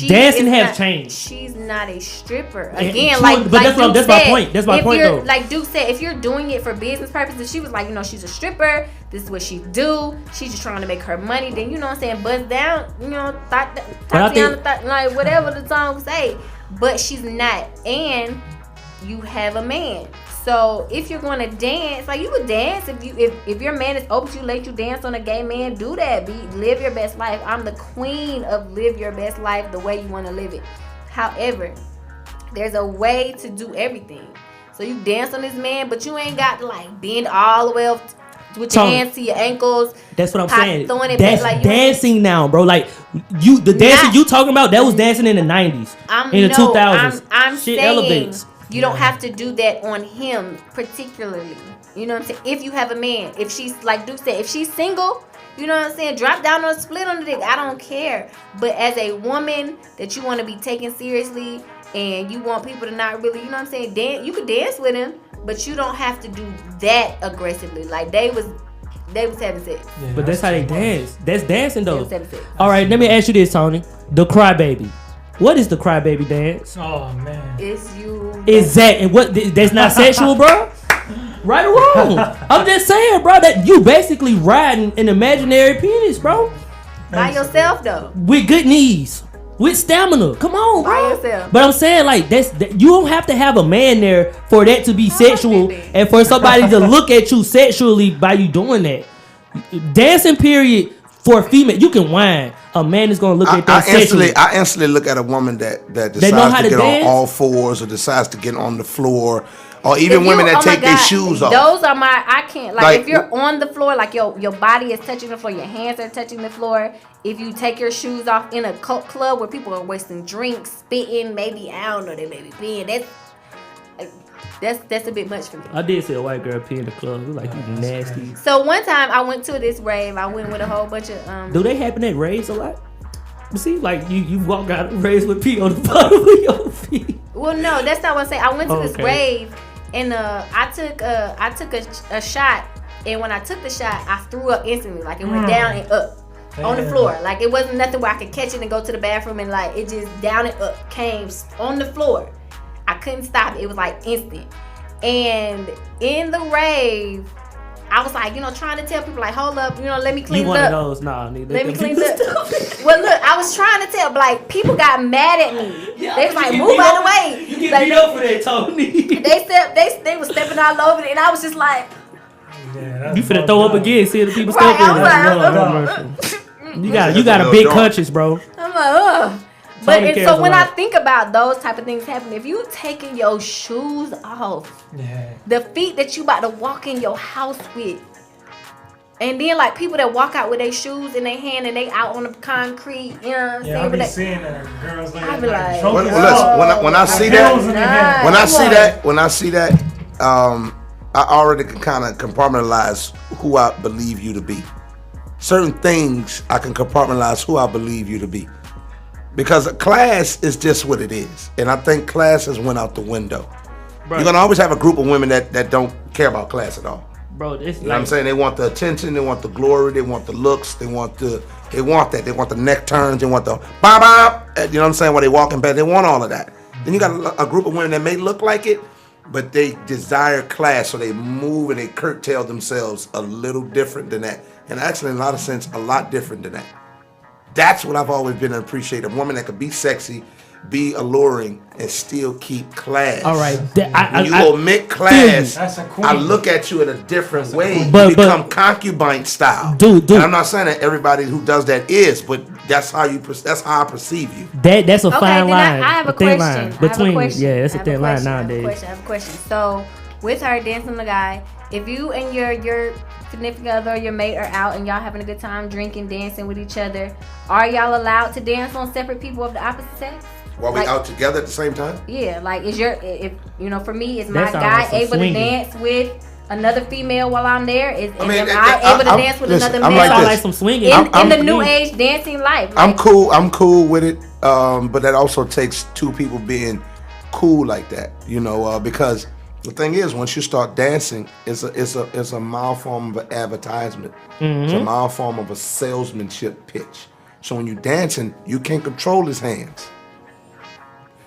Dancing has changed. She's not a stripper. Again, that's my point. That's my point though. Like Duke said, if you're doing it for business purposes, she was like, she's a stripper. This is what she do. She's just trying to make her money. Then you know what I'm saying, buzz down. Tatiana, like whatever the song say. But she's not. And you have a man. So if you're going to dance, like you would dance if your man is open to you, let you dance on a gay man, do that. Live your best life. I'm the queen of live your best life the way you want to live it. However, there's a way to do everything. So you dance on this man, but you ain't got to like bend all the way up with your hands to your ankles. That's what I'm saying. Throwing it That's back like dancing now, bro. Like the dancing you talking about, that was dancing in the 90s, in the 2000s. I'm Shit saying, elevates. you don't have to do that on him particularly. You know what I'm saying? If you have a man, if she's like Duke said, if she's single, you know what I'm saying? Drop down on a split on the dick. I don't care. But as a woman that you want to be taken seriously and you want people to not really, you know what I'm saying? Dance. You could dance with him, but you don't have to do that aggressively. Like they was having sex. Yeah, but that's how they dance. That's dancing though. They was having sex. All right, let me ask you this, Tony. The crybaby. What is the crybaby dance? Oh man. It's you. Is that and what? That's not sexual, bro. Right or wrong. I'm just saying, bro, that you basically riding an imaginary penis, bro. By yourself though. With good knees. With stamina. Come on, bro. By yourself. But I'm saying, like, you don't have to have a man there for that to be sexual and for somebody to look at you sexually by you doing that. Dancing, period, for a female, you can whine. A man is gonna look at that sexually. I instantly look at a woman that decides to get on all fours or decides to get on the floor, or even women that take their shoes off. Those are I can't like if you're on the floor, like your body is touching the floor, your hands are touching the floor. If you take your shoes off in a club where people are wasting drinks, spitting, maybe I don't know, they may be peeing. That's a bit much for me. I did see a white girl pee in the club. It was like, you nasty. So one time I went to this rave. I went with a whole bunch of Do they happen at raves a lot? You see, like you walk out of raves with pee on the bottom of your feet. Well, no, that's not what I'm saying. I went to this rave and I took a shot, and when I took the shot, I threw up instantly. Like it went down and up on the floor. Like it wasn't nothing where I could catch it and go to the bathroom, and like it just down and up came on the floor. I couldn't stop it. It was like instant. And in the rave, I was like, trying to tell people like, hold up, let me clean it up. You one of those? Nah, nigga. Let me clean it up. Well, look, I was trying to tell, but like people got mad at me. They was like, move out of the way. You get beat up for that, Tony. They was stepping all over it, and I was just like, you finna throw up again, see the people stepping. You got a big conscience, bro. I'm like, ugh. But so when I think about those type of things happening, if you taking your shoes off, the feet that you about to walk in your house with, and then like people that walk out with their shoes in their hand and they out on the concrete, you know what I'm saying? I be seeing that girls like. I be like, when I see that, I already can kind of compartmentalize who I believe you to be. Certain things I can compartmentalize who I believe you to be. Because class is just what it is. And I think class has went out the window. Bro, you're going to always have a group of women that don't care about class at all. Bro, it's you know what I'm saying? They want the attention, they want the glory, they want the looks, they want that. They want the neck turns, they want the bop. You know what I'm saying? While they walking back, they want all of that. Then you got a group of women that may look like it, but they desire class, so they move and they curtail themselves a little different than that. And actually, in a lot of sense, a lot different than that. That's what I've always been appreciated. A woman that could be sexy, be alluring, and still keep class. All right. When you omit class, I look at you in a different way. You become concubine style. Dude. And I'm not saying that everybody who does that is, but that's how I perceive you. That's a fine line. I have a question. That's a thin line nowadays. I have a question. So with her dancing the guy, if you and your significant other or your mate are out and y'all having a good time drinking, dancing with each other, are y'all allowed to dance on separate people of the opposite sex? While we out together at the same time? Yeah, like for me, is my guy able to dance with another female while I'm there? Am I able to dance with another male? Like some swinging. In the new age dancing life. Like, I'm cool with it, but that also takes two people being cool like that, because the thing is, once you start dancing, it's a mild form of an advertisement. Mm-hmm. It's a mild form of a salesmanship pitch. So when you're dancing, you can't control his hands.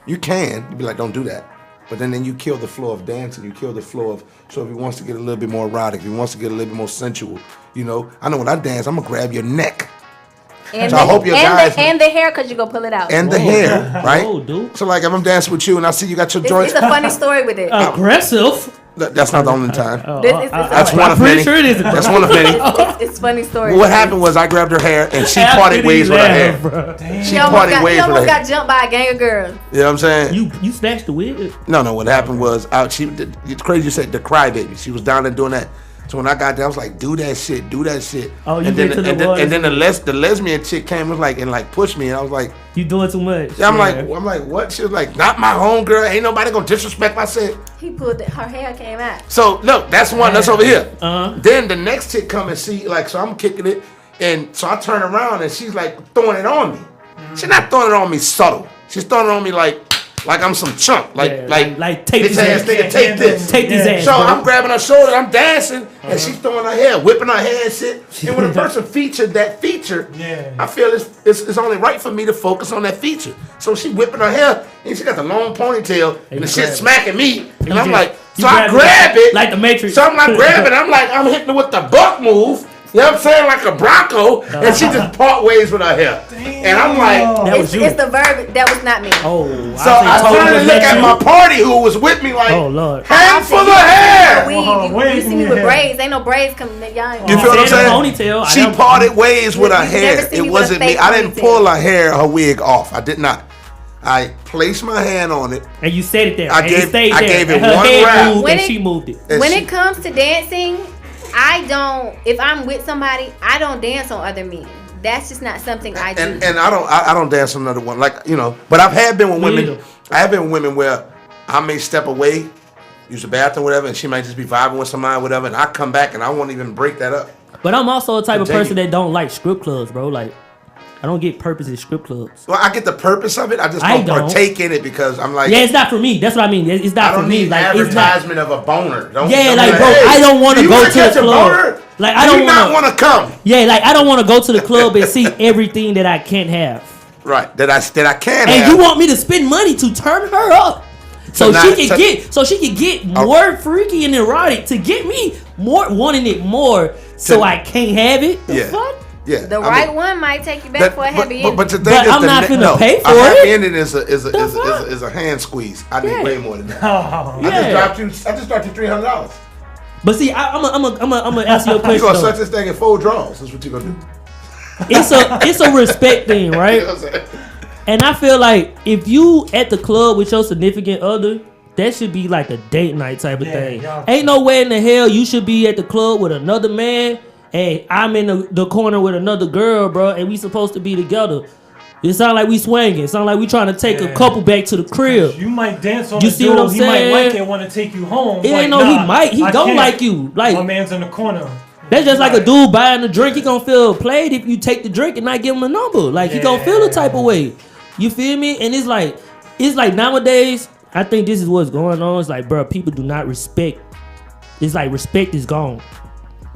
You can. You'd be like, don't do that. But then you kill the flow of dancing. You kill the flow of, so if he wants to get a little bit more erotic, if he wants to get a little bit more sensual, I know when I dance, I'm going to grab your neck. And so I hope your guys and the hair, because you go pull it out. And the hair, right? So like if I'm dancing with you and I see you got your joints. It's a funny story with it. Aggressive. That's not the only time. That's one of many. Sure it isn't. That's one of many. It's funny story. Well, what happened was I grabbed her hair and she parted ways with her hair. She parted ways with her hair. She almost got jumped by a gang of girls. You know what I'm saying? You snatched the wig? No. What happened was it's crazy you said the crybaby. She was down there doing that. So when I got there, I was like, do that shit. Oh, you and then the lesbian chick came and pushed me, and I was like, you doing too much. Yeah, I'm like, what? She was like, not my homegirl. Ain't nobody gonna disrespect my shit. He pulled it. Her hair came out. So look, that's one. That's over here. Then the next chick come and see, so I'm kicking it, and so I turn around and she's like throwing it on me. She's not throwing it on me subtle. She's throwing it on me like I'm some chump. Like take this ass. Take this. Take this ass. So I'm grabbing her shoulder, I'm dancing, and she's throwing her hair, whipping her hair and shit. And when a person featured that feature, I feel it's only right for me to focus on that feature. So she whipping her hair, and she got the long ponytail, and the shit smacking me. And I'm like, So I grab it like the Matrix. So I'm like grabbing. I'm hitting it with the buck move. You know what I'm saying? Like a Bronco, and she just part ways with her hair. And I'm like, it's the verb. That was not me. Oh, so I started to look at my party who was with me like, oh Lord, hand full of hair. You see me with braids. Ain't no braids coming. Y'all ain't You feel what I'm saying? Ponytail. She parted ways with her hair. It wasn't me. I didn't pull her wig off. I did not. I placed my hand on it. And you set it there. I gave it her one head wrap. moved and she moved it. When it comes to dancing, I don't. If I'm with somebody, I don't dance on other men. That's just not something I do. And I don't dance on another one. Like, you know, but I have been with women. I have been with women where I may step away, use the bathroom, whatever, and she might just be vibing with somebody, whatever, and I come back and I won't even break that up. But I'm also a type of person that don't like strip clubs, bro. Like, I don't get purpose in strip clubs. Well, I get the purpose of it. I just don't partake in it because I'm like, yeah, it's not for me. That's what I mean. It's not for me. Need like advertisement of a boner. Don't like, bro, hey, I don't want to go to the club. Boner? Like, I don't want to come. Yeah, like I don't want to go to the club and see everything that I can't have. Right, that I can't have. And you want me to spend money to turn her up, so she can get more freaky and erotic to get me more wanting it more, so I can't have it. The fuck? Yeah, the right one might take you back for a happy ending. But the thing is, I'm not gonna pay for a happy it. ending is a hand squeeze. I need way more than that. I just dropped you $300. But see, I'm gonna ask you a question. You gonna suck this thing in 4 draws? That's what you gonna do. It's a respect thing, right? You know what I'm saying? And I feel like if you at the club with your significant other, that should be like a date night type of thing. Ain't no way in the hell you should be at the club with another man. Hey, I'm in the corner with another girl, bro, and we supposed to be together. It sound like we swinging. It sound like we trying to take a couple back to the crib. You might dance on you the see dude. What I'm he saying? Might like it, want to take you home. It like, ain't no he might. He don't like you. Like my man's in the corner. That's just like a dude buying a drink. He gonna feel played if you take the drink and not give him a number. Like he gonna feel the type of way. You feel me? And it's like nowadays. I think this is what's going on. It's like, bro, people do not respect. It's like respect is gone.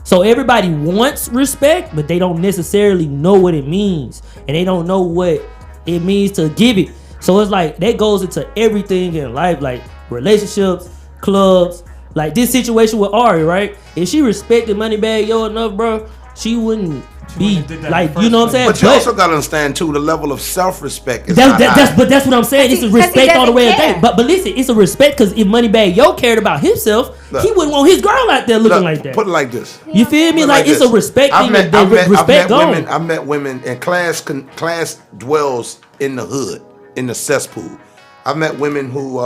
So everybody wants respect, but they don't necessarily know what it means, and they don't know what it means to give it. So it's like that goes into everything in life, like relationships, clubs. Like this situation with Ari, right? If she respected Moneybagg Yo enough, bro, she wouldn't be like, you know what I'm saying? But you also gotta understand too, the level of self-respect is that's what I'm saying. It's a respect all the way. But listen, it's a respect because if Moneybagg Yo cared about himself, he wouldn't want his girl out there looking like that. Put it like this. You feel me? Like it's a respect thing. I've met women, and class dwells in the hood, in the cesspool. I've met women who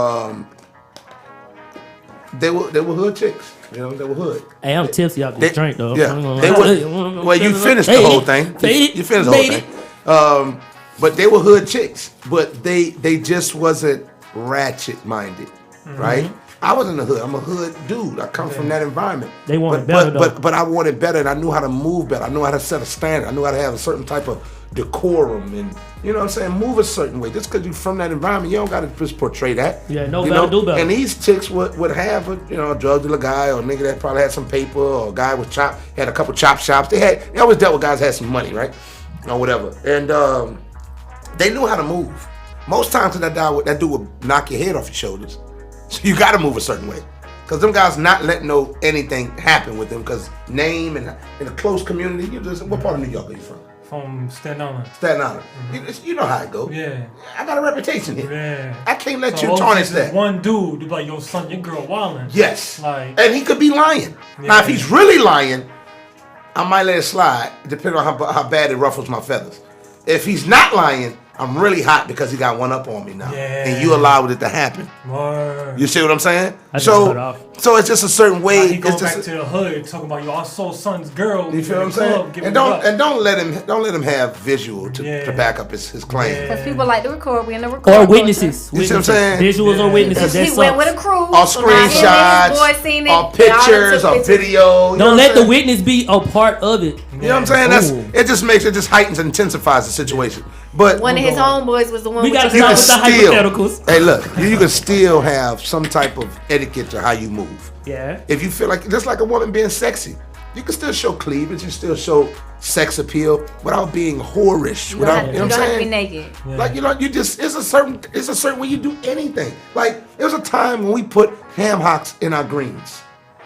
they were hood chicks. You know, they were hood. Hey, I'm tipsy off this drink though. Yeah, well, you finished the whole thing. You finished the whole thing. But they were hood chicks. But they just wasn't ratchet minded, right? I was in the hood. I'm a hood dude. I come from that environment. They wanted better though. But I wanted better, and I knew how to move better. I knew how to set a standard. I knew how to have a certain type of decorum, and you know what I'm saying, move a certain way. Just because you're from that environment, you don't got to just portray that. Yeah, no better, do better. And these chicks would have a drug dealer guy or a nigga that probably had some paper, or a guy with had a couple chop shops. They always dealt with guys that had some money, right, or whatever. And they knew how to move. Most times that dude would knock your head off your shoulders. So you got to move a certain way. Because them guys not letting anything happen with them. Because name and in a close community, what part of New York are you from? From Staten Island. Staten Island. You know how it goes. Yeah. I got a reputation here. Yeah. I can't let you tarnish that. One dude to be like, yo, son, your girl wildin'. Yes. Like, and he could be lying. Yeah. Now, if he's really lying, I might let it slide, depending on how bad it ruffles my feathers. If he's not lying, I'm really hot because he got one up on me now. Yeah. And you allowed it to happen. Word. You see what I'm saying? So it's just a certain way. He goes back to the hood talking about, yo, I saw son's girl. You feel what I'm saying? And don't let him have visual to back up his claim. Because people like to record. We in the record. Or witnesses. You see what I'm saying? Visuals or witnesses. He went with a crew. Or screenshots. Or pictures. Or video. Don't let the witness be a part of it. You know what I'm saying? It just heightens and intensifies the situation. But one of his homeboys was the one. We got to start with the hypotheticals. Hey, look, you can still have some type of etiquette to how you move. Yeah. If you feel like, just like a woman being sexy, You can still show cleavage. You still show sex appeal without being whorish. You Without, don't you know what I'm have to be saying? naked. Yeah. Like, you know, you just, it's a certain way you do anything. Like, there was a time when we put ham hocks in our greens.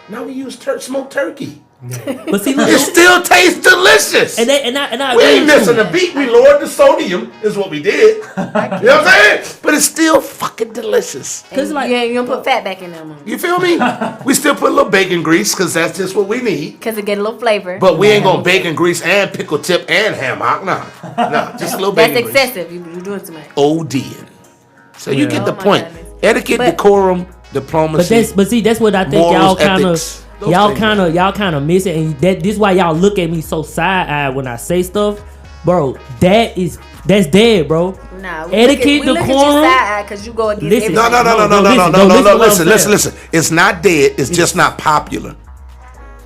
Now we use smoked turkey. But see, look, It still tastes delicious. and I We agree ain't with missing you. a beat. We lowered the sodium, is what we did. You know what I'm saying? But it's still fucking delicious. Cause like, you don't put fat back in them. You feel me? We still put a little bacon grease because that's just what we need. Cause it get a little flavor. But we ain't gonna bacon grease and pickle tip and ham hock. No, just a little That's bacon grease. excessive. You doing too much. ODing. So you get the Oh my point. goodness. Etiquette, But- decorum, diplomacy. But see, that's what I think y'all morals, kind ethics, of those things, y'all kind of miss it, and this is why y'all look at me so side-eyed when I say stuff, bro. That's dead, bro. Nah, Etiquette, we look at you decorum. side because you go against Listen, everything. No. listen what I'm saying. Listen. It's not dead. It's just not popular.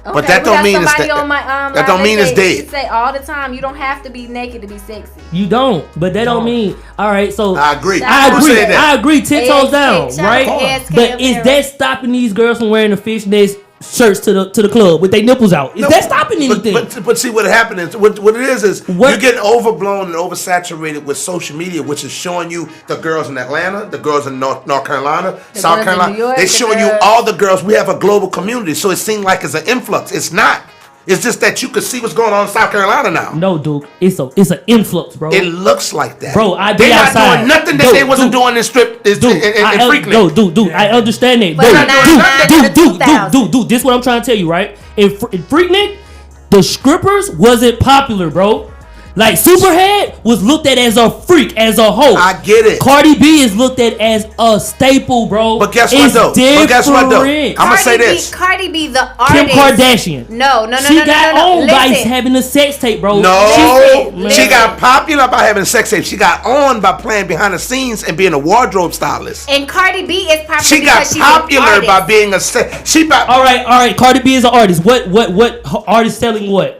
Okay, But that we don't got mean it's somebody dead. on my, That live, don't they mean it's say- dead. they say all the time you don't have to be naked to be sexy. You don't, but that don't mean. All right, so I agree. I Who agree. said that? I agree. 10 toes down, shout out right? to SK But is Apparel. that stopping these girls from wearing the fishnets shirts to the club with their nipples out? Is No, that stopping anything? But see what happened is what it is What- you're getting overblown and oversaturated with social media, which is showing you the girls in Atlanta, the girls in North Carolina, South girls in Carolina. New York, They the showing you girls- all the girls. We have a global community, so it seemed like it's an influx. It's not. It's just that you could see what's going on in South Carolina now. No, Duke. It's an influx, bro. It looks like that, Bro, I be They're not outside. doing nothing that Dude, they wasn't dude. doing in strip in Freaknik. Dude, I understand that. But not in the 2000s. Dude, this is what I'm trying to tell you, right? In Freaknik, the strippers wasn't popular, bro. Like, Superhead was looked at as a freak, as a hoe. I get it. Cardi B is looked at as a staple, bro. But guess what, It's though? But guess what, though? different. I'ma say Cardi B- this. Cardi B, the Kim artist. Kardashian. No. She got on by Listen. having a sex tape, bro. No, Listen, she listen. got popular by having sex tapes. She got on by playing behind the scenes and being a wardrobe stylist. And Cardi B is popular She got because she's popular an by artist. being a All right. Cardi B is an artist. What artist selling what?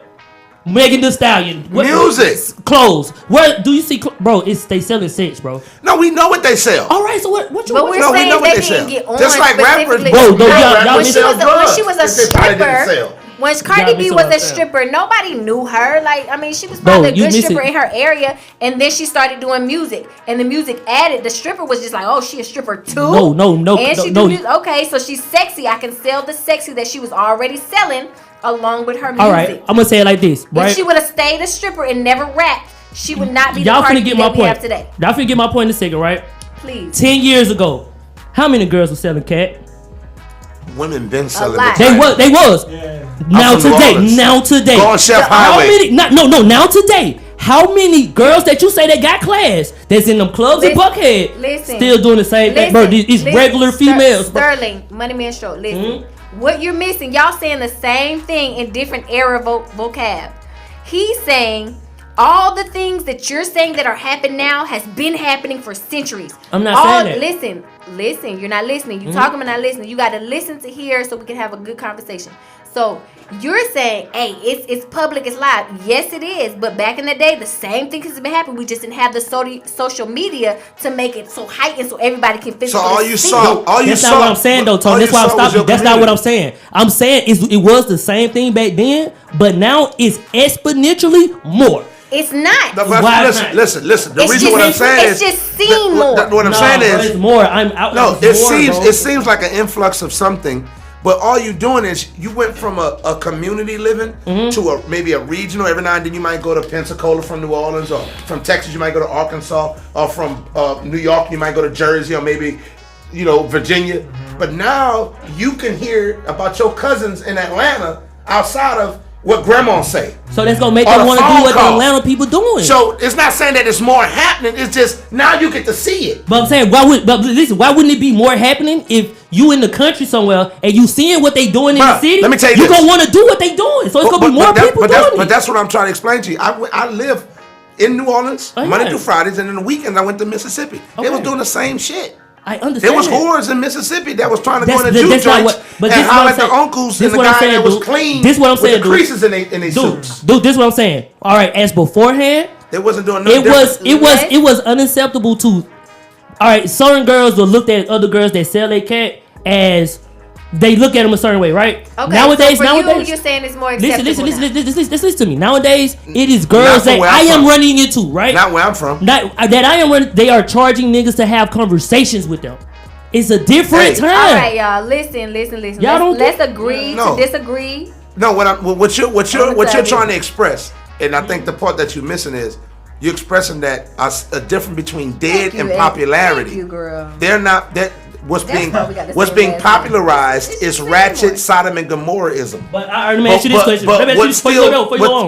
Megan Thee Stallion. What, Music. Clothes. Where do you see, bro? They selling sex, bro. No, we know what they sell. All right, so what you? But we're No, we saying know what they they didn't sell. get on Just like rappers, specifically. Bro, no, y'all rappers when she sell was a drugs. stripper, If they probably didn't sell. when Cardi Y'all B miss was what a I'm saying. stripper, nobody knew her. Like, I mean, she was Bro, probably a you good miss stripper it. in her area, and then she started doing music, and the music added. The stripper was just like, oh, she a stripper too. No, And she no. do music. Okay, so she's sexy. I can sell the sexy that she was already selling along with her music. All right, I'm gonna say it like this, right? If she would have stayed a stripper and never rapped, she would not be Y'all the Cardi finna B get my that we point. have today. Y'all finna get my point in a second, right? Please. 10 years ago, how many girls were selling cat? Women been selling lot. the They was. Now I'm from New today, Orleans. Go on Chef How Highway. many? No. Now today, how many girls that you say that got class that's in them clubs in Buckhead Listen. still doing the same thing, bro? It's regular females, bro. Sterling, Money Man Show. Listen, what you're missing, y'all saying the same thing in different era vocab. He's saying all the things that you're saying that are happening now has been happening for centuries. I'm not saying that. Listen. You're not listening. You talking but not listening. You got to listen to hear so we can have a good conversation. So you're saying, hey, it's public, it's live. Yes, it is. But back in the day, the same thing has been happening. We just didn't have the social media to make it so heightened so everybody can physically So all you see saw, it. all you That's saw. not what I'm saying, though, Tony. all That's you why I'm saw was stopping. your That's not what I'm community. saying. I'm saying it was the same thing back then, but now it's exponentially more. It's not. No, Why not? listen. The It's reason just- what I'm saying it's is just seen more. What I'm No, saying bro, is it's more. I'm out. no. It's It more, bro. seems like an influx of something, but all you doing is you went from a community living to maybe a regional. Every now and then you might go to Pensacola from New Orleans, or from Texas you might go to Arkansas, or from New York you might go to Jersey, or maybe Virginia. But now you can hear about your cousins in Atlanta outside of what grandma say. So that's gonna make Or them the want to do phone what the call. Atlanta people doing. So it's not saying that it's more happening. It's just now you get to see it. But I'm saying, why wouldn't it be more happening if you in the country somewhere and you seeing what they doing in the Bruh, city? let me tell you you this. gonna want to do what they doing. So it's gonna be more people doing But it. that's what I'm trying to explain to you. I live in New Orleans Oh, Monday yeah. through Fridays, and in the weekends I went to Mississippi. They was Okay. doing the same shit. I understand. There was that. whores in Mississippi that was trying to go That's- in the juke that's not joints what- but and this what holler I'm at the saying. uncles This and the what I'm guy saying, that was dude. clean This what I'm with saying, the dude. creases in their suits. Dude, this is what I'm saying. All right, as beforehand, They wasn't doing no it different. was unacceptable to. All right, certain girls will look at other girls that sell their cat as they look at them a certain way, right? Okay, Nowadays, so for you're saying it's more acceptable. Listen to me. Nowadays, it is girls that I am running into, right? Not where I'm from. They are charging niggas to have conversations with them. It's a different time. All right, y'all. Listen. Let's agree to disagree. No, what you're trying to express, and I think the part that you're missing is you're expressing that a difference between dead and popularity. Thank you, girl. They're not that. What's being popularized is ratchet Sodom and Gomorrahism. But let me ask you this question.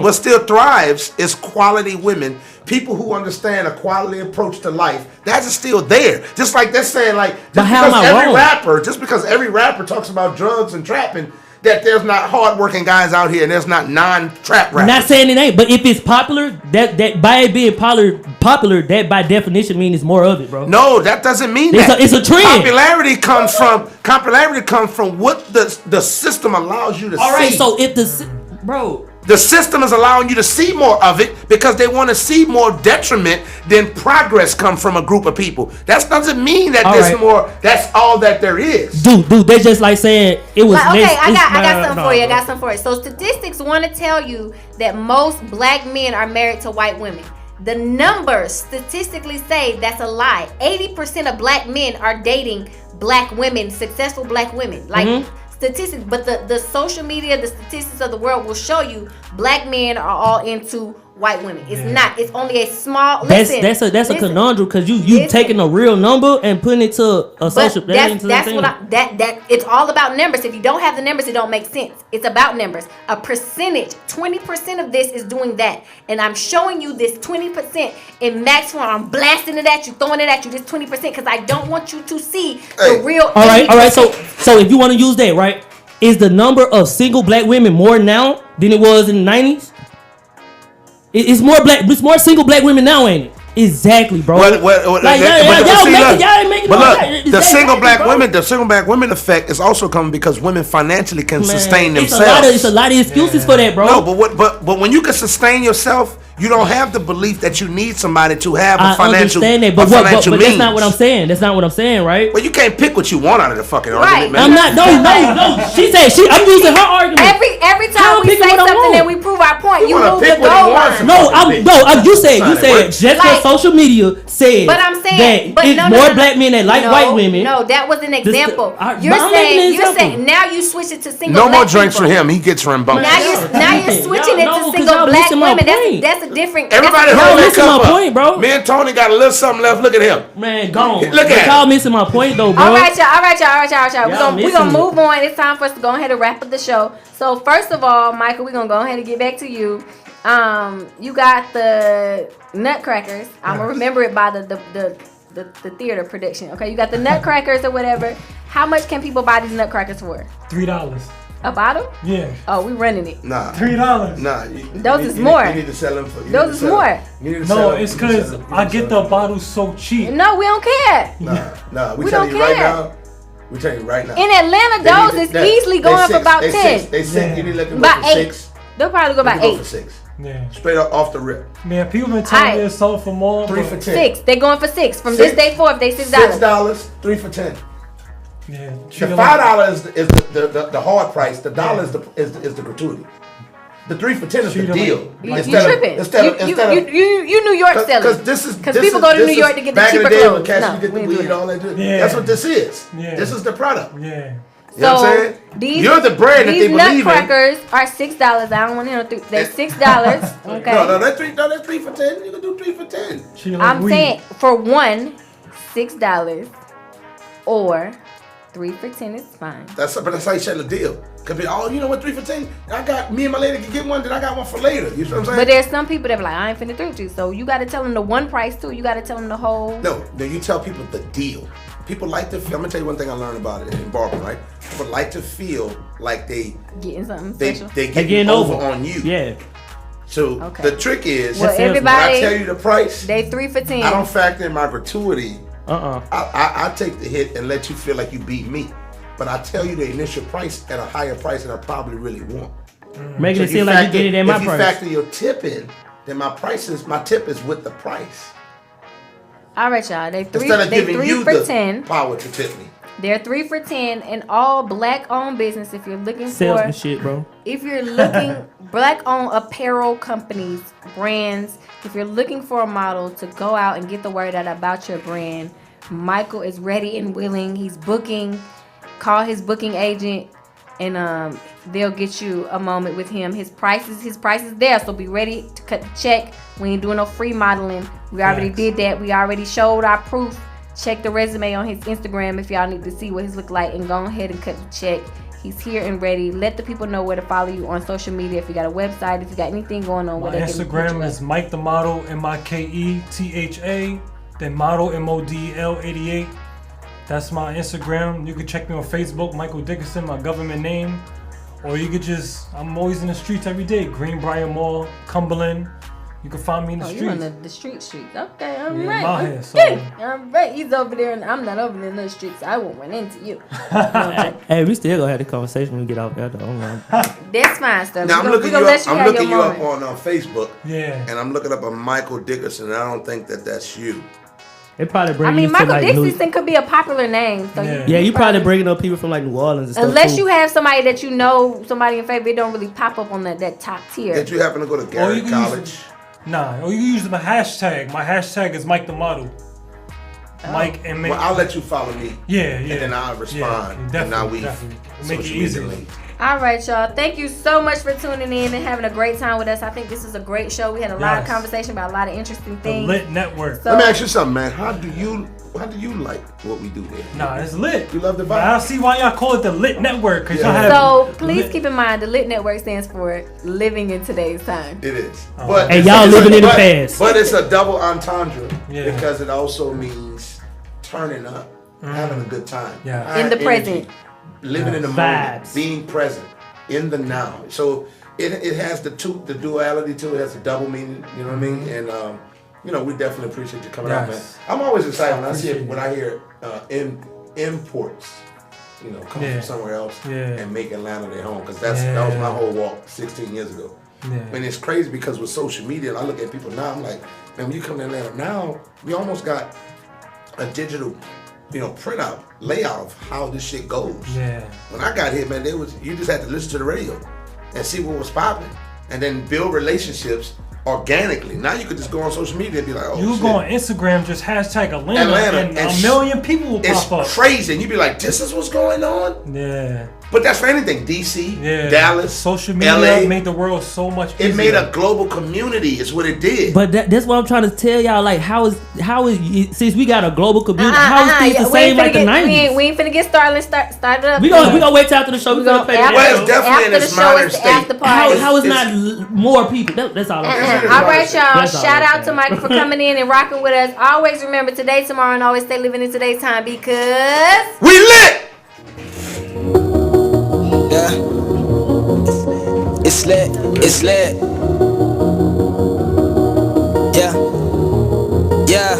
What still thrives is quality women, people who understand a quality approach to life. That's still there. Just like they're saying, like, just because every rapper talks about drugs and trapping, that there's not hardworking guys out here and there's not non-trap rappers. Not saying it ain't, but if it's popular, that by it being popular, that by definition means it's more of it, bro. No, that doesn't mean that. It's a trend. Popularity comes from what the system allows you to see. All right, so if the system is allowing you to see more of it because they want to see more detriment than progress come from a group of people. That doesn't mean that there's more. That's all that there is. Dude, they just like saying it was. Okay, I got something for you. I got something for you. So statistics want to tell you that most black men are married to white women. The numbers statistically say that's a lie. 80% of black men are dating black women, successful black women. Like. Statistics, but the social media, the statistics of the world will show you black men are all into white women. It's not. It's only a small. That's a conundrum because you taking a real number and putting it to a social. That's what it's all about numbers. If you don't have the numbers, it don't make sense. It's about numbers. A percentage, 20% of this is doing that, and I'm showing you this 20% in max form. I'm blasting it at you, throwing it at you. This 20% because I don't want you to see the real. All right. So if you want to use that, right, is the number of single black women more now than it was in the 90s? It's more single black women now, ain't it? Exactly, bro. Y'all ain't making the single black women effect is also coming because women financially can sustain themselves. It's a lot of excuses for that, bro. No, but when you can sustain yourself, you don't have the belief that you need somebody to have a financial means. But that's not what I'm saying. That's not what I'm saying, right? Well, you can't pick what you want out of the fucking argument, man. I'm not. No. She said I'm using her argument. Every time we say something and we prove our point, you move the goal line. You said just because social media said that it's more black men that like white women. No, that was an example. You're saying now you switch it to single. No more drinks for him. He gets rambunctious. Now you're switching it to single black women. That's a different. Everybody hold that cup my point, bro. Me and Tony got a little something left. Look at him. Man, gone. Look at y'all missing my point though, bro. All right, y'all. We're gonna move on. It's time for us to go ahead and wrap up the show. So first of all, Michael, we're gonna go ahead and get back to you. You got the Nutcrackers. I'm gonna remember it by the theater prediction. Okay, you got the Nutcrackers or whatever. How much can people buy these Nutcrackers for? $3. A bottle? Yeah. Oh, we running it. Nah. $3. Nah. Those is more. You need to sell them for. Those is more. No, it's because I get the bottles so cheap. No, we don't care. Nah. We telling you right now. We telling you right now. In Atlanta, those is easily going for about 10. They said you need to let them go for 6. They'll probably go about 8. For 6. Yeah. Straight up off the rip. Man, people been telling me it's sold for more. 3 for 10. 6. They're going for 6 from this day forth. They $6. $6. 3 for 10. Yeah. The $5 is the hard price. The dollar is the gratuity. The 3 for 10 is the deal. You tripping? You New York sellers. Because people go to New York to get the cheaper clothes. You get the weed, all that. That's what this is. This is the product. Yeah. You know what I'm saying? You're the brand that they believe in. These Nutcrackers are $6. I don't want to hear no 3. They're $6. Okay. No, that's 3 for 10. You can do 3 for 10. I'm saying for one, $6 or 3 for 10 is fine. But that's how you sell the deal. Could be, you know what, 3 for 10? I got, me and my lady can get one, then I got one for later. You know what I'm saying? But there's some people that be like, I ain't finna 3 with you. So you got to tell them the one price too. You got to tell them the whole. No, you tell people the deal. People like to feel, I'm going to tell you one thing I learned about it in Barbara, right? People like to feel like they getting something special. They getting over on you. Yeah. So the trick is, everybody, when I tell you the price, they 3 for 10. I don't factor in my gratuity. I take the hit and let you feel like you beat me. But I tell you the initial price at a higher price than I probably really want. Making it seem like you get it at my price. If you factor your tip in, then my tip is with the price. All right, y'all. They 3 Instead of giving you for the 10. power to tip me. They're 3 for $10 and all black-owned business. If you're looking Salesman for, shit, bro. if you're looking black-owned apparel companies, brands. If you're looking for a model to go out and get the word out about your brand, Michael is ready and willing. He's booking. Call his booking agent, and they'll get you a moment with him. His price is there, so be ready to cut the check. We ain't doing no free modeling. We already did that. We already showed our proof. Check the resume on his Instagram if y'all need to see what he's look like, and go ahead and cut the check. He's here and ready. Let the people know where to follow you on social media. If you got a website, if you got anything going on. My Instagram is Mike the Model, MIKETHA, then Model MODL88. That's my Instagram. You can check me on Facebook, Michael Dickerson, my government name. Or you could I'm always in the streets every day. Greenbrier Mall, Cumberland. You can find me in the streets. You on the streets. Okay, I'm right. I'm out here, so. I'm right. He's over there, and I'm not over there in the streets. I won't run into you. Hey, we still gonna have the conversation when we get out there, though. That's fine, stuff. Now I'm looking you up on Facebook. Yeah. And I'm looking up a Michael Dickerson, and I don't think that's you. It probably bring Michael Dickerson could be a popular name. So you probably bringing up people from like New Orleans and stuff. Unless you have somebody that you know, somebody in favor, it don't really pop up on that top tier. Did you happen to go to Garrett College? Or you can use my hashtag. My hashtag is Mike the Model. Mike and Mick. Well, I'll let you follow me. Yeah. And then I'll respond. And now we make it easy. All right, y'all. Thank you so much for tuning in and having a great time with us. I think this is a great show. We had a lot of conversation about a lot of interesting things. The Lit Network. Let me ask you something, man. How do you like what we do here? Nah, it's lit. You love the vibe. I see why y'all call it the Lit Network. So please keep in mind, the Lit Network stands for living in today's time. It is. But y'all living in the past. But it's a double entendre because it also means turning up, having a good time. Yeah. In the present. Living in the moment, being present in the now. So it has the duality to it. It has a double meaning. You know what I mean? And we definitely appreciate you coming out, man. I'm always excited when I hear imports. Coming from somewhere else and make Atlanta their home, because that was my whole walk 16 years ago. Yeah. And it's crazy because with social media, and I look at people now, I'm like, man, when you come to Atlanta now, we almost got a digital printout, layout of how this shit goes. Yeah. When I got here, man, you just had to listen to the radio and see what was popping, and then build relationships organically. Now you could just go on social media and be like, oh, you go on Instagram, just hashtag Atlanta and a million people will pop up. It's crazy, and you be like, this is what's going on? Yeah. But that's for anything. DC, Dallas, social media LA made the world so much easier. It made a global community, is what it did. But that's what I'm trying to tell y'all. Like, how is since we got a global community, how is things the same like the 90s? We ain't finna get started. Start it up. We gonna wait till after the show. We gonna pay. Well, it's definitely in its modern state. How is not more people? That's all. All right, y'all. Shout out to Michael for coming in and rocking with us. Always remember today, tomorrow, and always stay living in today's time, because we lit. Yeah, it's lit, it's lit. Yeah,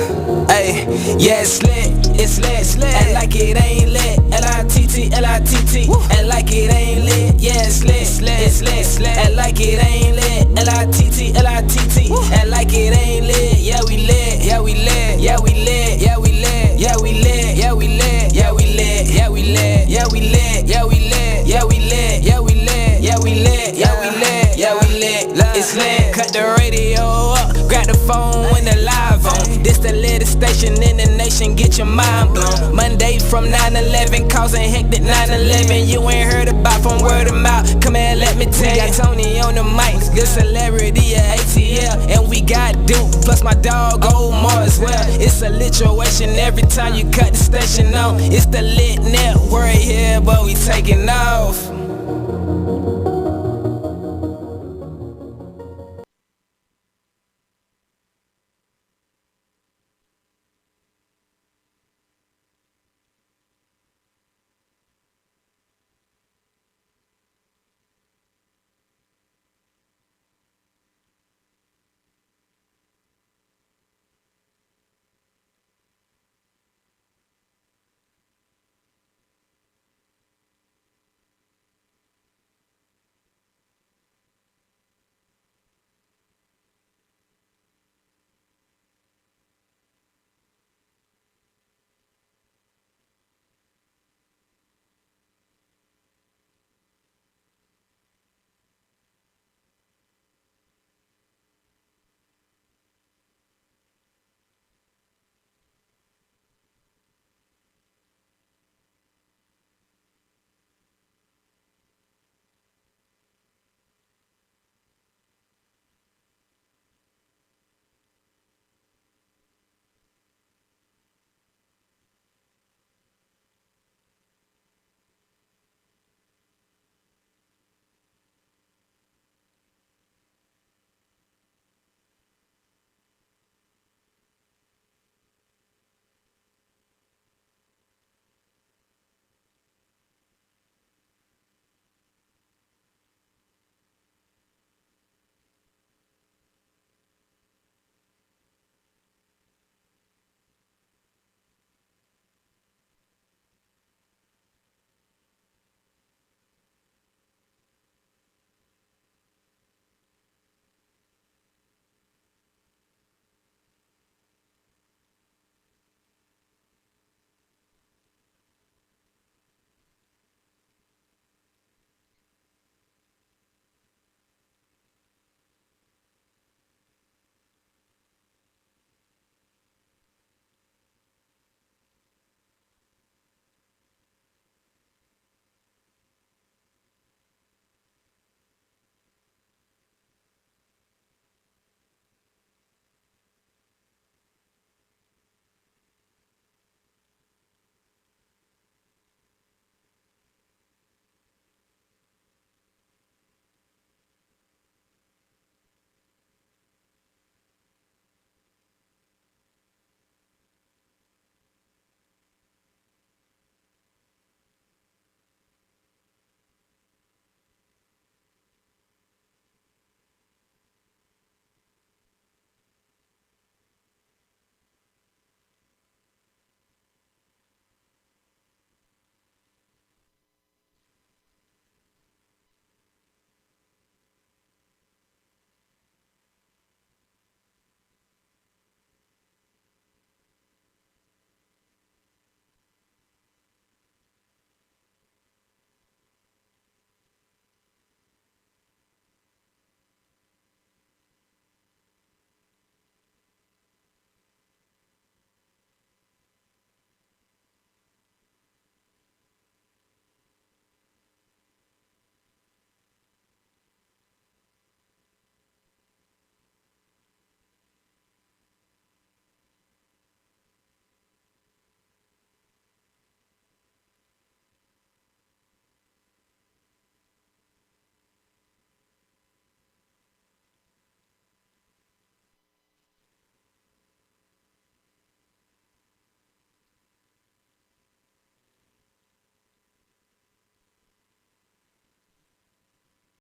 hey, yeah, it's lit, it's lit, it's lit. And like it ain't lit, L.I.T.T, L.I.T.T. And like it ain't lit, yeah, it's lit, it's lit, it's lit, it's lit. And like it ain't lit, L.I.T.T, L.I.T.T. And like it ain't lit, yeah, we lit, yeah, we lit, yeah, we lit, yeah, we lit, yeah, we lit, yeah, we lit, yeah, we lit, yeah, we lit, yeah, we lit, yeah, we lit, yeah, we lit, yeah, we lit, yeah, we lit, yeah, we lit, yeah, we lit, it's lit. Cut the radio up, grab the phone when the live on. This the latest station in the nation, get your mind blown. Monday from 9/11, causing hectic 9/11. You ain't heard about from word of mouth. Come here, let me tell you. Got Tony on the mic, good celebrity at ATL, and we got Duke plus my dog Omar as well. It's a lituation every time you cut the station on. It's the Lit Network here, but we taking off.